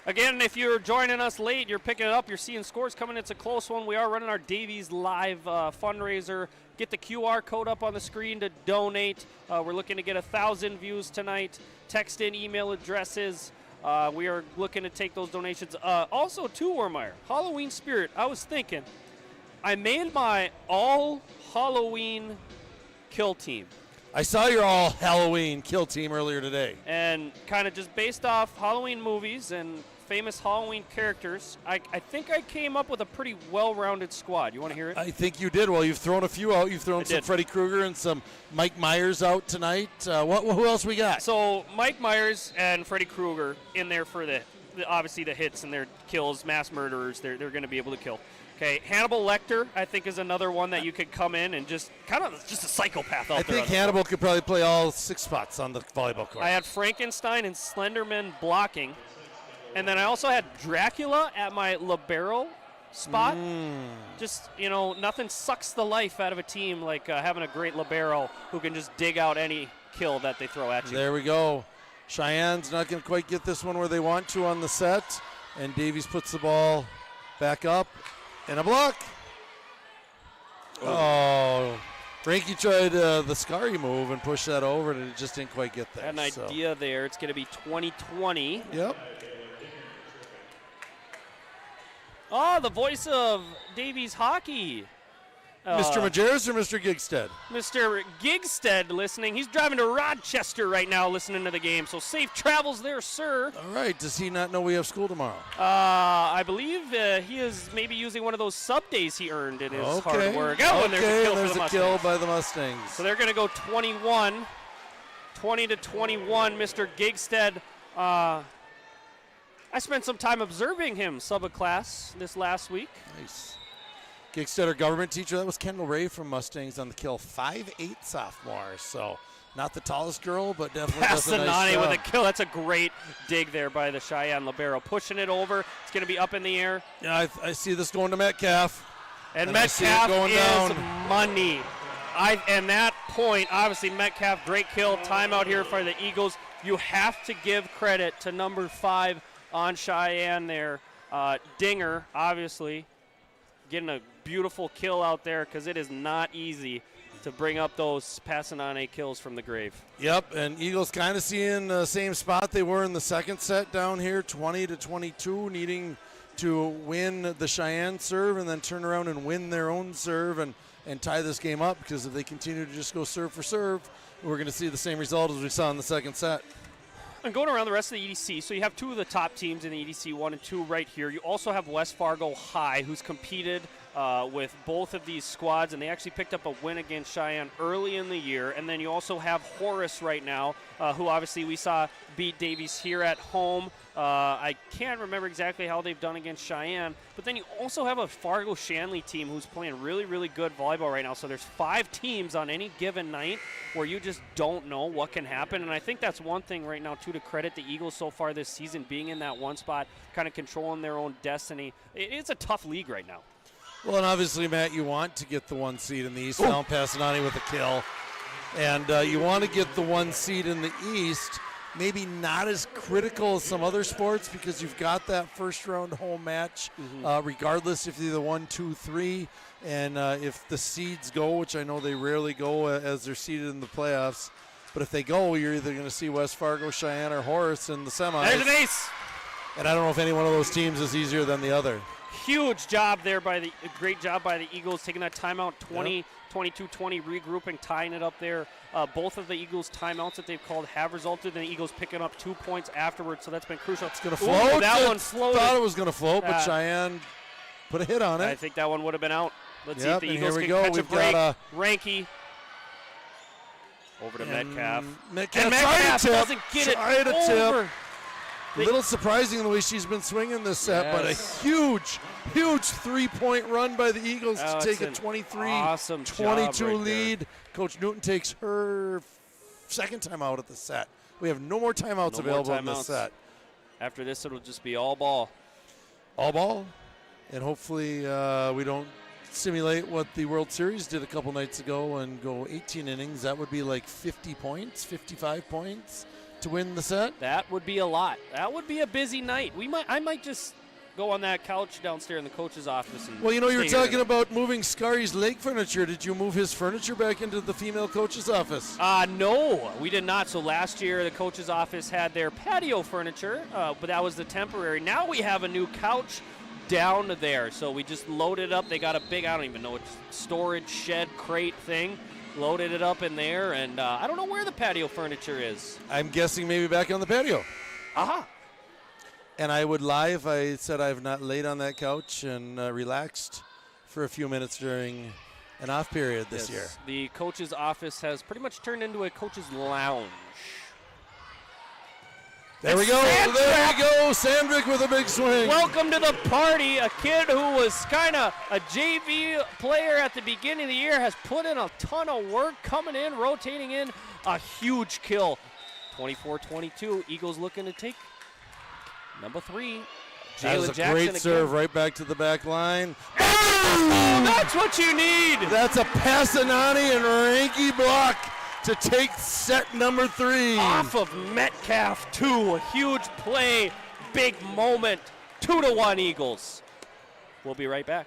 [SPEAKER 1] Again, if you're joining us late, you're picking it up, you're seeing scores coming. It's a close one. We are running our Davies live fundraiser. Get the QR code up on the screen to donate. We're looking to get 1,000 views tonight. Text in email addresses. We are looking to take those donations. Also, too, Warmeyer, Halloween spirit. I was thinking, I made my all Halloween kill team.
[SPEAKER 2] I saw your all Halloween kill team earlier today.
[SPEAKER 1] And kind of just based off Halloween movies and famous Halloween characters, I think I came up with a pretty well-rounded squad. You want to hear it?
[SPEAKER 2] I think you did. Well, you've thrown a few out. You've thrown some Freddy Krueger and some Mike Myers out tonight. Who else we got?
[SPEAKER 1] So Mike Myers and Freddy Krueger in there for obviously the hits and their kills, mass murderers. They're going to be able to kill. Okay, Hannibal Lecter, I think, is another one that you could come in and just kind of just a psychopath out there.
[SPEAKER 2] I think Hannibal could probably play all 6 spots on the volleyball court.
[SPEAKER 1] I had Frankenstein and Slenderman blocking. And then I also had Dracula at my libero spot. Just, nothing sucks the life out of a team like having a great libero who can just dig out any kill that they throw at you.
[SPEAKER 2] There we go. Cheyenne's not going to quite get this one where they want to on the set. And Davies puts the ball back up. And a block. Oh. Frankie tried the Scary move and pushed that over, and it just didn't quite get there.
[SPEAKER 1] Had an idea there. It's going to be 20-20.
[SPEAKER 2] Yep.
[SPEAKER 1] Oh, the voice of Davies hockey.
[SPEAKER 2] Mr. Majerus or Mr. Gigstead?
[SPEAKER 1] Mr. Gigstead listening. He's driving to Rochester right now listening to the game, so safe travels there, sir.
[SPEAKER 2] All right. Does he not know we have school tomorrow?
[SPEAKER 1] I believe he is maybe using one of those sub days he earned in his hard work. Oh, and there's a kill
[SPEAKER 2] by the Mustangs.
[SPEAKER 1] So they're going to go 20-21, Mr. Gigstead. I spent some time observing him sub a class this last week.
[SPEAKER 2] Nice. Gigstetter government teacher. That was Kendall Ray from Mustangs on the kill. 5'8" sophomore. So not the tallest girl, but definitely does a nice
[SPEAKER 1] Passanani
[SPEAKER 2] job.
[SPEAKER 1] with a kill. That's a great dig there by the Sheyenne libero. Pushing it over. It's going to be up in the air.
[SPEAKER 2] Yeah, I see this going to Metcalf.
[SPEAKER 1] And
[SPEAKER 2] I see it
[SPEAKER 1] Metcalf
[SPEAKER 2] going
[SPEAKER 1] is
[SPEAKER 2] down.
[SPEAKER 1] money. And that point, obviously Metcalf, great kill. Timeout here for the Eagles. You have to give credit to number 5 on Sheyenne there. Dinger, obviously, getting a beautiful kill out there because it is not easy to bring up those Passanani kills from the grave.
[SPEAKER 2] Yep, and Eagles kind of seeing the same spot they were in the second set down here, 20-22, needing to win the Sheyenne serve and then turn around and win their own serve and tie this game up, because if they continue to just go serve for serve, we're going to see the same result as we saw in the second set.
[SPEAKER 1] And going around the rest of the EDC, so you have 2 of the top teams in the EDC, 1 and 2 right here. You also have West Fargo High, who's competed with both of these squads, and they actually picked up a win against Sheyenne early in the year. And then you also have Horace right now, who obviously we saw beat Davies here at home. I can't remember exactly how they've done against Sheyenne, but then you also have a Fargo Shanley team who's playing really, really good volleyball right now. So there's 5 teams on any given night where you just don't know what can happen. And I think that's one thing right now, too, to credit the Eagles so far this season, being in that one spot, kind of controlling their own destiny. It's a tough league right now.
[SPEAKER 2] Well, and obviously, Matt, you want to get the 1 seed in the East. Found Passanani with a kill. And you want to get the 1 seed in the East. Maybe not as critical as some other sports, because you've got that first round home match, regardless if they're the 1, 2, 3. And if the seeds go, which I know they rarely go as they're seeded in the playoffs, but if they go, you're either going to see West Fargo, Sheyenne, or Horace in the semis.
[SPEAKER 1] There's an ace.
[SPEAKER 2] And I don't know if any one of those teams is easier than the other.
[SPEAKER 1] Huge job there great job by the Eagles, taking that timeout, 22-20, regrouping, tying it up there. Both of the Eagles' timeouts that they've called have resulted in the Eagles picking up 2 points afterwards, so that's been crucial.
[SPEAKER 2] It's going to float.
[SPEAKER 1] That one floated.
[SPEAKER 2] Thought it was going to float, but Cheyenne put a hit on it.
[SPEAKER 1] I think that one would have been out. Let's see if the
[SPEAKER 2] and
[SPEAKER 1] Eagles
[SPEAKER 2] here we
[SPEAKER 1] can
[SPEAKER 2] go.
[SPEAKER 1] catch
[SPEAKER 2] We've
[SPEAKER 1] a break.
[SPEAKER 2] got
[SPEAKER 1] Ranky over to Metcalf.
[SPEAKER 2] Metcalf
[SPEAKER 1] And Metcalf
[SPEAKER 2] tip.
[SPEAKER 1] doesn't get it
[SPEAKER 2] Tried a tip.
[SPEAKER 1] over.
[SPEAKER 2] A little surprising the way she's been swinging this set, but a huge 3-point run by the Eagles to take a 23-22 lead. Coach Newton takes her second time out of the set. We have no more timeouts available in this set.
[SPEAKER 1] After this, it'll just be all ball.
[SPEAKER 2] All ball, and hopefully we don't simulate what the World Series did a couple nights ago and go 18 innings. That would be like 50 points, 55 points to win the set.
[SPEAKER 1] That would be a lot. That would be a busy night. I might just go on that couch downstairs in the coach's office. And
[SPEAKER 2] well, you know, you were talking about moving Scary's leg furniture. Did you move his furniture back into the female coach's office?
[SPEAKER 1] No, we did not. So last year, the coach's office had their patio furniture, but that was the temporary. Now we have a new couch down there. So we just loaded up. They got a big, I don't even know, storage shed crate thing. Loaded it up in there, and I don't know where the patio furniture is.
[SPEAKER 2] I'm guessing maybe back on the patio.
[SPEAKER 1] Aha.
[SPEAKER 2] And I would lie if I said I've not laid on that couch and relaxed for a few minutes during an off period this year.
[SPEAKER 1] The coach's office has pretty much turned into a coach's lounge.
[SPEAKER 2] There we go. There we go. Sandvik with a big swing.
[SPEAKER 1] Welcome to the party. A kid who was kind of a JV player at the beginning of the year has put in a ton of work, coming in, rotating in. A huge kill. 24-22. Eagles looking to take number 3.
[SPEAKER 2] That is a great serve right back to the back line.
[SPEAKER 1] Oh, that's what you need.
[SPEAKER 2] That's a Passanani and Ranky block to take set number 3.
[SPEAKER 1] Off of Metcalf, 2. A huge play, big moment. 2-1 Eagles. We'll be right back.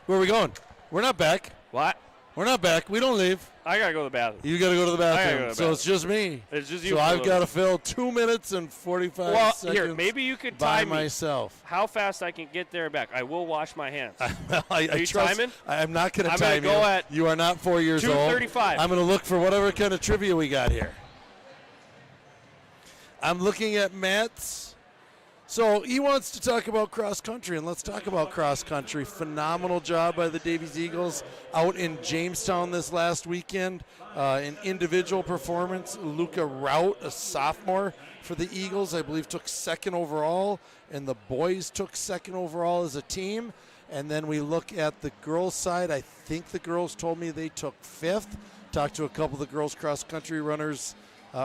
[SPEAKER 2] Where are we going? We're not back.
[SPEAKER 1] What?
[SPEAKER 2] We're not back. We don't leave.
[SPEAKER 1] I got to go to the bathroom.
[SPEAKER 2] You got to go to the bathroom.
[SPEAKER 1] To
[SPEAKER 2] so it's just me.
[SPEAKER 1] It's just you.
[SPEAKER 2] So I've got to fill 2 minutes and 45 seconds
[SPEAKER 1] here, maybe you could
[SPEAKER 2] by
[SPEAKER 1] time
[SPEAKER 2] myself.
[SPEAKER 1] How fast I can get there and back. I will wash my hands.
[SPEAKER 2] Are
[SPEAKER 1] you timing?
[SPEAKER 2] I'm not going to time
[SPEAKER 1] I'm going to go at
[SPEAKER 2] you are not 4 years old.
[SPEAKER 1] 2:35.
[SPEAKER 2] I'm going to look for whatever kind of trivia we got here. I'm looking at Matt's So he wants to talk about cross country, and let's talk about cross country. Phenomenal job by the Davies Eagles out in Jamestown this last weekend. An individual performance. Luca Rout, a sophomore for the Eagles, I believe took second overall, and the boys took second overall as a team. And then we look at the girls' side. I think the girls told me they took fifth. Talked to a couple of the girls cross country runners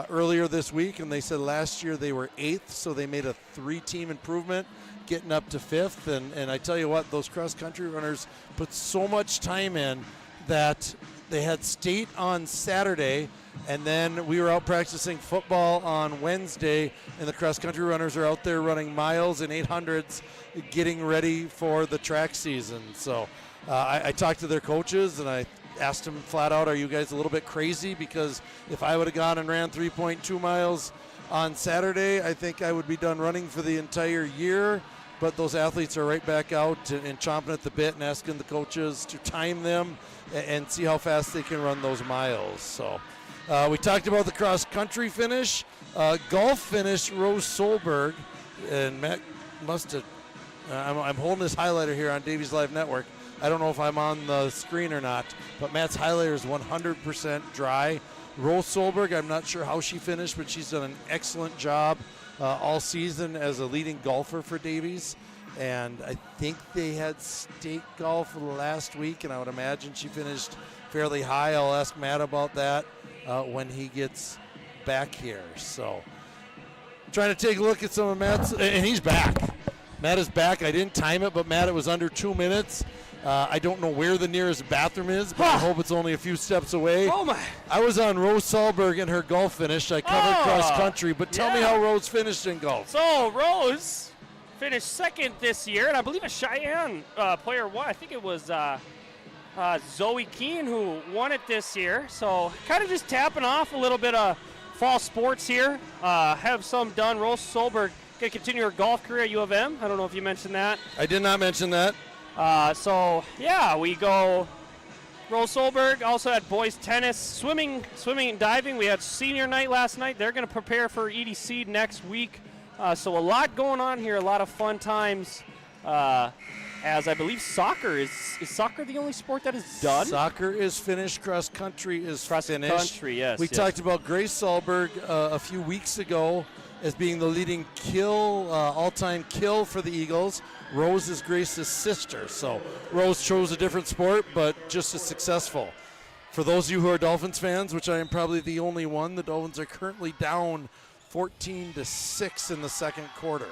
[SPEAKER 2] earlier this week, and they said last year they were eighth, so they made a 3-team improvement, getting up to fifth. And I tell you what, those cross-country runners put so much time in that they had state on Saturday, and then we were out practicing football on Wednesday, and the cross-country runners are out there running miles and 800s, getting ready for the track season. So I talked to their coaches, and I asked them flat out, are you guys a little bit crazy? Because if I would have gone and ran 3.2 miles on Saturday, I think I would be done running for the entire year. But those athletes are right back out and chomping at the bit and asking the coaches to time them and see how fast they can run those miles. So we talked about the cross-country finish. Golf finish, Rose Solberg, and Matt must have, I'm holding this highlighter here on Davies Live Network. I don't know if I'm on the screen or not, but Matt's highlighter is 100% dry. Rose Solberg, I'm not sure how she finished, but she's done an excellent job all season as a leading golfer for Davies. And I think they had state golf last week, and I would imagine she finished fairly high. I'll ask Matt about that when he gets back here. So trying to take a look at some of Matt's, and he's back. Matt is back. I didn't time it, but Matt, it was under 2 minutes. I don't know where the nearest bathroom is, but I hope it's only a few steps away.
[SPEAKER 1] Oh, my.
[SPEAKER 2] I was on Rose Solberg in her golf finish. I covered cross country, but tell me how Rose finished in golf.
[SPEAKER 1] So Rose finished second this year, and I believe a Sheyenne player won. I think it was Zoe Keene who won it this year. So kind of just tapping off a little bit of fall sports here. Have some done. Rose Solberg going to continue her golf career at U of M. I don't know if you mentioned that.
[SPEAKER 2] I did not mention that.
[SPEAKER 1] So, yeah, we go Rose Solberg. Also had boys tennis, swimming and diving. We had senior night last night. They're going to prepare for EDC next week. So a lot going on here, a lot of fun times. As I believe soccer is soccer the only sport that is done?
[SPEAKER 2] Soccer is finished. Cross country is finished.
[SPEAKER 1] Cross country, yes.
[SPEAKER 2] We talked about Grace Solberg a few weeks ago as being the leading all-time kill for the Eagles. Rose is Grace's sister, so Rose chose a different sport, but just as successful. For those of you who are Dolphins fans, which I am probably the only one, the Dolphins are currently down 14-6 in the second quarter.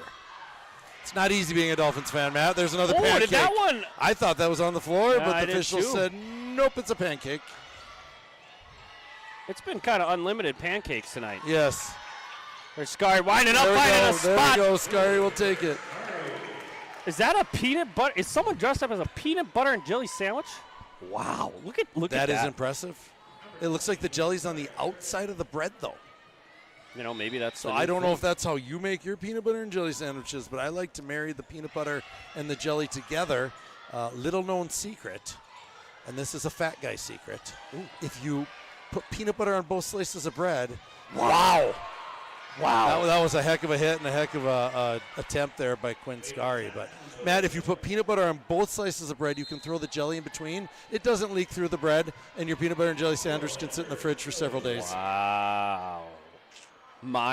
[SPEAKER 2] It's not easy being a Dolphins fan, Matt. There's another pancake.
[SPEAKER 1] Did that one?
[SPEAKER 2] I thought that was on the floor,
[SPEAKER 1] Yeah,
[SPEAKER 2] but the official said, nope, it's a pancake.
[SPEAKER 1] It's been kind of unlimited pancakes tonight.
[SPEAKER 2] Yes.
[SPEAKER 1] There's Scary winding up, finding a spot.
[SPEAKER 2] There we go. Scary will take it.
[SPEAKER 1] Is that a peanut butter? Is someone dressed up as a peanut butter and jelly sandwich? Wow, look at that.
[SPEAKER 2] That is impressive. It looks like the jelly's on the outside of the bread, though.
[SPEAKER 1] You know, maybe that's.
[SPEAKER 2] So I don't know if that's how you make your peanut butter and jelly sandwiches, but I like to marry the peanut butter and the jelly together. Little known secret, and this is a fat guy secret. Ooh. If you put peanut butter on both slices of bread, wow. That was a heck of a hit and a heck of a attempt there by Quinn Scary. But, Matt, if you put peanut butter on both slices of bread, you can throw the jelly in between. It doesn't leak through the bread, and your peanut butter and jelly sandwich can sit in the fridge for several days.
[SPEAKER 1] Wow.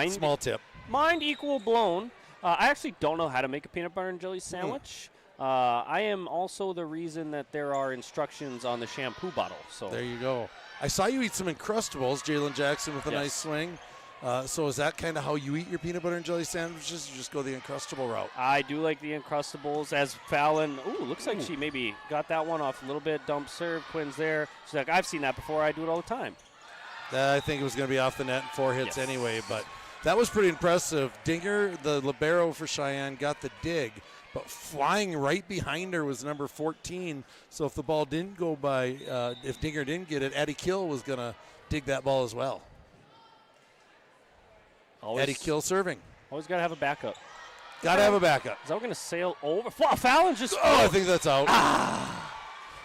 [SPEAKER 2] Small tip.
[SPEAKER 1] Mind equal blown. I actually don't know how to make a peanut butter and jelly sandwich. I am also the reason that there are instructions on the shampoo bottle. So
[SPEAKER 2] there you go. I saw you eat some Uncrustables, Jalen Jackson with a nice swing. So is that kind of how you eat your peanut butter and jelly sandwiches? You just go the Uncrustable route? I
[SPEAKER 1] do like the Uncrustables. As Fallon, looks like she maybe got that one off a little bit. Dump serve, Quinn's there. She's like, I've seen that before. I do it all the time.
[SPEAKER 2] I think it was going to be off the net and 4 hits anyway, but that was pretty impressive. Dinger, the libero for Sheyenne, got the dig, but flying right behind her was number 14. So if the ball didn't go by, if Dinger didn't get it, Addie Kill was going to dig that ball as well. Addie Kill serving.
[SPEAKER 1] Always got to have a backup.
[SPEAKER 2] Got to have a backup.
[SPEAKER 1] Is that going to sail over? Fallon just.
[SPEAKER 2] I think that's out.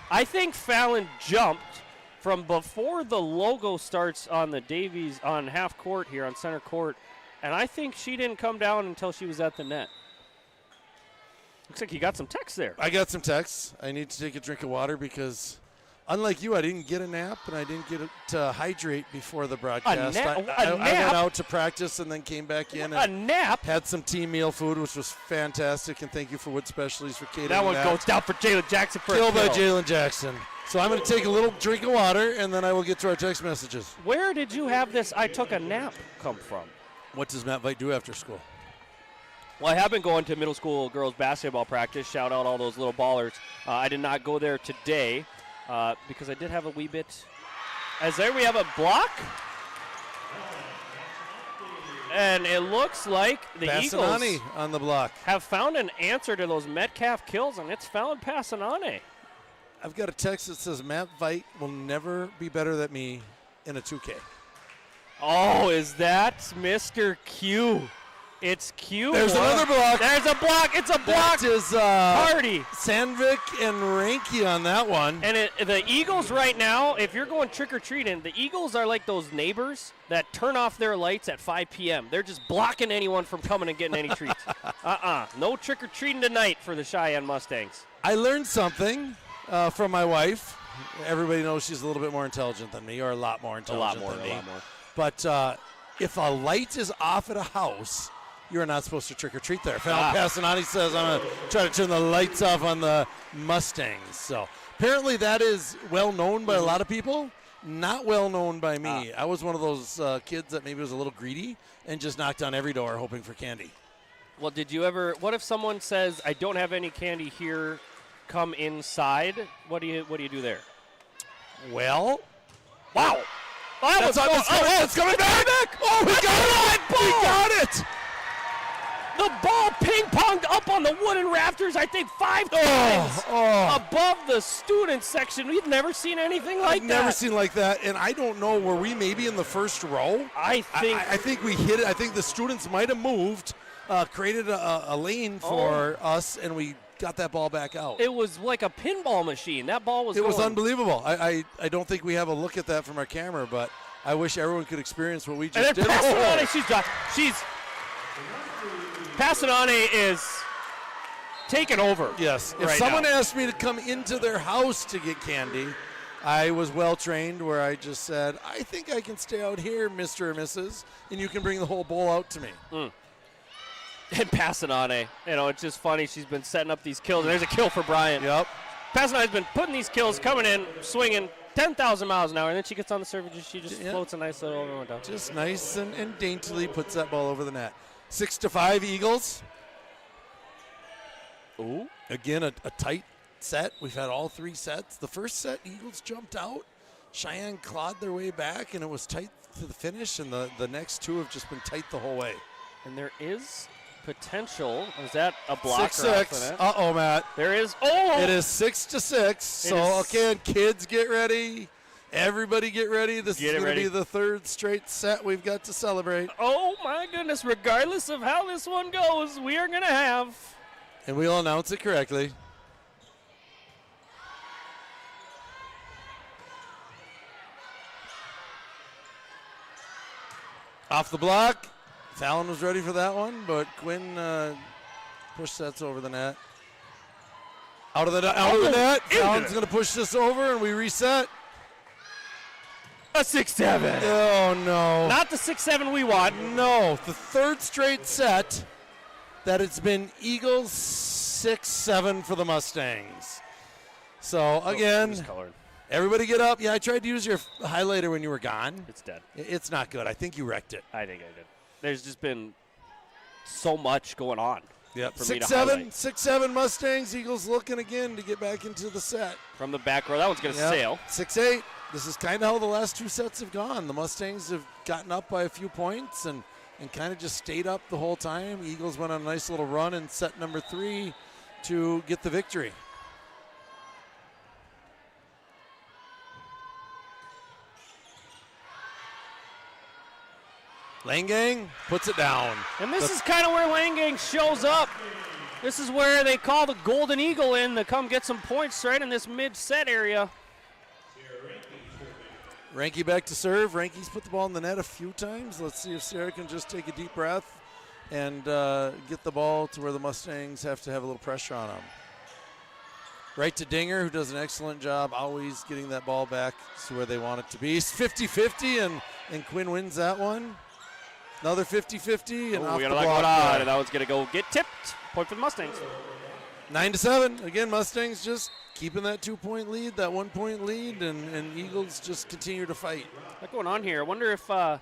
[SPEAKER 1] I think Fallon jumped from before the logo starts on the Davies on half court here on center court, and I think she didn't come down until she was at the net. Looks like you got some text there.
[SPEAKER 2] I got some texts. I need to take a drink of water because, unlike you, I didn't get a nap and I didn't get to hydrate before the broadcast. I went out to practice and then came back in
[SPEAKER 1] A
[SPEAKER 2] and
[SPEAKER 1] nap?
[SPEAKER 2] had some team meal food, which was fantastic. And thank you for Wood Specialties for catering.
[SPEAKER 1] That one goes down for Jalen Jackson for
[SPEAKER 2] Kill
[SPEAKER 1] a
[SPEAKER 2] by
[SPEAKER 1] kill.
[SPEAKER 2] Jalen Jackson. So I'm going to take a little drink of water and then I will get to our text messages.
[SPEAKER 1] Where did you have this I took a nap come from?
[SPEAKER 2] What does Matt Veit do after school?
[SPEAKER 1] Well, I have been going to middle school girls basketball practice. Shout out all those little ballers. I did not go there today because I did have a wee bit. As there we have a block. And it looks like the Eagles
[SPEAKER 2] on the block.
[SPEAKER 1] have found an answer to those Metcalf kills, and it's found Passanane.
[SPEAKER 2] I've got a text that says Matt Veit will never be better than me in a 2K.
[SPEAKER 1] Oh, is that Mr. Q? It's Q.
[SPEAKER 2] There's another block.
[SPEAKER 1] There's a block. It's a block.
[SPEAKER 2] That is
[SPEAKER 1] Party.
[SPEAKER 2] Sandvik and Ranky on that one.
[SPEAKER 1] And the Eagles right now, if you're going trick-or-treating, the Eagles are like those neighbors that turn off their lights at 5 p.m. They're just blocking anyone from coming and getting any treats. No trick-or-treating tonight for the Sheyenne Mustangs.
[SPEAKER 2] I learned something from my wife. Everybody knows she's a little bit more intelligent than me, or a lot more intelligent than me.
[SPEAKER 1] A lot more.
[SPEAKER 2] But if a light is off at a house, you're not supposed to trick-or-treat there. Fallon Passanani says, I'm going to try to turn the lights off on the Mustangs. So apparently that is well known by a lot of people, not well known by me. I was one of those kids that maybe was a little greedy and just knocked on every door hoping for candy.
[SPEAKER 1] Well, did you ever, what if someone says, I don't have any candy here, come inside? What do you do there?
[SPEAKER 2] Well,
[SPEAKER 1] Wow.
[SPEAKER 2] It's coming back. Oh, we got it. We got it.
[SPEAKER 1] The ball ping-ponged up on the wooden rafters, I think, 5 times above the student section. We've never seen anything like that.
[SPEAKER 2] Never seen like that, and I don't know, were we maybe in the first row?
[SPEAKER 1] I
[SPEAKER 2] think we hit it. I think the students might have moved, created a lane for us, and we got that ball back out.
[SPEAKER 1] It was like a pinball machine. That ball was
[SPEAKER 2] was unbelievable. I don't think we have a look at that from our camera, but I wish everyone could experience what we just
[SPEAKER 1] did. Passanane is taking over.
[SPEAKER 2] Yes. If
[SPEAKER 1] right
[SPEAKER 2] someone
[SPEAKER 1] now.
[SPEAKER 2] asked me to come into their house to get candy, I was well trained where I just said, I think I can stay out here, Mr. or Mrs., and you can bring the whole bowl out to me.
[SPEAKER 1] And Passanane, it's just funny. She's been setting up these kills. And there's a kill for Bryant.
[SPEAKER 2] Yep.
[SPEAKER 1] Passanane's been putting these kills, coming in, swinging 10,000 miles an hour, and then she gets on the serve and she just floats a nice little over down.
[SPEAKER 2] Just nice and daintily puts that ball over the net. 6-5 Eagles.
[SPEAKER 1] Ooh.
[SPEAKER 2] Again, a tight set. We've had all 3 sets. The first set, Eagles jumped out. Sheyenne clawed their way back, and it was tight to the finish, and the next 2 have just been tight the whole way.
[SPEAKER 1] And there is potential. Is that a blocker?
[SPEAKER 2] 6-6. Uh-oh, Matt.
[SPEAKER 1] There is. Oh!
[SPEAKER 2] It is 6-6. So, again, kids, get ready. Everybody get ready. This is going to be the 3rd straight set we've got to celebrate.
[SPEAKER 1] Oh, my goodness. Regardless of how this one goes, we are going to have.
[SPEAKER 2] And we'll announce it correctly. Off the block. Fallon was ready for that one, but Quinn pushed that over the net. Out of the net. Fallon's going to push this over, and we reset.
[SPEAKER 1] A 6-7.
[SPEAKER 2] Oh, no.
[SPEAKER 1] Not the 6-7 we want.
[SPEAKER 2] No, the 3rd straight set that it's been Eagles 6-7 for the Mustangs. So, again, everybody get up. Yeah, I tried to use your highlighter when you were gone.
[SPEAKER 1] It's dead.
[SPEAKER 2] It's not good. I think you wrecked it.
[SPEAKER 1] I think I did. There's just been so much going on.
[SPEAKER 2] Yep.
[SPEAKER 1] For me to highlight.
[SPEAKER 2] 6-7 Mustangs. Eagles looking again to get back into the set.
[SPEAKER 1] From the back row. That one's going to sail.
[SPEAKER 2] 6-8. This is kind of how the last 2 sets have gone. The Mustangs have gotten up by a few points and kind of just stayed up the whole time. Eagles went on a nice little run in set number 3 to get the victory. Langang puts it down.
[SPEAKER 1] And this is kind of where Langang shows up. This is where they call the Golden Eagle in to come get some points right in this mid-set area.
[SPEAKER 2] Ranky back to serve. Ranky's put the ball in the net a few times. Let's see if Sarah can just take a deep breath and get the ball to where the Mustangs have to have a little pressure on them. Right to Dinger, who does an excellent job always getting that ball back to where they want it to be. It's 50-50, and Quinn wins that one. Another 50-50, and off
[SPEAKER 1] we
[SPEAKER 2] the
[SPEAKER 1] got
[SPEAKER 2] block.
[SPEAKER 1] one on, and that one's going to go get tipped. Point for the Mustangs.
[SPEAKER 2] 9-7. Again, Mustangs just keeping that 2-point lead, that 1-point lead, and Eagles just continue to fight.
[SPEAKER 1] What's going on here? I wonder if a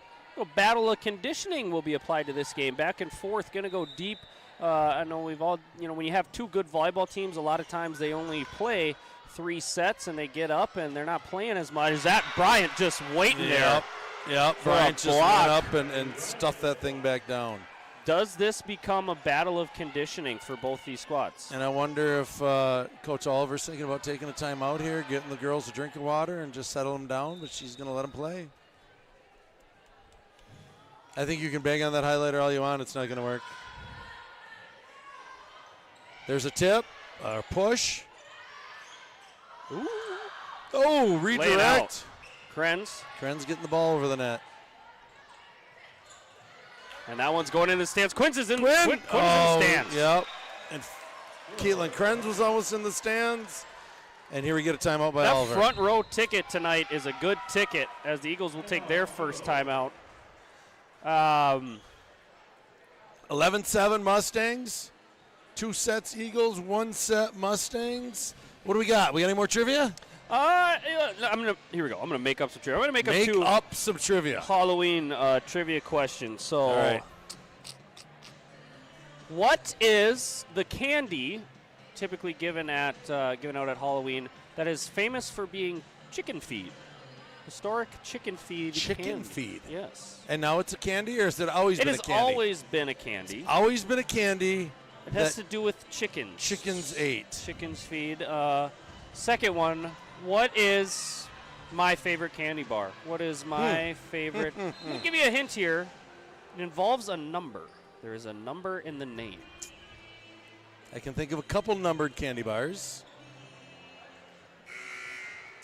[SPEAKER 1] battle of conditioning will be applied to this game. Back and forth, going to go deep. I know we've all, when you have two good volleyball teams, a lot of times they only play 3 sets and they get up and they're not playing as much. Is that Bryant just waiting there?
[SPEAKER 2] Yep. Bryant just went up and stuffed that thing back down.
[SPEAKER 1] Does this become a battle of conditioning for both these squads?
[SPEAKER 2] And I wonder if Coach Oliver's thinking about taking a timeout here, getting the girls a drink of water and just settle them down, but she's going to let them play. I think you can bang on that highlighter all you want. It's not going to work. There's a tip, a push.
[SPEAKER 1] Ooh.
[SPEAKER 2] Oh, redirect.
[SPEAKER 1] Krenz.
[SPEAKER 2] Krenz getting the ball over the net.
[SPEAKER 1] And that one's going in the stands. Quinn's is in, Quinn's in
[SPEAKER 2] Oh,
[SPEAKER 1] the stands.
[SPEAKER 2] yep. And Caitlin Krenz was almost in the stands. And here we get a timeout by
[SPEAKER 1] That
[SPEAKER 2] Oliver.
[SPEAKER 1] front row ticket tonight is a good ticket as the Eagles will take their first timeout.
[SPEAKER 2] 11-7 Mustangs. 2 sets Eagles, 1 set Mustangs. What do we got? We got any more trivia?
[SPEAKER 1] Here we go. I'm gonna make up some trivia. I'm gonna make up
[SPEAKER 2] some trivia.
[SPEAKER 1] Halloween trivia questions. So,
[SPEAKER 2] all right.
[SPEAKER 1] What is the candy typically given out at Halloween that is famous for being chicken feed? Historic chicken feed.
[SPEAKER 2] Chicken
[SPEAKER 1] candy.
[SPEAKER 2] feed.
[SPEAKER 1] Yes.
[SPEAKER 2] And now it's a candy, or has it always been a candy?
[SPEAKER 1] It has always been a candy.
[SPEAKER 2] Always been a candy.
[SPEAKER 1] It has to do with chickens.
[SPEAKER 2] Chickens ate.
[SPEAKER 1] Chickens feed. Second one, what is my favorite candy bar? What is my favorite? Let me give you a hint here. It involves a number. There is a number in the name.
[SPEAKER 2] I can think of a couple numbered candy bars.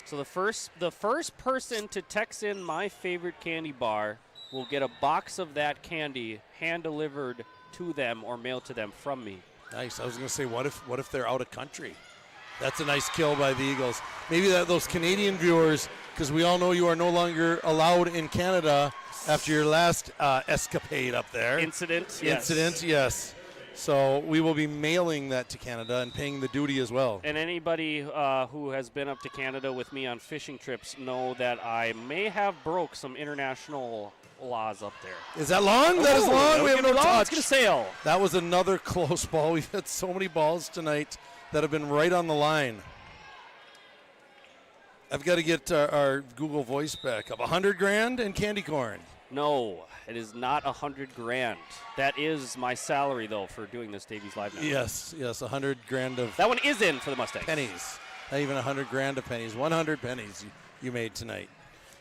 [SPEAKER 1] So the first person to text in my favorite candy bar will get a box of that candy hand-delivered to them or mailed to them from me.
[SPEAKER 2] Nice. I was going to say, what if they're out of country? That's a nice kill by the Eagles. Maybe those Canadian viewers, because we all know you are no longer allowed in Canada after your last escapade up there.
[SPEAKER 1] Incident,
[SPEAKER 2] yes. So we will be mailing that to Canada and paying the duty as well.
[SPEAKER 1] And anybody who has been up to Canada with me on fishing trips know that I may have broke some international laws up there.
[SPEAKER 2] Is that long? That is long. We have no touch.
[SPEAKER 1] It's going to sail.
[SPEAKER 2] That was another close ball. We've had so many balls tonight that have been right on the line. I've got to get our Google Voice back up. $100,000 and candy corn.
[SPEAKER 1] No, it is not $100,000. That is my salary, though, for doing this Davies Live Network.
[SPEAKER 2] Yes, $100,000 of
[SPEAKER 1] that one is in for the Mustangs.
[SPEAKER 2] pennies. Not even $100,000 of pennies. 100 pennies you made tonight.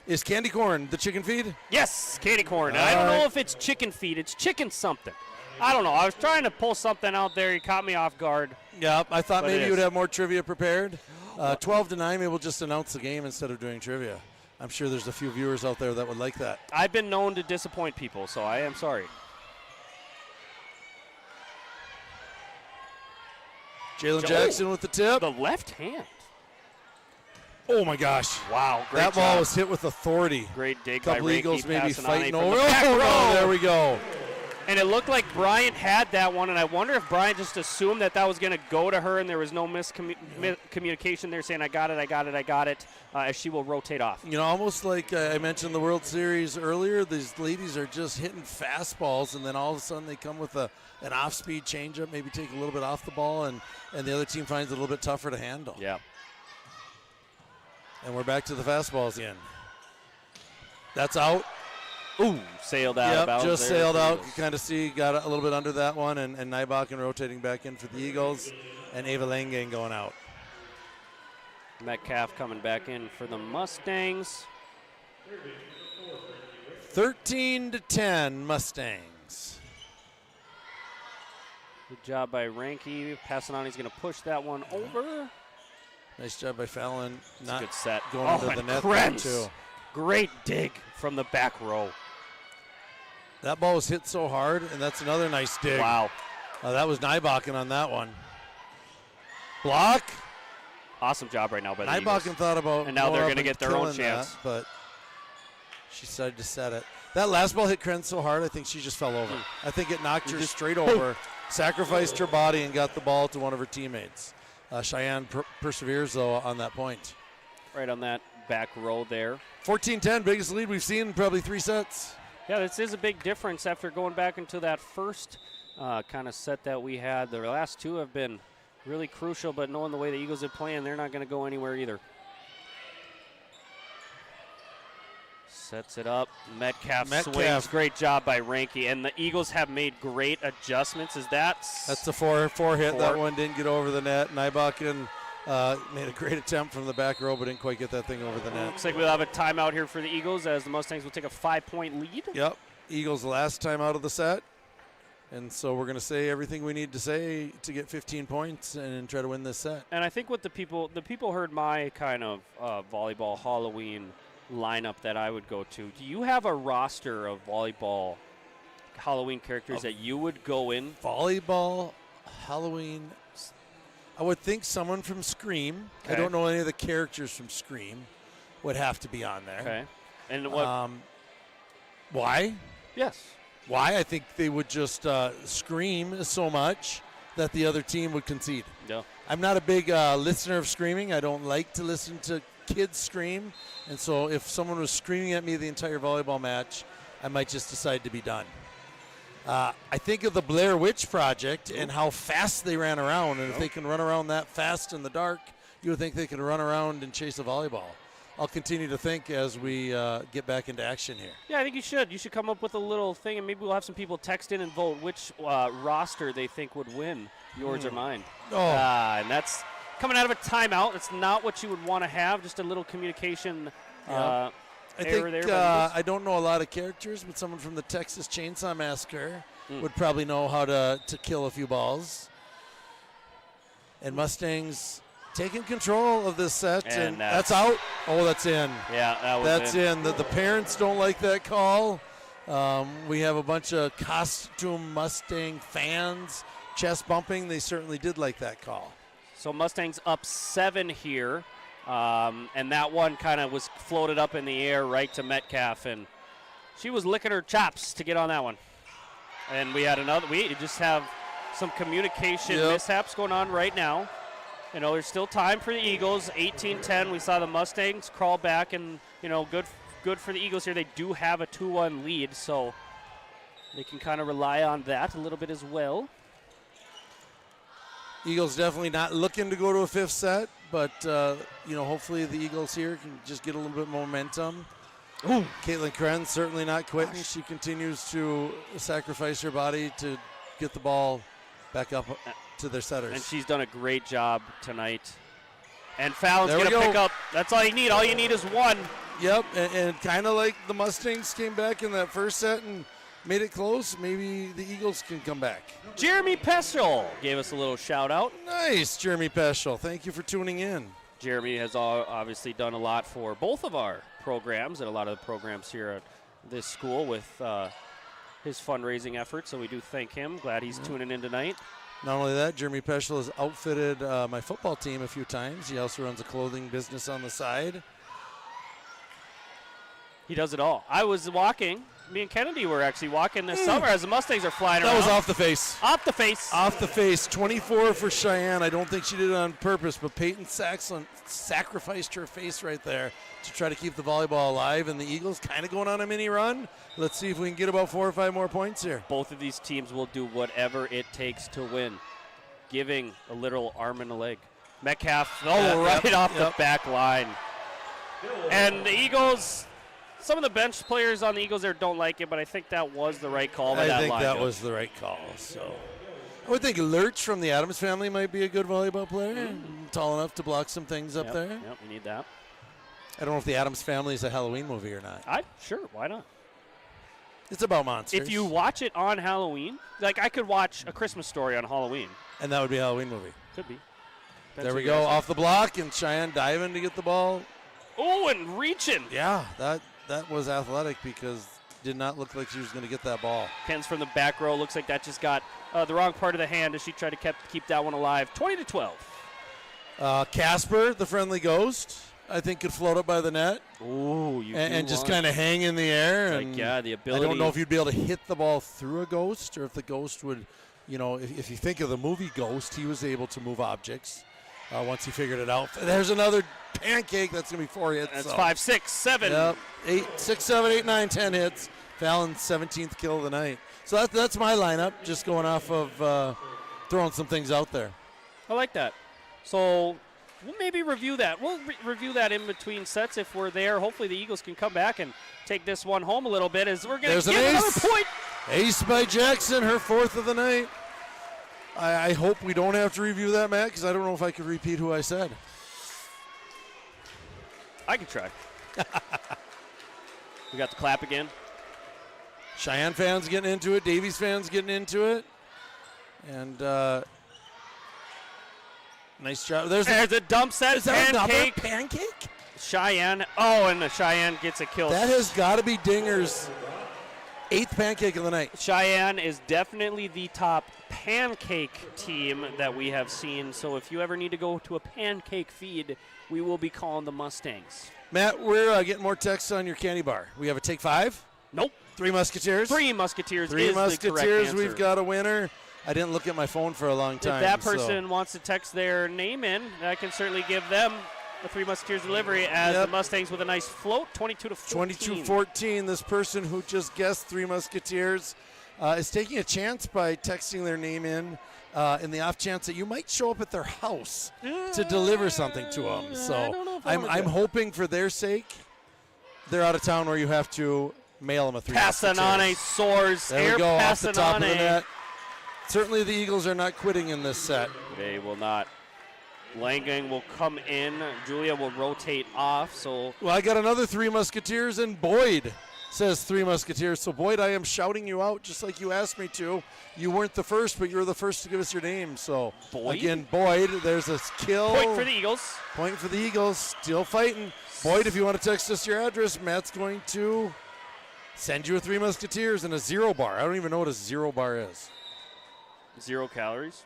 [SPEAKER 2] Is candy corn the chicken feed?
[SPEAKER 1] Yes, candy corn. I don't know if it's chicken feed. It's chicken something. I don't know. I was trying to pull something out there. You caught me off guard.
[SPEAKER 2] Yep, I thought maybe you would have more trivia prepared. 12-9, maybe we'll just announce the game instead of doing trivia. I'm sure there's a few viewers out there that would like that.
[SPEAKER 1] I've been known to disappoint people, so I am sorry.
[SPEAKER 2] Jalen Jackson with the tip.
[SPEAKER 1] The left hand.
[SPEAKER 2] Oh, my gosh.
[SPEAKER 1] Wow, great
[SPEAKER 2] That
[SPEAKER 1] job.
[SPEAKER 2] ball was hit with authority.
[SPEAKER 1] Great dig by
[SPEAKER 2] Couple
[SPEAKER 1] Reiki,
[SPEAKER 2] Eagles maybe
[SPEAKER 1] passing
[SPEAKER 2] fighting
[SPEAKER 1] on
[SPEAKER 2] over.
[SPEAKER 1] from the back row.
[SPEAKER 2] There we go.
[SPEAKER 1] And it looked like Bryant had that one, and I wonder if Bryant just assumed that was going to go to her, and there was no miscommunication there saying, I got it, as she will rotate off.
[SPEAKER 2] You know, almost like I mentioned the World Series earlier, these ladies are just hitting fastballs, and then all of a sudden they come with an off-speed changeup, maybe take a little bit off the ball, and the other team finds it a little bit tougher to handle.
[SPEAKER 1] Yeah.
[SPEAKER 2] And we're back to the fastballs again. That's out.
[SPEAKER 1] Ooh, sailed out of bounds.
[SPEAKER 2] Just
[SPEAKER 1] there
[SPEAKER 2] sailed
[SPEAKER 1] for
[SPEAKER 2] out.
[SPEAKER 1] Eagles.
[SPEAKER 2] You kind of see, got a little bit under that one, and Nybach rotating back in for the Eagles, and Ava Langen going out.
[SPEAKER 1] Metcalf coming back in for the Mustangs.
[SPEAKER 2] 13-10 Mustangs.
[SPEAKER 1] Good job by Ranke. Passing on, he's going to push that one over.
[SPEAKER 2] Nice job by Fallon. Not
[SPEAKER 1] Good set.
[SPEAKER 2] going under the
[SPEAKER 1] and
[SPEAKER 2] net
[SPEAKER 1] Krenz.
[SPEAKER 2] too.
[SPEAKER 1] Great dig from the back row.
[SPEAKER 2] That ball was hit so hard, and that's another nice dig.
[SPEAKER 1] Wow.
[SPEAKER 2] That was Nybakken on that one. Block.
[SPEAKER 1] Awesome job right now by the Eagles.
[SPEAKER 2] Nybakken thought about
[SPEAKER 1] And now they're
[SPEAKER 2] going
[SPEAKER 1] gonna get their own chance.
[SPEAKER 2] but she decided to set it. That last ball hit Krenz so hard, I think she just fell over. I think it knocked her straight over, sacrificed her body, and got the ball to one of her teammates. Sheyenne perseveres, though, on that point.
[SPEAKER 1] Right on that back row there.
[SPEAKER 2] 14-10, biggest lead we've seen in probably 3 sets.
[SPEAKER 1] Yeah, this is a big difference after going back into that first kind of set that we had. The last two have been really crucial, but knowing the way the Eagles are playing, they're not going to go anywhere either. Sets it up. Metcalf swings. Great job by Ranke. And the Eagles have made great adjustments. That's
[SPEAKER 2] the 4 hit. That one didn't get over the net. Nybakken made a great attempt from the back row, but didn't quite get that thing over the net.
[SPEAKER 1] Looks like we'll have a timeout here for the Eagles as the Mustangs will take a 5-point lead.
[SPEAKER 2] Yep. Eagles last time out of the set. And so we're going to say everything we need to say to get 15 points and try to win this set.
[SPEAKER 1] And I think what the people heard my kind of volleyball Halloween lineup that I would go to. Do you have a roster of volleyball Halloween characters that you would go in?
[SPEAKER 2] Volleyball Halloween. I would think someone from Scream. Okay. I don't know any of the characters from Scream would have to be on there.
[SPEAKER 1] Okay. And what?
[SPEAKER 2] Why?
[SPEAKER 1] Yes.
[SPEAKER 2] Why? I think they would just scream so much that the other team would concede.
[SPEAKER 1] Yeah.
[SPEAKER 2] I'm not a big listener of screaming. I don't like to listen to kids scream. And so if someone was screaming at me the entire volleyball match, I might just decide to be done. I think of the Blair Witch Project and how fast they ran around. And if they can run around that fast in the dark, you would think they could run around and chase a volleyball. I'll continue to think as we get back into action here.
[SPEAKER 1] Yeah, I think you should. You should come up with a little thing, and maybe we'll have some people text in and vote which roster they think would win, yours or mine. And that's coming out of a timeout. It's not what you would want to have, just a little communication error there.
[SPEAKER 2] I don't know a lot of characters, but someone from the Texas Chainsaw Massacre would probably know how to kill a few balls. And Mustangs taking control of this set, and that's out. Oh, that's in.
[SPEAKER 1] Yeah,
[SPEAKER 2] that's in. The parents don't like that call. We have a bunch of costume Mustang fans chest bumping. They certainly did like that call.
[SPEAKER 1] So Mustangs up 7 here, and that one kind of was floated up in the air right to Metcalf, and she was licking her chops to get on that one. And we had another. We just have some communication mishaps going on right now. You know, there's still time for the Eagles. 18-10. We saw the Mustangs crawl back, and good for the Eagles here. They do have a 2-1 lead, so they can kind of rely on that a little bit as well.
[SPEAKER 2] Eagles definitely not looking to go to a 5th set, but hopefully the Eagles here can just get a little bit of momentum. Ooh. Caitlin Krenz certainly not quitting. She continues to sacrifice her body to get the ball back up to their setters.
[SPEAKER 1] And she's done a great job tonight. And Fallon's going to pick up. That's all you need. All you need is one.
[SPEAKER 2] Yep, and kind of like the Mustangs came back in that first set and made it close, maybe the Eagles can come back.
[SPEAKER 1] Jeremy Peschel gave us a little shout-out.
[SPEAKER 2] Nice, Jeremy Peschel. Thank you for tuning in.
[SPEAKER 1] Jeremy has obviously done a lot for both of our programs and a lot of the programs here at this school with his fundraising efforts, so we do thank him. Glad he's tuning in tonight.
[SPEAKER 2] Not only that, Jeremy Peschel has outfitted my football team a few times. He also runs a clothing business on the side.
[SPEAKER 1] He does it all. I was walking. Me and Kennedy were actually walking this summer as the Mustangs are flying around.
[SPEAKER 2] That was off the face.
[SPEAKER 1] Off the face.
[SPEAKER 2] Off the face. 24 for Sheyenne. I don't think she did it on purpose, but Peyton Saxon sacrificed her face right there to try to keep the volleyball alive, and the Eagles kind of going on a mini run. Let's see if we can get about 4 or 5 more points here.
[SPEAKER 1] Both of these teams will do whatever it takes to win, giving a literal arm and a leg. Metcalf, right off the back line. And the Eagles, some of the bench players on the Eagles there don't like it, but I think that was the right call by that line.
[SPEAKER 2] I think that was the right call. So I would think Lurch from the Adams family might be a good volleyball player. Tall enough to block some things up there.
[SPEAKER 1] Yep, we need that.
[SPEAKER 2] I don't know if the Adams Family is a Halloween movie or not.
[SPEAKER 1] Sure, why not?
[SPEAKER 2] It's about monsters.
[SPEAKER 1] If you watch it on Halloween, like I could watch A Christmas Story on Halloween.
[SPEAKER 2] And that would be a Halloween movie.
[SPEAKER 1] Could be.
[SPEAKER 2] There we go, off the block, and Sheyenne diving to get the ball.
[SPEAKER 1] Oh, and reaching.
[SPEAKER 2] Yeah, that was athletic because did not look like she was going to get that ball.
[SPEAKER 1] Pins from the back row. Looks like that just got the wrong part of the hand as she tried to keep that one alive. 20-12.
[SPEAKER 2] Casper, the friendly ghost, I think could float up by the net.
[SPEAKER 1] Ooh,
[SPEAKER 2] and just kind of hang in the air.
[SPEAKER 1] Like,
[SPEAKER 2] and
[SPEAKER 1] yeah, the ability.
[SPEAKER 2] I don't know if you'd be able to hit the ball through a ghost or if the ghost would, if you think of the movie Ghost, he was able to move objects once he figured it out. There's another pancake. That's going to be 4 hits.
[SPEAKER 1] That's 5, 6, 7.
[SPEAKER 2] Yep, 6, 7, 8, 9, 10 hits. Fallon's 17th kill of the night. So that's my lineup, just going off of throwing some things out there.
[SPEAKER 1] I like that. So we'll maybe review that. We'll review that in between sets if we're there. Hopefully the Eagles can come back and take this one home a little bit as we're going to get another point.
[SPEAKER 2] Ace by Jackson, her 4th of the night. I hope we don't have to review that, Matt, because I don't know if I could repeat who I said.
[SPEAKER 1] I can try. We got the clap again.
[SPEAKER 2] Sheyenne fans getting into it. Davies fans getting into it. And nice job. There's
[SPEAKER 1] a dump set.
[SPEAKER 2] Is that
[SPEAKER 1] pancake.
[SPEAKER 2] another pancake?
[SPEAKER 1] Cheyenne. Oh, and Cheyenne gets a kill.
[SPEAKER 2] That has got to be Dinger's 8th pancake of the night.
[SPEAKER 1] Cheyenne is definitely the top pancake team that we have seen. So if you ever need to go to a pancake feed, we will be calling the Mustangs.
[SPEAKER 2] Matt, we're getting more texts on your candy bar. We have a take 5?
[SPEAKER 1] Nope.
[SPEAKER 2] 3 Musketeers?
[SPEAKER 1] 3 Musketeers
[SPEAKER 2] Three
[SPEAKER 1] is
[SPEAKER 2] Musketeers,
[SPEAKER 1] the correct answer.
[SPEAKER 2] we've got a winner. I didn't look at my phone for a long time.
[SPEAKER 1] If that person wants to text their name in, I can certainly give them the 3 Musketeers delivery as the Mustangs with a nice float, 22-14.
[SPEAKER 2] 22-14. This person who just guessed 3 Musketeers is taking a chance by texting their name in the off chance that you might show up at their house to deliver something to them. So I'm hoping for their sake they're out of town where you have to mail them a 3 Musketeers.
[SPEAKER 1] Passanane soars.
[SPEAKER 2] There we go, off the top of the
[SPEAKER 1] Passanane.
[SPEAKER 2] net. Certainly the Eagles are not quitting in this set.
[SPEAKER 1] They will not. Langang will come in. Julia will rotate off. So
[SPEAKER 2] Well, I got another 3 Musketeers, and Boyd says 3 Musketeers. So, Boyd, I am shouting you out just like you asked me to. You weren't the first, but you were the first to give us your name. So,
[SPEAKER 1] Boyd?
[SPEAKER 2] Again, Boyd, there's a kill.
[SPEAKER 1] point for the Eagles.
[SPEAKER 2] Point for the Eagles. Still fighting. Boyd, if you want to text us your address, Matt's going to send you a 3 Musketeers and a 0 bar. I don't even know what a 0 bar is.
[SPEAKER 1] 0 calories.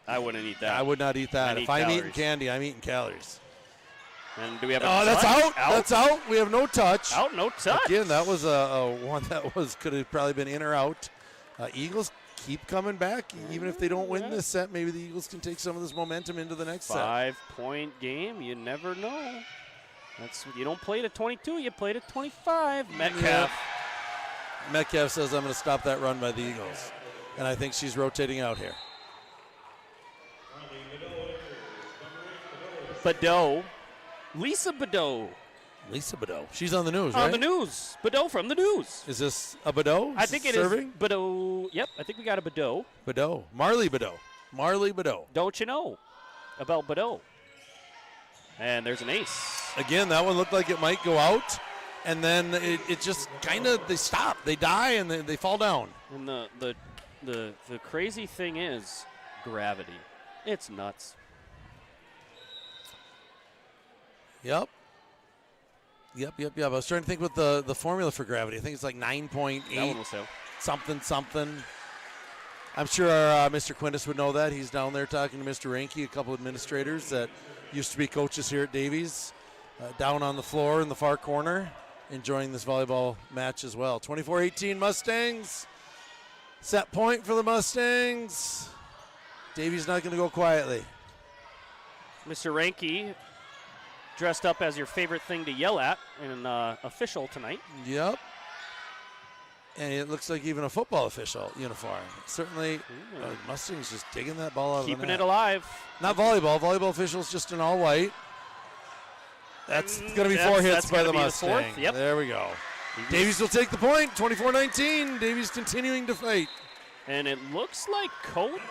[SPEAKER 1] I wouldn't eat that.
[SPEAKER 2] I would not eat that. If I'm
[SPEAKER 1] calories.
[SPEAKER 2] eating candy, I'm eating calories.
[SPEAKER 1] And do we have a
[SPEAKER 2] Oh, that's
[SPEAKER 1] touch?
[SPEAKER 2] out. That's out. We have no touch.
[SPEAKER 1] Out, no touch.
[SPEAKER 2] Again, that was a one that could have probably been in or out. Eagles keep coming back. Even if they don't win this set, maybe the Eagles can take some of this momentum into the next set.
[SPEAKER 1] 5-point game. You never know. You don't play to 22. You play to 25. Metcalf.
[SPEAKER 2] Metcalf says, I'm going to stop that run by the Eagles. And I think she's rotating out here.
[SPEAKER 1] Badeau. Lisa Badeau.
[SPEAKER 2] Lisa Badeau. She's on the news, right?
[SPEAKER 1] On the news. Badeau from the news.
[SPEAKER 2] Is this a Badeau?
[SPEAKER 1] I think it
[SPEAKER 2] serving?
[SPEAKER 1] is Badeau. Yep, I think we got a Badeau.
[SPEAKER 2] Badeau. Marley Badeau. Marley Badeau.
[SPEAKER 1] Don't you know about Badeau? And there's an ace.
[SPEAKER 2] Again, that one looked like it might go out. And then it just kind of, they stop. They die and they fall down.
[SPEAKER 1] And the crazy thing is gravity. It's nuts.
[SPEAKER 2] Yep. I was trying to think what the formula for gravity. I think it's like 9.8.
[SPEAKER 1] That one will sell.
[SPEAKER 2] Something. I'm sure our Mr. Quintus would know that. He's down there talking to Mr. Ranke, a couple administrators that used to be coaches here at Davies, down on the floor in the far corner, enjoying this volleyball match as well. 24-18 Mustangs. Set point for the Mustangs. Davies not going to go quietly.
[SPEAKER 1] Mr. Ranke dressed up as your favorite thing to yell at in official tonight.
[SPEAKER 2] Yep. And it looks like even a football official uniform. Certainly, Mustangs just digging that ball out of the net.
[SPEAKER 1] Keeping it alive.
[SPEAKER 2] Not volleyball. Volleyball officials just in all white. That's going to be 4 hits by the Mustang.
[SPEAKER 1] Yep.
[SPEAKER 2] There we go. Davies will take the point. 24-19. Davies continuing to fight.
[SPEAKER 1] And it looks like Coach.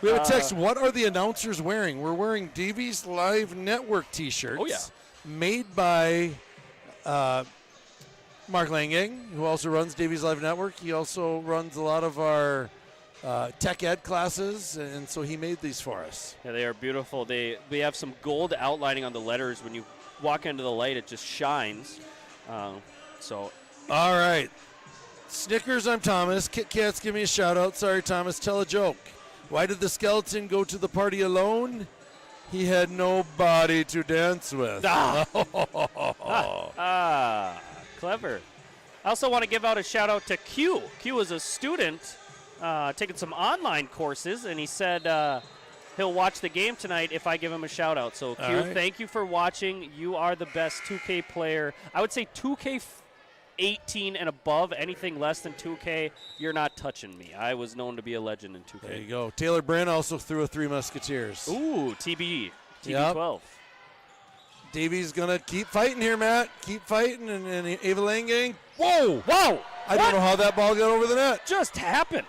[SPEAKER 2] We have a text. What are the announcers wearing? We're wearing Davies Live Network T-shirts.
[SPEAKER 1] Oh, yeah.
[SPEAKER 2] Made by Mark Langley, who also runs Davies Live Network. He also runs a lot of our tech ed classes, and so he made these for us.
[SPEAKER 1] Yeah, they are beautiful. We have some gold outlining on the letters. When you walk into the light, it just shines. So
[SPEAKER 2] All right. Snickers, I'm Thomas. Kit Kats, give me a shout out. Sorry, Thomas, tell a joke. Why did the skeleton go to the party alone? He had nobody to dance with.
[SPEAKER 1] Clever. I also want to give out a shout out to Q. Q is a student taking some online courses, and he said he'll watch the game tonight if I give him a shout out. So Q,
[SPEAKER 2] right.
[SPEAKER 1] Thank you for watching. You are the best 2K player. I would say 2K 18 and above, anything less than 2K, you're not touching me. I was known to be a legend in 2K.
[SPEAKER 2] There you go. Taylor Bryn also threw a Three Musketeers.
[SPEAKER 1] Ooh, TB12.
[SPEAKER 2] Yep. Davies going to keep fighting here, Matt. Keep fighting. And Ava Langang. Whoa!
[SPEAKER 1] Wow!
[SPEAKER 2] I don't know how that ball got over the net.
[SPEAKER 1] Just happened.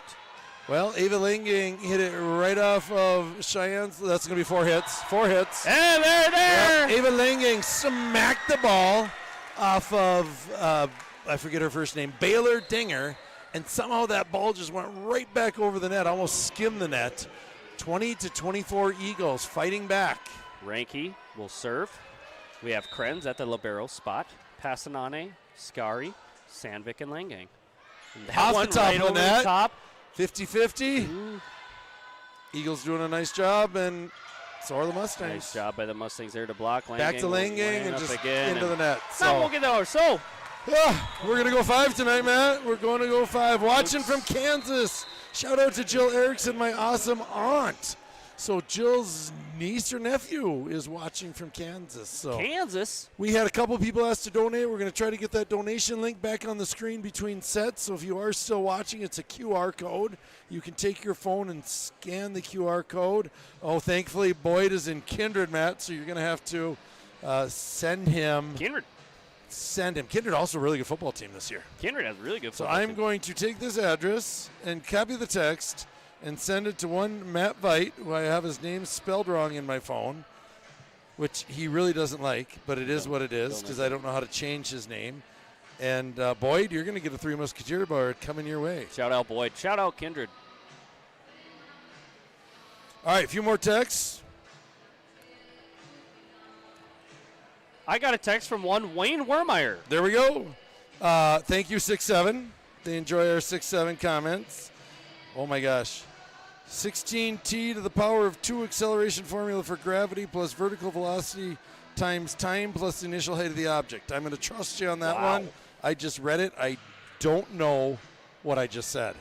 [SPEAKER 2] Well, Ava Langang hit it right off of Cheyenne's. That's going to be 4 hits. 4 hits.
[SPEAKER 1] And they're there!
[SPEAKER 2] Yep. Ava Langang smacked the ball off of, I forget her first name, Baylor Dinger, and somehow that ball just went right back over the net, almost skimmed the net. 20-24 Eagles fighting back.
[SPEAKER 1] Ranky will serve. We have Krenz at the libero spot. Passanane, Scari, Sandvik, and Langang. And that
[SPEAKER 2] Off
[SPEAKER 1] one
[SPEAKER 2] the top
[SPEAKER 1] right
[SPEAKER 2] of the
[SPEAKER 1] over
[SPEAKER 2] net.
[SPEAKER 1] the top.
[SPEAKER 2] 50-50. Eagles doing a nice job, and so are the Mustangs.
[SPEAKER 1] Nice job by the Mustangs there to block. Langang
[SPEAKER 2] Back to
[SPEAKER 1] will
[SPEAKER 2] Langang
[SPEAKER 1] land
[SPEAKER 2] and
[SPEAKER 1] up
[SPEAKER 2] just
[SPEAKER 1] again.
[SPEAKER 2] into the net.
[SPEAKER 1] Now we'll get over. So
[SPEAKER 2] We're going to go 5 tonight, Matt. We're going to go 5. Watching from Kansas. Shout out to Jill Erickson, my awesome aunt. So Jill's niece or nephew is watching from Kansas. So
[SPEAKER 1] Kansas.
[SPEAKER 2] we had a couple people ask to donate. We're going to try to get that donation link back on the screen between sets. So if you are still watching, it's a QR code. You can take your phone and scan the QR code. Oh, thankfully, Boyd is in Kindred, Matt, so you're going to have to send him.
[SPEAKER 1] Kindred.
[SPEAKER 2] Send him. Kindred also a really good football team this year.
[SPEAKER 1] Kindred has a really good
[SPEAKER 2] So
[SPEAKER 1] football
[SPEAKER 2] I'm
[SPEAKER 1] team.
[SPEAKER 2] going to take this address and copy the text and send it to one Matt Veit, who I have his name spelled wrong in my phone, which he really doesn't like, but it is what it is because I don't know how to change his name. And Boyd, you're going to get a Three Musketeer bar coming your way.
[SPEAKER 1] Shout out Boyd. Shout out Kindred.
[SPEAKER 2] All right, a few more texts.
[SPEAKER 1] I got a text from one Wayne Wermeyer.
[SPEAKER 2] There we go. Thank you, 6-7. They enjoy our 6-7 comments. Oh, my gosh. 16t to the power of 2 acceleration formula for gravity plus vertical velocity times time plus the initial height of the object. I'm going to trust you on that one. I just read it. I don't know what I just said.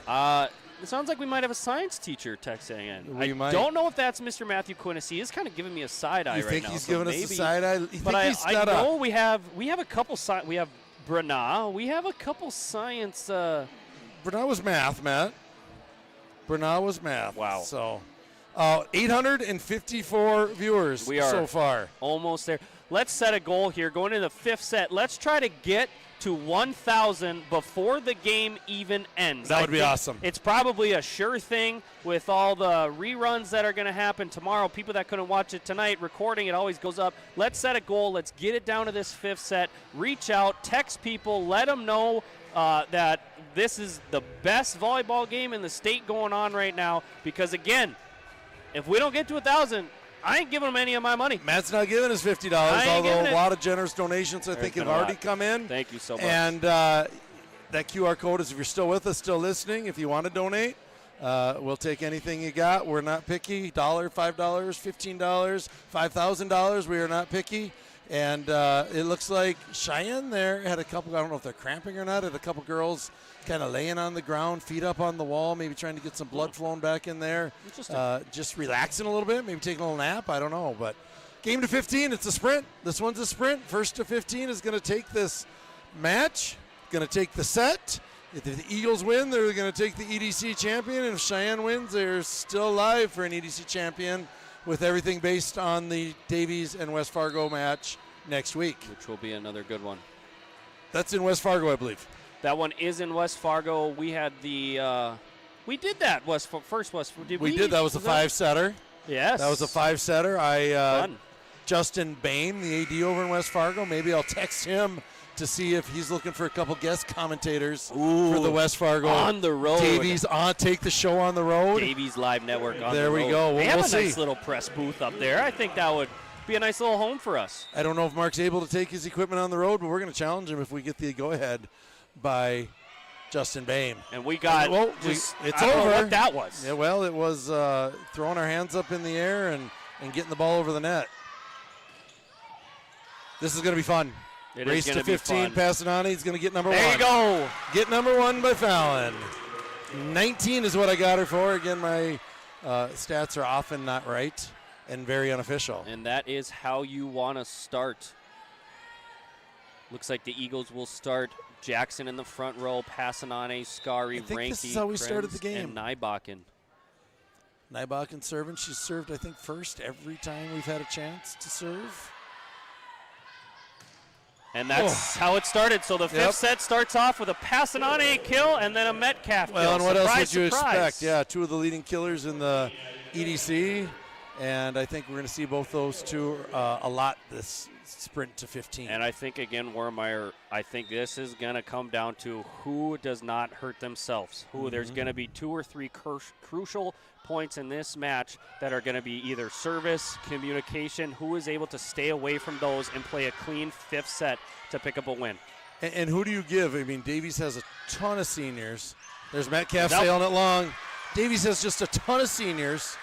[SPEAKER 1] It sounds like we might have a science teacher texting in.
[SPEAKER 2] We might.
[SPEAKER 1] Don't know if that's Mr. Matthew Quinnis. He is kind of giving me a side eye
[SPEAKER 2] You
[SPEAKER 1] right
[SPEAKER 2] think
[SPEAKER 1] now.
[SPEAKER 2] he's
[SPEAKER 1] so
[SPEAKER 2] giving us a
[SPEAKER 1] maybe-
[SPEAKER 2] side eye?
[SPEAKER 1] But I know we have a couple we have Brana. We have a couple science.
[SPEAKER 2] Bernard was math, Matt. Bernard was math.
[SPEAKER 1] Wow.
[SPEAKER 2] So 854 viewers
[SPEAKER 1] We are
[SPEAKER 2] so far.
[SPEAKER 1] Almost there. Let's set a goal here. Going into the 5th set. Let's try to get to 1,000 before the game even ends.
[SPEAKER 2] That
[SPEAKER 1] I
[SPEAKER 2] would be
[SPEAKER 1] think
[SPEAKER 2] awesome.
[SPEAKER 1] It's probably a sure thing with all the reruns that are going to happen tomorrow. People that couldn't watch it tonight, recording it always goes up. Let's set a goal. Let's get it down to this 5th set. Reach out, text people, let them know that this is the best volleyball game in the state going on right now. Because, again, if we don't get to 1,000, I ain't giving them any of my money.
[SPEAKER 2] Matt's not giving us $50,
[SPEAKER 1] I ain't
[SPEAKER 2] although
[SPEAKER 1] giving
[SPEAKER 2] a
[SPEAKER 1] it.
[SPEAKER 2] lot of generous donations I
[SPEAKER 1] There's
[SPEAKER 2] think
[SPEAKER 1] been
[SPEAKER 2] have
[SPEAKER 1] a
[SPEAKER 2] already
[SPEAKER 1] lot.
[SPEAKER 2] come in.
[SPEAKER 1] Thank you so much.
[SPEAKER 2] And that QR code is if you're still with us, still listening, if you want to donate, we'll take anything you got. We're not picky. $1, $5, $15, $5,000. We are not picky. And it looks like Sheyenne there had a couple, I don't know if they're cramping or not, had a couple girls kind of laying on the ground, feet up on the wall, maybe trying to get some blood flowing back in there.
[SPEAKER 1] Interesting.
[SPEAKER 2] Just relaxing a little bit, maybe taking a little nap. I don't know. But game to 15, it's a sprint. This one's a sprint. First to 15 is going to take this match, going to take the set. If the Eagles win, they're going to take the EDC champion. And if Cheyenne wins, they're still alive for an EDC champion with everything based on the Davies and West Fargo match next week.
[SPEAKER 1] Which will be another good one.
[SPEAKER 2] That's in West Fargo, I believe.
[SPEAKER 1] That one is in West Fargo. We had the we did that first West.
[SPEAKER 2] We did. That was a 5-setter.
[SPEAKER 1] Yes.
[SPEAKER 2] That was a 5-setter.
[SPEAKER 1] Fun.
[SPEAKER 2] Justin Bain, the AD over in West Fargo, maybe I'll text him to see if he's looking for a couple guest commentators for the West Fargo.
[SPEAKER 1] On the road.
[SPEAKER 2] Davies take the show on the road.
[SPEAKER 1] Davies Live Network on
[SPEAKER 2] There
[SPEAKER 1] the
[SPEAKER 2] we
[SPEAKER 1] road.
[SPEAKER 2] go.
[SPEAKER 1] They
[SPEAKER 2] We'll
[SPEAKER 1] have a
[SPEAKER 2] see.
[SPEAKER 1] nice little press booth up there. I think that would be a nice little home for us.
[SPEAKER 2] I don't know if Mark's able to take his equipment on the road, but we're going to challenge him if we get the go-ahead. by Justin Boehm.
[SPEAKER 1] And we got
[SPEAKER 2] it's
[SPEAKER 1] I don't
[SPEAKER 2] over.
[SPEAKER 1] know what that was.
[SPEAKER 2] Yeah, well, it was throwing our hands up in the air and getting the ball over the net. This is going to be fun.
[SPEAKER 1] It
[SPEAKER 2] Race
[SPEAKER 1] is
[SPEAKER 2] to 15, passing on. He's going to get number 1.
[SPEAKER 1] There you go.
[SPEAKER 2] Get number 1 by Fallon. 19 is what I got her for. Again, my stats are often not right and very unofficial.
[SPEAKER 1] And that is how you want to start. Looks like the Eagles will start Jackson in the front row, Passanane, Scari,
[SPEAKER 2] I think
[SPEAKER 1] Ranke,
[SPEAKER 2] this is how we started the
[SPEAKER 1] Krenz,
[SPEAKER 2] game.
[SPEAKER 1] and Nybakken.
[SPEAKER 2] Nybakken serving. She's served, I think, first every time we've had a chance to serve.
[SPEAKER 1] And that's how it started. So the fifth set starts off with a Passanane kill and then a Metcalf
[SPEAKER 2] Well,
[SPEAKER 1] kill.
[SPEAKER 2] and what else would you
[SPEAKER 1] Surprise.
[SPEAKER 2] expect? Yeah, 2 of the leading killers in the EDC. And I think we're going to see both those two a lot this sprint to 15.
[SPEAKER 1] And I think, again, Warmeyer, I think this is going to come down to who does not hurt themselves. There's going to be 2 or 3 crucial points in this match that are going to be either service, communication, who is able to stay away from those and play a clean 5th set to pick up a win.
[SPEAKER 2] And who do you give? I mean, Davies has a ton of seniors. There's Metcalf sailing it long. Davies has just a ton of seniors.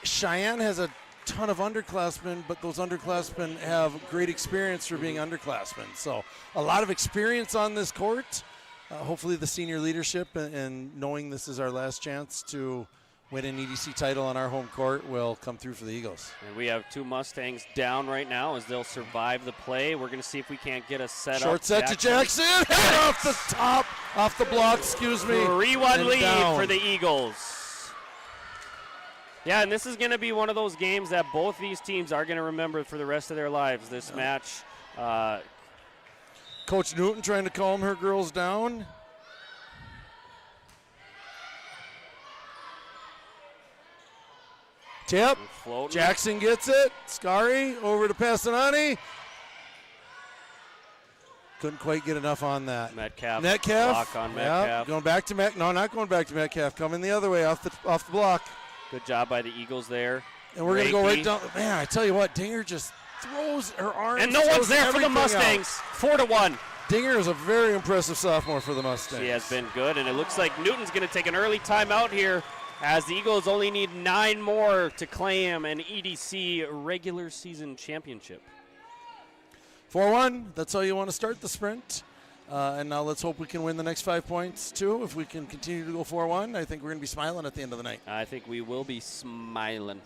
[SPEAKER 2] Sheyenne has a ton of underclassmen, but those underclassmen have great experience for being underclassmen. So a lot of experience on this court. Hopefully the senior leadership and knowing this is our last chance to win an EDC title on our home court will come through for the Eagles.
[SPEAKER 1] And we have 2 Mustangs down right now as they'll survive the play. We're going to see if we can't get a set up.
[SPEAKER 2] Short set to Jackson. Off the top, off the block, excuse me.
[SPEAKER 1] 3-1 lead
[SPEAKER 2] down.
[SPEAKER 1] for the Eagles. Yeah, and this is going to be one of those games that both these teams are going to remember for the rest of their lives. This match.
[SPEAKER 2] Coach Newton trying to calm her girls down. Tip. Jackson gets it. Scari over to Passanane. Couldn't quite get enough on that.
[SPEAKER 1] Metcalf.
[SPEAKER 2] Metcalf.
[SPEAKER 1] Block on Metcalf.
[SPEAKER 2] Going back to No, not going back to Metcalf. Coming the other way off the block.
[SPEAKER 1] Good job by the Eagles there.
[SPEAKER 2] And we're going to go right down. Man, I tell you what, Dinger just throws her arms.
[SPEAKER 1] And no one's there for the Mustangs. 4-1.
[SPEAKER 2] Dinger is a very impressive sophomore for the Mustangs.
[SPEAKER 1] She has been good, and it looks like Newton's going to take an early timeout here as the Eagles only need 9 more to claim an EDC regular season championship.
[SPEAKER 2] 4-1, that's how you want to start the sprint. And now let's hope we can win the next 5 points, too. If we can continue to go 4-1, I think we're going to be smiling at the end of the night.
[SPEAKER 1] I think we will be smiling.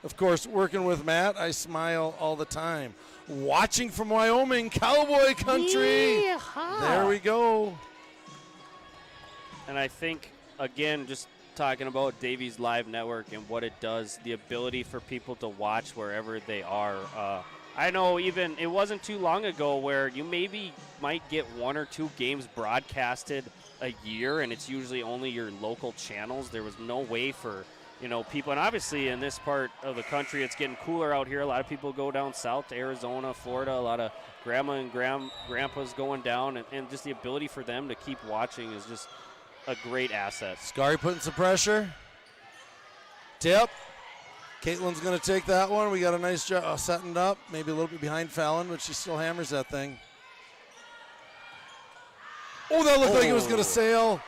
[SPEAKER 2] Of course, working with Matt, I smile all the time. Watching from Wyoming, cowboy country.
[SPEAKER 1] Yeehaw.
[SPEAKER 2] There we go.
[SPEAKER 1] And I think, again, just talking about Davies Live Network and what it does, the ability for people to watch wherever they are. I know even it wasn't too long ago where you might get 1 or 2 games broadcasted a year, and it's usually only your local channels. There was no way for people, and obviously in this part of the country it's getting cooler out here. A lot of people go down south to Arizona, Florida. A lot of grandma and grandpas going down, and just the ability for them to keep watching is just a great asset.
[SPEAKER 2] Scari putting some pressure. Tip. Caitlin's going to take that one. We got a nice job setting up. Maybe a little bit behind Fallon, but she still hammers that thing. Oh, that looked like it was going to sail.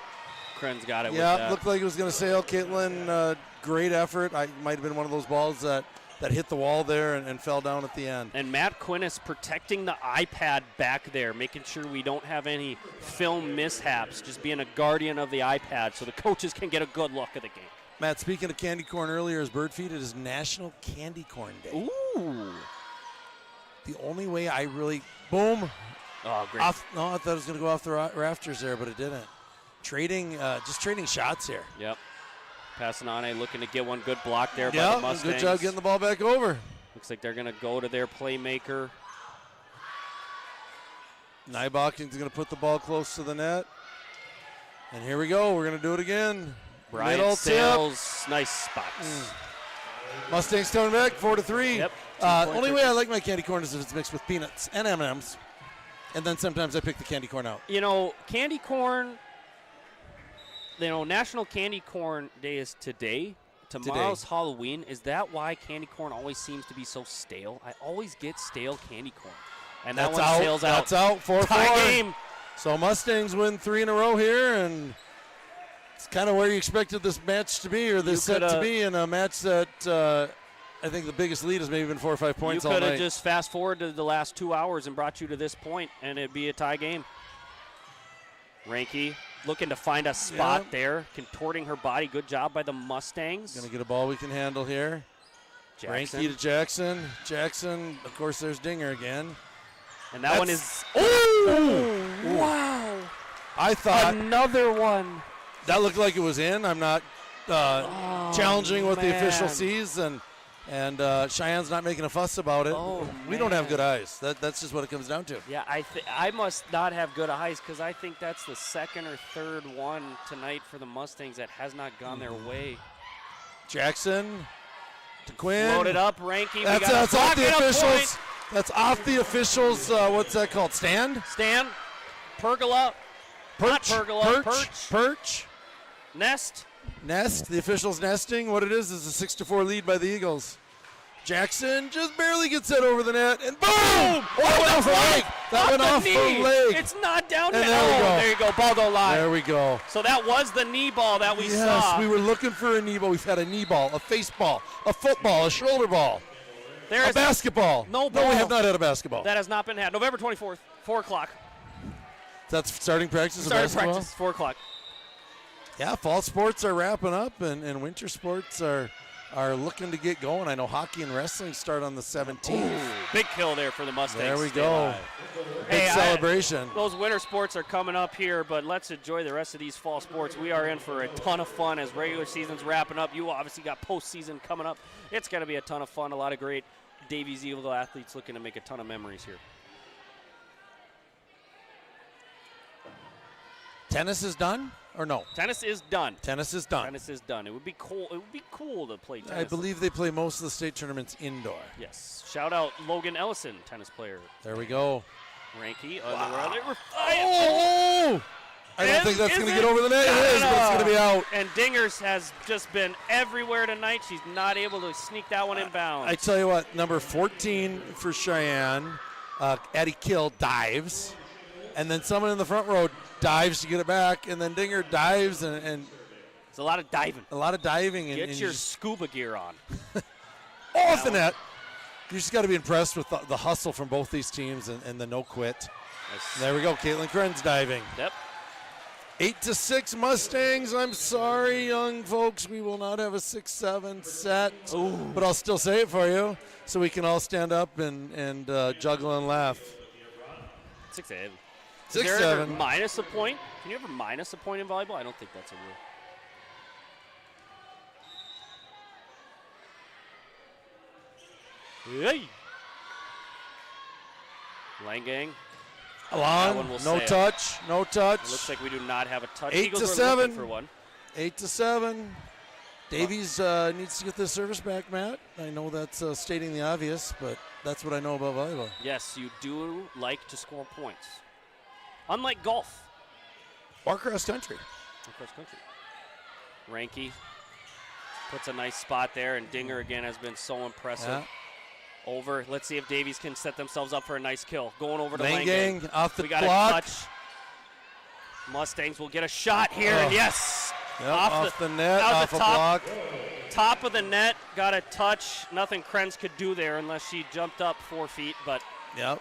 [SPEAKER 1] Krenz got it with
[SPEAKER 2] Yeah,
[SPEAKER 1] that.
[SPEAKER 2] looked like it was going to sail. Caitlin, great effort. Might have been one of those balls that hit the wall there and fell down at the end.
[SPEAKER 1] And Matt Quinn is protecting the iPad back there, making sure we don't have any film mishaps, just being a guardian of the iPad so the coaches can get a good look at the game.
[SPEAKER 2] Matt, speaking of candy corn earlier as bird feed, it is National Candy Corn Day.
[SPEAKER 1] Ooh.
[SPEAKER 2] The only way I really, boom.
[SPEAKER 1] Oh, great.
[SPEAKER 2] I thought it was going to go off the rafters there, but it didn't. Just trading shots here.
[SPEAKER 1] Yep. Passanane looking to get one good block there by the Mustangs.
[SPEAKER 2] Good job getting the ball back over.
[SPEAKER 1] Looks like they're going to go to their playmaker.
[SPEAKER 2] Nybakken's going to put the ball close to the net. And here we go. We're going to do it again.
[SPEAKER 1] Brian
[SPEAKER 2] Middle
[SPEAKER 1] Sales, nice spots.
[SPEAKER 2] Mustangs coming back, 4-3.
[SPEAKER 1] Yep.
[SPEAKER 2] Only way I like my candy corn is if it's mixed with peanuts and M&Ms. And then sometimes I pick the candy corn out.
[SPEAKER 1] Candy corn, National Candy Corn Day is today. Tomorrow's Halloween. Is that why candy corn always seems to be so stale? I always get stale candy corn. And that
[SPEAKER 2] That's
[SPEAKER 1] one
[SPEAKER 2] out.
[SPEAKER 1] sails out.
[SPEAKER 2] That's out. 4-4.
[SPEAKER 1] Tie game.
[SPEAKER 2] So Mustangs win 3 in a row here, and it's kind of where you expected this match to be, or this set to be, in a match that I think the biggest lead has maybe been 4 or 5 points all night.
[SPEAKER 1] You could have just fast forward to the last 2 hours and brought you to this point, and it'd be a tie game. Ranky looking to find a spot there, contorting her body. Good job by the Mustangs.
[SPEAKER 2] Going to get a ball we can handle here.
[SPEAKER 1] Jackson.
[SPEAKER 2] Ranky to Jackson. Jackson, of course, there's Dinger again.
[SPEAKER 1] And that one is.
[SPEAKER 2] Oh!
[SPEAKER 1] Wow.
[SPEAKER 2] I thought
[SPEAKER 1] Another one.
[SPEAKER 2] that looked like it was in. I'm not challenging what the official
[SPEAKER 1] man.
[SPEAKER 2] sees, and Cheyenne's not making a fuss about it.
[SPEAKER 1] Oh,
[SPEAKER 2] we don't have
[SPEAKER 1] man.
[SPEAKER 2] good eyes. That's just what it comes down to.
[SPEAKER 1] Yeah, I must not have good eyes because I think that's the second or third one tonight for the Mustangs that has not gone their way.
[SPEAKER 2] Jackson to Quinn.
[SPEAKER 1] Load it up, Ranky.
[SPEAKER 2] That's off the officials. That's off the officials. What's that called? Stand?
[SPEAKER 1] Stand. Pergola. Not pergola.
[SPEAKER 2] Perch.
[SPEAKER 1] Nest.
[SPEAKER 2] Nest. The officials nesting. What it is a 6-4 lead by the Eagles. Jackson just barely gets that over the net, and boom! Oh, that went off her leg. That went off her leg.
[SPEAKER 1] It's not down
[SPEAKER 2] And
[SPEAKER 1] to
[SPEAKER 2] there we go.
[SPEAKER 1] There you go. Ball don't lie.
[SPEAKER 2] There we go.
[SPEAKER 1] So that was the knee ball that we
[SPEAKER 2] Yes,
[SPEAKER 1] saw.
[SPEAKER 2] we were looking for a knee ball. We've had a knee ball, a face ball, a football, a shoulder ball,
[SPEAKER 1] There
[SPEAKER 2] a
[SPEAKER 1] is
[SPEAKER 2] basketball.
[SPEAKER 1] no
[SPEAKER 2] No,
[SPEAKER 1] ball.
[SPEAKER 2] we have not had a basketball.
[SPEAKER 1] That has not been had. November 24th, 4 o'clock.
[SPEAKER 2] That's starting practice of
[SPEAKER 1] Starting
[SPEAKER 2] basketball?
[SPEAKER 1] practice, 4 o'clock.
[SPEAKER 2] Yeah, fall sports are wrapping up, and winter sports are looking to get going. I know hockey and wrestling start on the 17th.
[SPEAKER 1] Big kill there for the Mustangs.
[SPEAKER 2] There we
[SPEAKER 1] Stay
[SPEAKER 2] go.
[SPEAKER 1] alive.
[SPEAKER 2] Big
[SPEAKER 1] Hey,
[SPEAKER 2] celebration.
[SPEAKER 1] Those winter sports are coming up here, but let's enjoy the rest of these fall sports. We are in for a ton of fun as regular season's wrapping up. You obviously got postseason coming up. It's going to be a ton of fun. A lot of great Davies Eagle athletes looking to make a ton of memories here.
[SPEAKER 2] Tennis is done, or no?
[SPEAKER 1] Tennis is done.
[SPEAKER 2] Tennis is done.
[SPEAKER 1] Tennis is done. It would be cool. It would be cool to play tennis.
[SPEAKER 2] I believe they play most of the state tournaments indoor.
[SPEAKER 1] Yes. Shout out Logan Ellison, tennis player.
[SPEAKER 2] There we go.
[SPEAKER 1] Ranky.
[SPEAKER 2] Oh! I don't think that's
[SPEAKER 1] Is
[SPEAKER 2] going to
[SPEAKER 1] it?
[SPEAKER 2] get over the net. It is, but it's going to be out.
[SPEAKER 1] And Dingers has just been everywhere tonight. She's not able to sneak that one in bounds.
[SPEAKER 2] I tell you what, number 14 for Cheyenne, Addie Kill dives, and then someone in the front row dives to get it back, and then Dinger dives, and
[SPEAKER 1] It's a lot of diving.
[SPEAKER 2] a lot of diving. And,
[SPEAKER 1] Get
[SPEAKER 2] and
[SPEAKER 1] your
[SPEAKER 2] you just,
[SPEAKER 1] scuba gear on.
[SPEAKER 2] off the net. You just got to be impressed with the hustle from both these teams and the no quit. There we go. Caitlin Krenz diving.
[SPEAKER 1] Yep.
[SPEAKER 2] 8-6 Mustangs. I'm sorry, young folks. We will not have a 6-7 set.
[SPEAKER 1] Ooh.
[SPEAKER 2] But I'll still say it for you so we can all stand up and juggle and laugh.
[SPEAKER 1] 6-7.
[SPEAKER 2] 6-7.
[SPEAKER 1] Is there ever minus a point? Can you ever minus a point in volleyball? I don't think that's a rule. Hey. Langang. That one
[SPEAKER 2] Along,
[SPEAKER 1] will
[SPEAKER 2] no
[SPEAKER 1] sail.
[SPEAKER 2] touch, no touch.
[SPEAKER 1] It looks like we do not have a touch.
[SPEAKER 2] 8
[SPEAKER 1] Eagles
[SPEAKER 2] to
[SPEAKER 1] were
[SPEAKER 2] 7.
[SPEAKER 1] looking for one.
[SPEAKER 2] 8-7. Davies needs to get the service back, Matt. I know that's stating the obvious, but that's what I know about volleyball.
[SPEAKER 1] Yes, you do like to score points. Unlike golf.
[SPEAKER 2] Or cross country.
[SPEAKER 1] Cross country. Ranky puts a nice spot there, and Dinger again has been so impressive.
[SPEAKER 2] Yeah.
[SPEAKER 1] Over. Let's see if Davies can set themselves up for a nice kill. Going over to
[SPEAKER 2] Langang
[SPEAKER 1] Langang.
[SPEAKER 2] off the
[SPEAKER 1] We got
[SPEAKER 2] block.
[SPEAKER 1] a touch. Mustangs will get a shot here, and yes.
[SPEAKER 2] Yep, off the net,
[SPEAKER 1] that was
[SPEAKER 2] off
[SPEAKER 1] the
[SPEAKER 2] a
[SPEAKER 1] top,
[SPEAKER 2] block.
[SPEAKER 1] Top of the net, got a touch. Nothing Krenz could do there unless she jumped up 4 feet, but
[SPEAKER 2] Yep.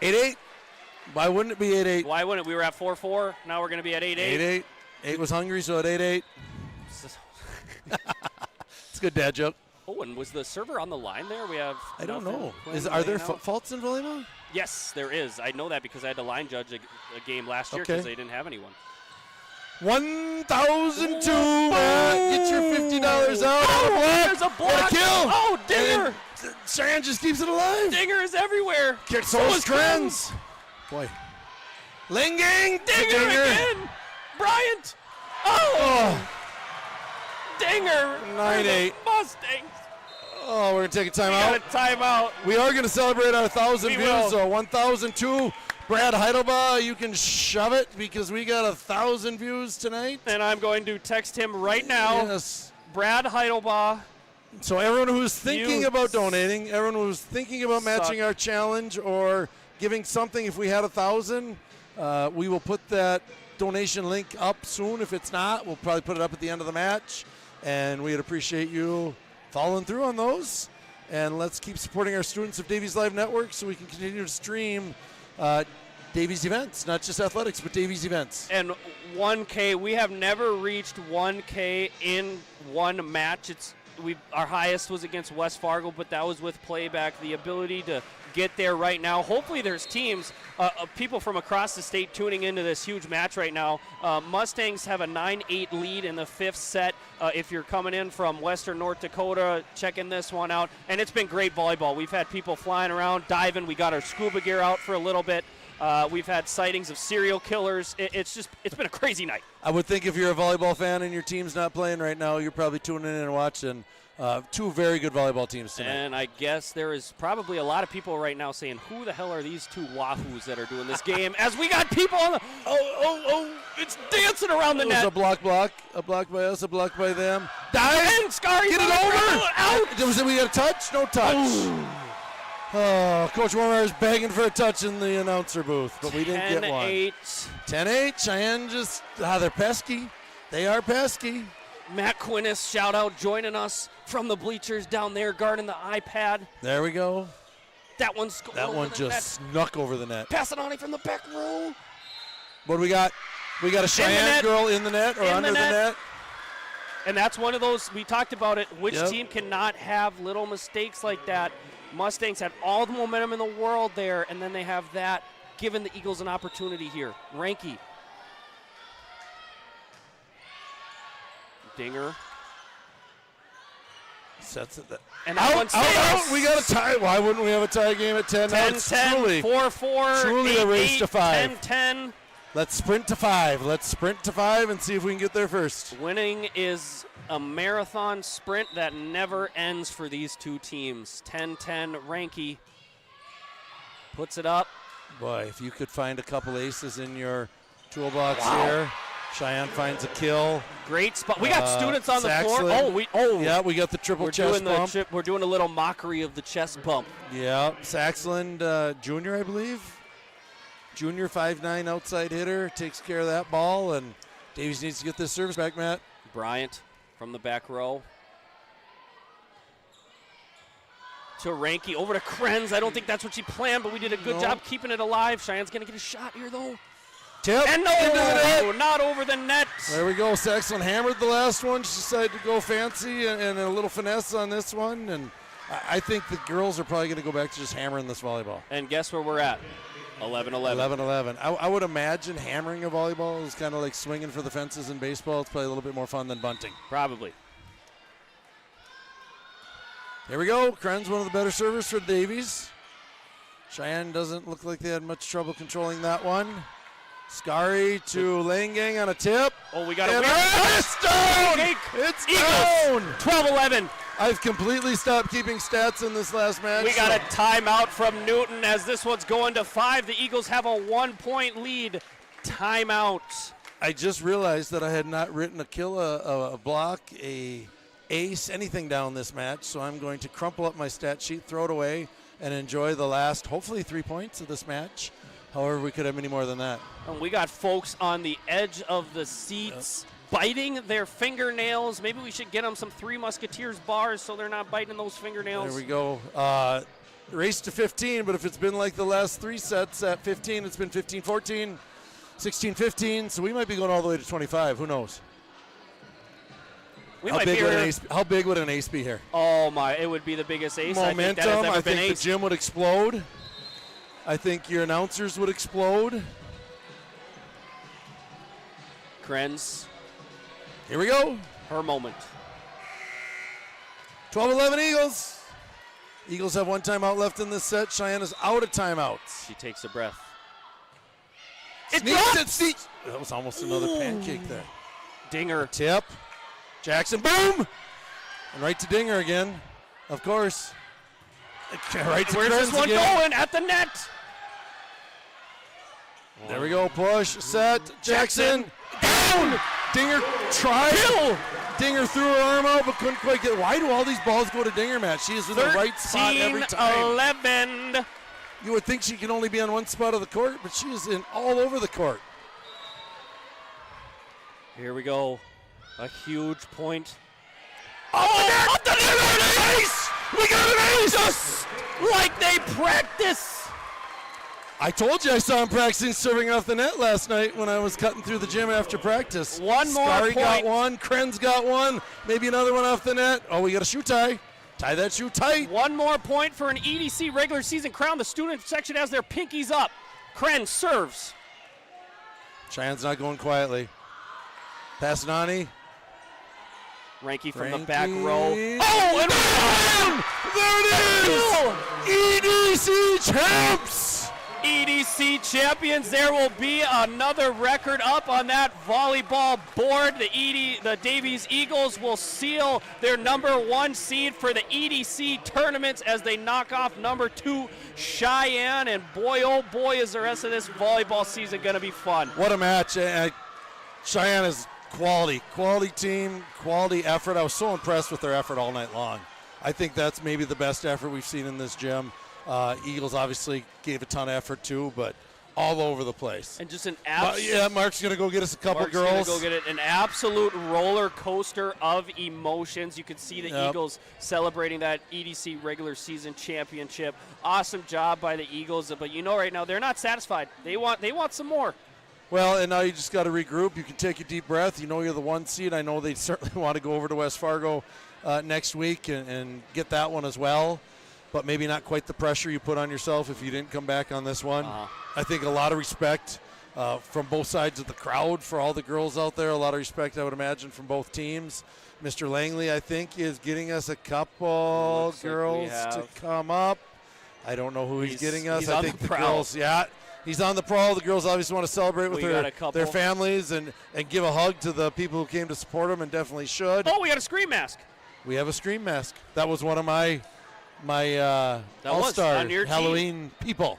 [SPEAKER 2] 8-8. Why wouldn't it be 8-8?
[SPEAKER 1] why wouldn't it? We were at 4-4. Now we're going to be at 8-8.
[SPEAKER 2] 8-8. 8 was hungry, so at 8-8. It's a good dad joke.
[SPEAKER 1] Oh, and was the server on the line there? We have.
[SPEAKER 2] I don't
[SPEAKER 1] nothing.
[SPEAKER 2] know.
[SPEAKER 1] Playing
[SPEAKER 2] Are there
[SPEAKER 1] right now.
[SPEAKER 2] faults in volleyball?
[SPEAKER 1] Yes, there is. I know that because I had to line judge a game last year
[SPEAKER 2] Okay.
[SPEAKER 1] because they didn't have anyone.
[SPEAKER 2] 1,002. Matt, get your $50 out.
[SPEAKER 1] Oh, there's a block.
[SPEAKER 2] What a kill.
[SPEAKER 1] Oh, Dinger.
[SPEAKER 2] And Cheyenne just keeps it alive.
[SPEAKER 1] Dinger is everywhere.
[SPEAKER 2] So is Krenz. Boy. Langang.
[SPEAKER 1] Dinger again. Bryant. Oh. Dinger.
[SPEAKER 2] 9-8.
[SPEAKER 1] Mustangs.
[SPEAKER 2] Oh, we're going to take a
[SPEAKER 1] We
[SPEAKER 2] timeout.
[SPEAKER 1] got a timeout.
[SPEAKER 2] We are going to celebrate our 1,000
[SPEAKER 1] We
[SPEAKER 2] views.
[SPEAKER 1] will.
[SPEAKER 2] So 1,002. Brad Heidelbaugh, you can shove it because we got 1,000 views tonight.
[SPEAKER 1] And I'm going to text him right now.
[SPEAKER 2] Yes.
[SPEAKER 1] Brad Heidelbaugh,
[SPEAKER 2] So everyone who's thinking about donating, everyone who's thinking about matching our challenge or giving something, if we had 1,000, we will put that donation link up soon. If it's not, we'll probably put it up at the end of the match. And we'd appreciate you following through on those. And let's keep supporting our students of Davies Live Network so we can continue to stream Davies events, not just athletics, but Davies events.
[SPEAKER 1] And 1K, we have never reached 1K in one match. Our highest was against West Fargo, but that was with playback. The ability to get there right now. Hopefully there's teams, people from across the state tuning into this huge match right now. Mustangs have a 9-8 lead in the 5th set. If you're coming in from western North Dakota, checking this one out. And it's been great volleyball. We've had people flying around, diving. We got our scuba gear out for a little bit. We've had sightings of serial killers. It's been a crazy night.
[SPEAKER 2] I would think if you're a volleyball fan and your team's not playing right now, you're probably tuning in and watching two very good volleyball teams tonight.
[SPEAKER 1] And I guess there is probably a lot of people right now saying, who the hell are these two wahoos that are doing this game? As we got people on the, it's dancing around the net.
[SPEAKER 2] It was a block by us, a block by them.
[SPEAKER 1] Dive! And Scary,
[SPEAKER 2] get it over! Out! We got a touch? No touch. Ooh. Oh, Coach Warmer is begging for a touch in the announcer booth, but we didn't get one. 10-8. Cheyenne they're pesky. They are pesky.
[SPEAKER 1] Matt Quinnis, shout out, joining us from the bleachers down there, guarding the iPad.
[SPEAKER 2] There we go.
[SPEAKER 1] That one
[SPEAKER 2] just snuck over the net.
[SPEAKER 1] Pass it on from the back row.
[SPEAKER 2] What do we got? We got a Cheyenne girl in the net or under the net.
[SPEAKER 1] And that's one of those, we talked about it, which team cannot have little mistakes like that. Mustangs had all the momentum in the world there, and then they have that, giving the Eagles an opportunity here. Ranky. Dinger.
[SPEAKER 2] Sets it.
[SPEAKER 1] And that one
[SPEAKER 2] out. We got a tie. Why wouldn't we have a tie game at 10?
[SPEAKER 1] 10-10, 4-4,
[SPEAKER 2] truly
[SPEAKER 1] 8-8,
[SPEAKER 2] a race to 5.
[SPEAKER 1] 10-10.
[SPEAKER 2] Let's sprint to 5. Let's sprint to 5 and see if we can get there first.
[SPEAKER 1] Winning is a marathon sprint that never ends for these two teams. 10-10, Ranky puts it up.
[SPEAKER 2] Boy, if you could find a couple aces in your toolbox here. Cheyenne finds a kill.
[SPEAKER 1] Great spot. We got students on the
[SPEAKER 2] Saxland.
[SPEAKER 1] floor.
[SPEAKER 2] Yeah, we got the triple chest bump.
[SPEAKER 1] We're doing a little mockery of the chest bump.
[SPEAKER 2] Yeah, Saxland Junior, I believe. Junior 5'9" outside hitter, takes care of that ball, and Davies needs to get this service back, Matt.
[SPEAKER 1] Bryant from the back row. To Ranky, over to Krenz. I don't think that's what she planned, but we did a good job keeping it alive. Cheyenne's going to get a shot here, though.
[SPEAKER 2] Tip.
[SPEAKER 1] And not over the net.
[SPEAKER 2] There we go. Saxland hammered the last one. She decided to go fancy and a little finesse on this one, and I think the girls are probably going to go back to just hammering this volleyball.
[SPEAKER 1] And guess where we're at? 11-11.
[SPEAKER 2] 11-11. I would imagine hammering a volleyball is kind of like swinging for the fences in baseball. It's probably a little bit more fun than bunting.
[SPEAKER 1] Probably.
[SPEAKER 2] Here we go. Krenz, one of the better servers for Davies. Cheyenne doesn't look like they had much trouble controlling that one. Scary to Langang on a tip.
[SPEAKER 1] Oh, we got a
[SPEAKER 2] it's down! It's down!
[SPEAKER 1] 12-11.
[SPEAKER 2] I've completely stopped keeping stats in this last match.
[SPEAKER 1] We got a timeout from Newton as this one's going to 5. The Eagles have a 1-point lead. Timeout.
[SPEAKER 2] I just realized that I had not written a kill, a block, a ace, anything down this match, so I'm going to crumple up my stat sheet, throw it away, and enjoy the last, hopefully, 3 points of this match. However, we could have many more than that.
[SPEAKER 1] And we got folks on the edge of the seats biting their fingernails. Maybe we should get them some Three Musketeers bars so they're not biting those fingernails.
[SPEAKER 2] There we go. Race to 15, but if it's been like the last 3 sets at 15, it's been 15-14, 16-15, so we might be going all the way to 25. Who knows? How big would an ace be here?
[SPEAKER 1] Oh, my. It would be the biggest ace.
[SPEAKER 2] Momentum.
[SPEAKER 1] I think
[SPEAKER 2] the gym would explode. I think your announcers would explode.
[SPEAKER 1] Krenz.
[SPEAKER 2] Here we go.
[SPEAKER 1] Her moment.
[SPEAKER 2] 12-11 Eagles. Eagles have 1 timeout left in this set. Cheyenne is out of timeouts.
[SPEAKER 1] She takes a breath.
[SPEAKER 2] Sneaks. That was almost another pancake there.
[SPEAKER 1] Dinger.
[SPEAKER 2] Tip. Jackson, boom! And right to Dinger again, of course. Right to
[SPEAKER 1] Where's
[SPEAKER 2] Krenz
[SPEAKER 1] this one
[SPEAKER 2] again.
[SPEAKER 1] going? At the net.
[SPEAKER 2] There we go. Push, set. Jackson. Down! Dinger tried. Dinger threw her arm out, but couldn't quite get. Why do all these balls go to Dinger, Matt? She is in the right spot every time.
[SPEAKER 1] 11.
[SPEAKER 2] You would think she can only be on one spot of the court, but she is in all over the court.
[SPEAKER 1] Here we go. A huge point.
[SPEAKER 2] Off the net, ace! We got an ace!
[SPEAKER 1] Just like they practice.
[SPEAKER 2] I told you I saw him practicing serving off the net last night when I was cutting through the gym after practice.
[SPEAKER 1] One more
[SPEAKER 2] Scary got
[SPEAKER 1] point.
[SPEAKER 2] one, Krenz got one, maybe another one off the net. Oh, we got a shoe tie. Tie that shoe tight.
[SPEAKER 1] One more point for an EDC regular season crown. The student section has their pinkies up. Kren serves.
[SPEAKER 2] Cheyenne's not going quietly. Passanani.
[SPEAKER 1] Ranky from the back row.
[SPEAKER 2] Oh, and there it is! EDC champs!
[SPEAKER 1] EDC champions. There will be another record up on that volleyball board. The Davies Eagles will seal their #1 seed for the EDC tournaments as they knock off #2 Sheyenne. And boy, oh boy, is the rest of this volleyball season going to be fun.
[SPEAKER 2] What a match. Sheyenne is quality team, quality effort. I was so impressed with their effort all night long. I think that's maybe the best effort we've seen in this gym. Eagles obviously gave a ton of effort too, but all over the place.
[SPEAKER 1] And just an
[SPEAKER 2] yeah, Mark's going to go get us a couple girls.
[SPEAKER 1] Mark's going to go get it. An absolute roller coaster of emotions. You can see the Eagles celebrating that EDC regular season championship. Awesome job by the Eagles, but you know right now they're not satisfied. They want some more.
[SPEAKER 2] Well, and now you just got to regroup. You can take a deep breath. You know you're the 1 seed. I know they certainly want to go over to West Fargo next week and get that one as well. But maybe not quite the pressure you put on yourself if you didn't come back on this one. I think a lot of respect from both sides of the crowd for all the girls out there. A lot of respect, I would imagine, from both teams. Mr. Langley, I think, is getting us a couple girls to come up. I don't know who he's getting us. I think the girls, he's on the prowl. The girls obviously want to celebrate with their families and give a hug to the people who came to support them and definitely should.
[SPEAKER 1] Oh, we got a scream mask.
[SPEAKER 2] We have a scream mask. That was one of my all-star Halloween people.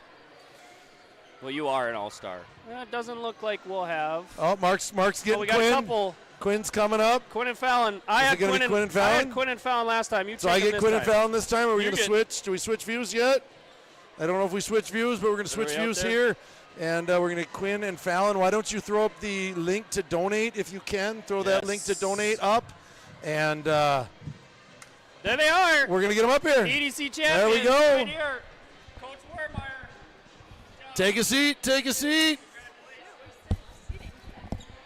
[SPEAKER 1] Well, you are an all-star. It doesn't look like we'll have.
[SPEAKER 2] Oh, Mark's getting
[SPEAKER 1] we got
[SPEAKER 2] Quinn.
[SPEAKER 1] A couple.
[SPEAKER 2] Quinn's coming up.
[SPEAKER 1] Quinn and Fallon. I had Quinn and Fallon last time.
[SPEAKER 2] So I get Quinn and Fallon this time. Are we going to switch? Do we switch views yet? I don't know if we switch views, but we're going to switch views here. And we're going to Quinn and Fallon. Why don't you throw up the link to donate if you can? Throw that link to donate up. And there
[SPEAKER 1] they are.
[SPEAKER 2] We're going to get them up here.
[SPEAKER 1] EDC champions.
[SPEAKER 2] There we go.
[SPEAKER 1] Right here. Coach Wermeyer.
[SPEAKER 2] Take a seat. Take a seat.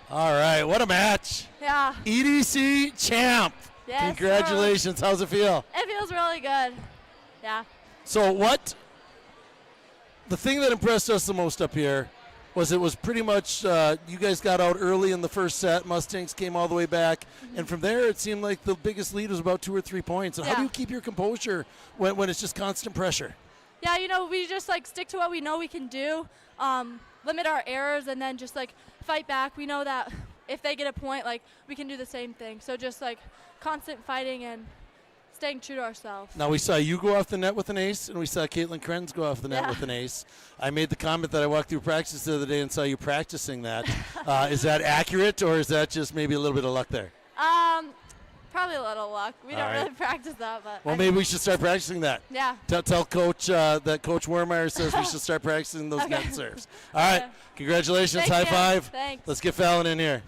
[SPEAKER 2] All right. What a match.
[SPEAKER 5] Yeah.
[SPEAKER 2] EDC champ.
[SPEAKER 5] Yes.
[SPEAKER 2] Congratulations. How's it feel?
[SPEAKER 5] It feels really good. Yeah.
[SPEAKER 2] So the thing that impressed us the most up here was it was pretty much you guys got out early in the first set. Mustangs came all the way back. And from there, it seemed like the biggest lead was about 2 or 3 points. And how do you keep your composure when it's just constant pressure?
[SPEAKER 5] Yeah, we just, stick to what we know we can do, limit our errors, and then just, fight back. We know that if they get a point, we can do the same thing. So just, constant fighting and staying true to ourselves.
[SPEAKER 2] Now, we saw you go off the net with an ace, and we saw Caitlin Krenz go off the net with an ace. I made the comment that I walked through practice the other day and saw you practicing that. Is that accurate, or is that just maybe a little bit of luck there?
[SPEAKER 5] Probably a little luck. We don't really practice that, but.
[SPEAKER 2] Well, maybe we should start practicing that.
[SPEAKER 5] Yeah.
[SPEAKER 2] Tell Coach that Coach Wermeyer says we should start practicing those net serves. All right. Congratulations.
[SPEAKER 5] Thank
[SPEAKER 2] High five.
[SPEAKER 5] Thanks.
[SPEAKER 2] Let's get Fallon in here.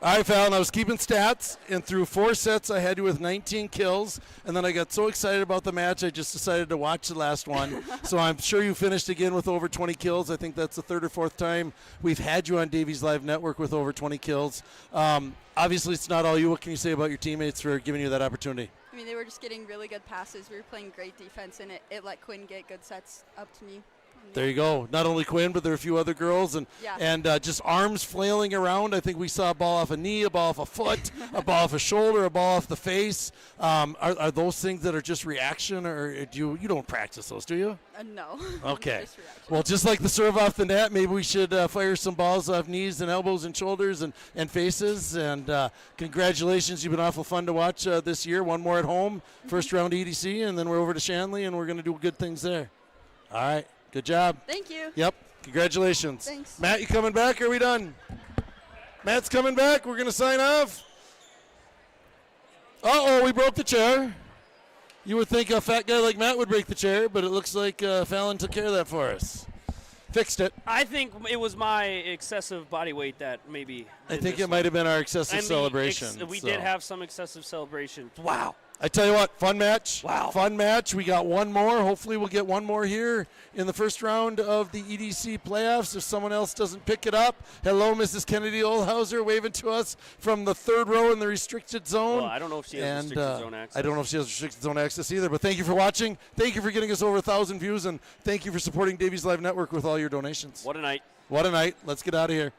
[SPEAKER 2] All right, Fallon, I was keeping stats, and through 4 sets, I had you with 19 kills, and then I got so excited about the match, I just decided to watch the last one. So I'm sure you finished again with over 20 kills. I think that's the 3rd or 4th time we've had you on Davies Live Network with over 20 kills. Obviously, it's not all you. What can you say about your teammates for giving you that opportunity?
[SPEAKER 6] I mean, they were just getting really good passes. We were playing great defense, and it let Quinn get good sets up to me.
[SPEAKER 2] There you go. Not only Quinn, but there are a few other girls, and just arms flailing around. I think we saw a ball off a knee, a ball off a foot, a ball off a shoulder, a ball off the face. Are those things that are just reaction, or do you don't practice those, do you?
[SPEAKER 6] No.
[SPEAKER 2] Okay. Well, just like the serve off the net, maybe we should fire some balls off knees and elbows and shoulders and faces. And congratulations, you've been awful fun to watch this year. One more at home, first round EDC, and then we're over to Shanley, and we're going to do good things there. All right. Good job.
[SPEAKER 6] Thank you.
[SPEAKER 2] Yep. Congratulations.
[SPEAKER 6] Thanks.
[SPEAKER 2] Matt, you coming back? Or are we done? Matt's coming back. We're going to sign off. Uh-oh, we broke the chair. You would think a fat guy like Matt would break the chair, but it looks like Fallon took care of that for us. Fixed it.
[SPEAKER 1] I think it was my excessive body weight that maybe.
[SPEAKER 2] I think it might have been our excessive celebration.
[SPEAKER 1] We did have some excessive celebration.
[SPEAKER 2] Wow. I tell you what, fun match.
[SPEAKER 1] Wow.
[SPEAKER 2] Fun match. We got one more. Hopefully we'll get one more here in the first round of the EDC playoffs if someone else doesn't pick it up. Hello, Mrs. Kennedy Olhauser, waving to us from the third row in the restricted zone.
[SPEAKER 1] Well, I don't know if she has restricted zone access.
[SPEAKER 2] I don't know if she has restricted zone access either, but thank you for watching. Thank you for getting us over 1,000 views, and thank you for supporting Davies Live Network with all your donations.
[SPEAKER 1] What a night.
[SPEAKER 2] What a night. Let's get out of here.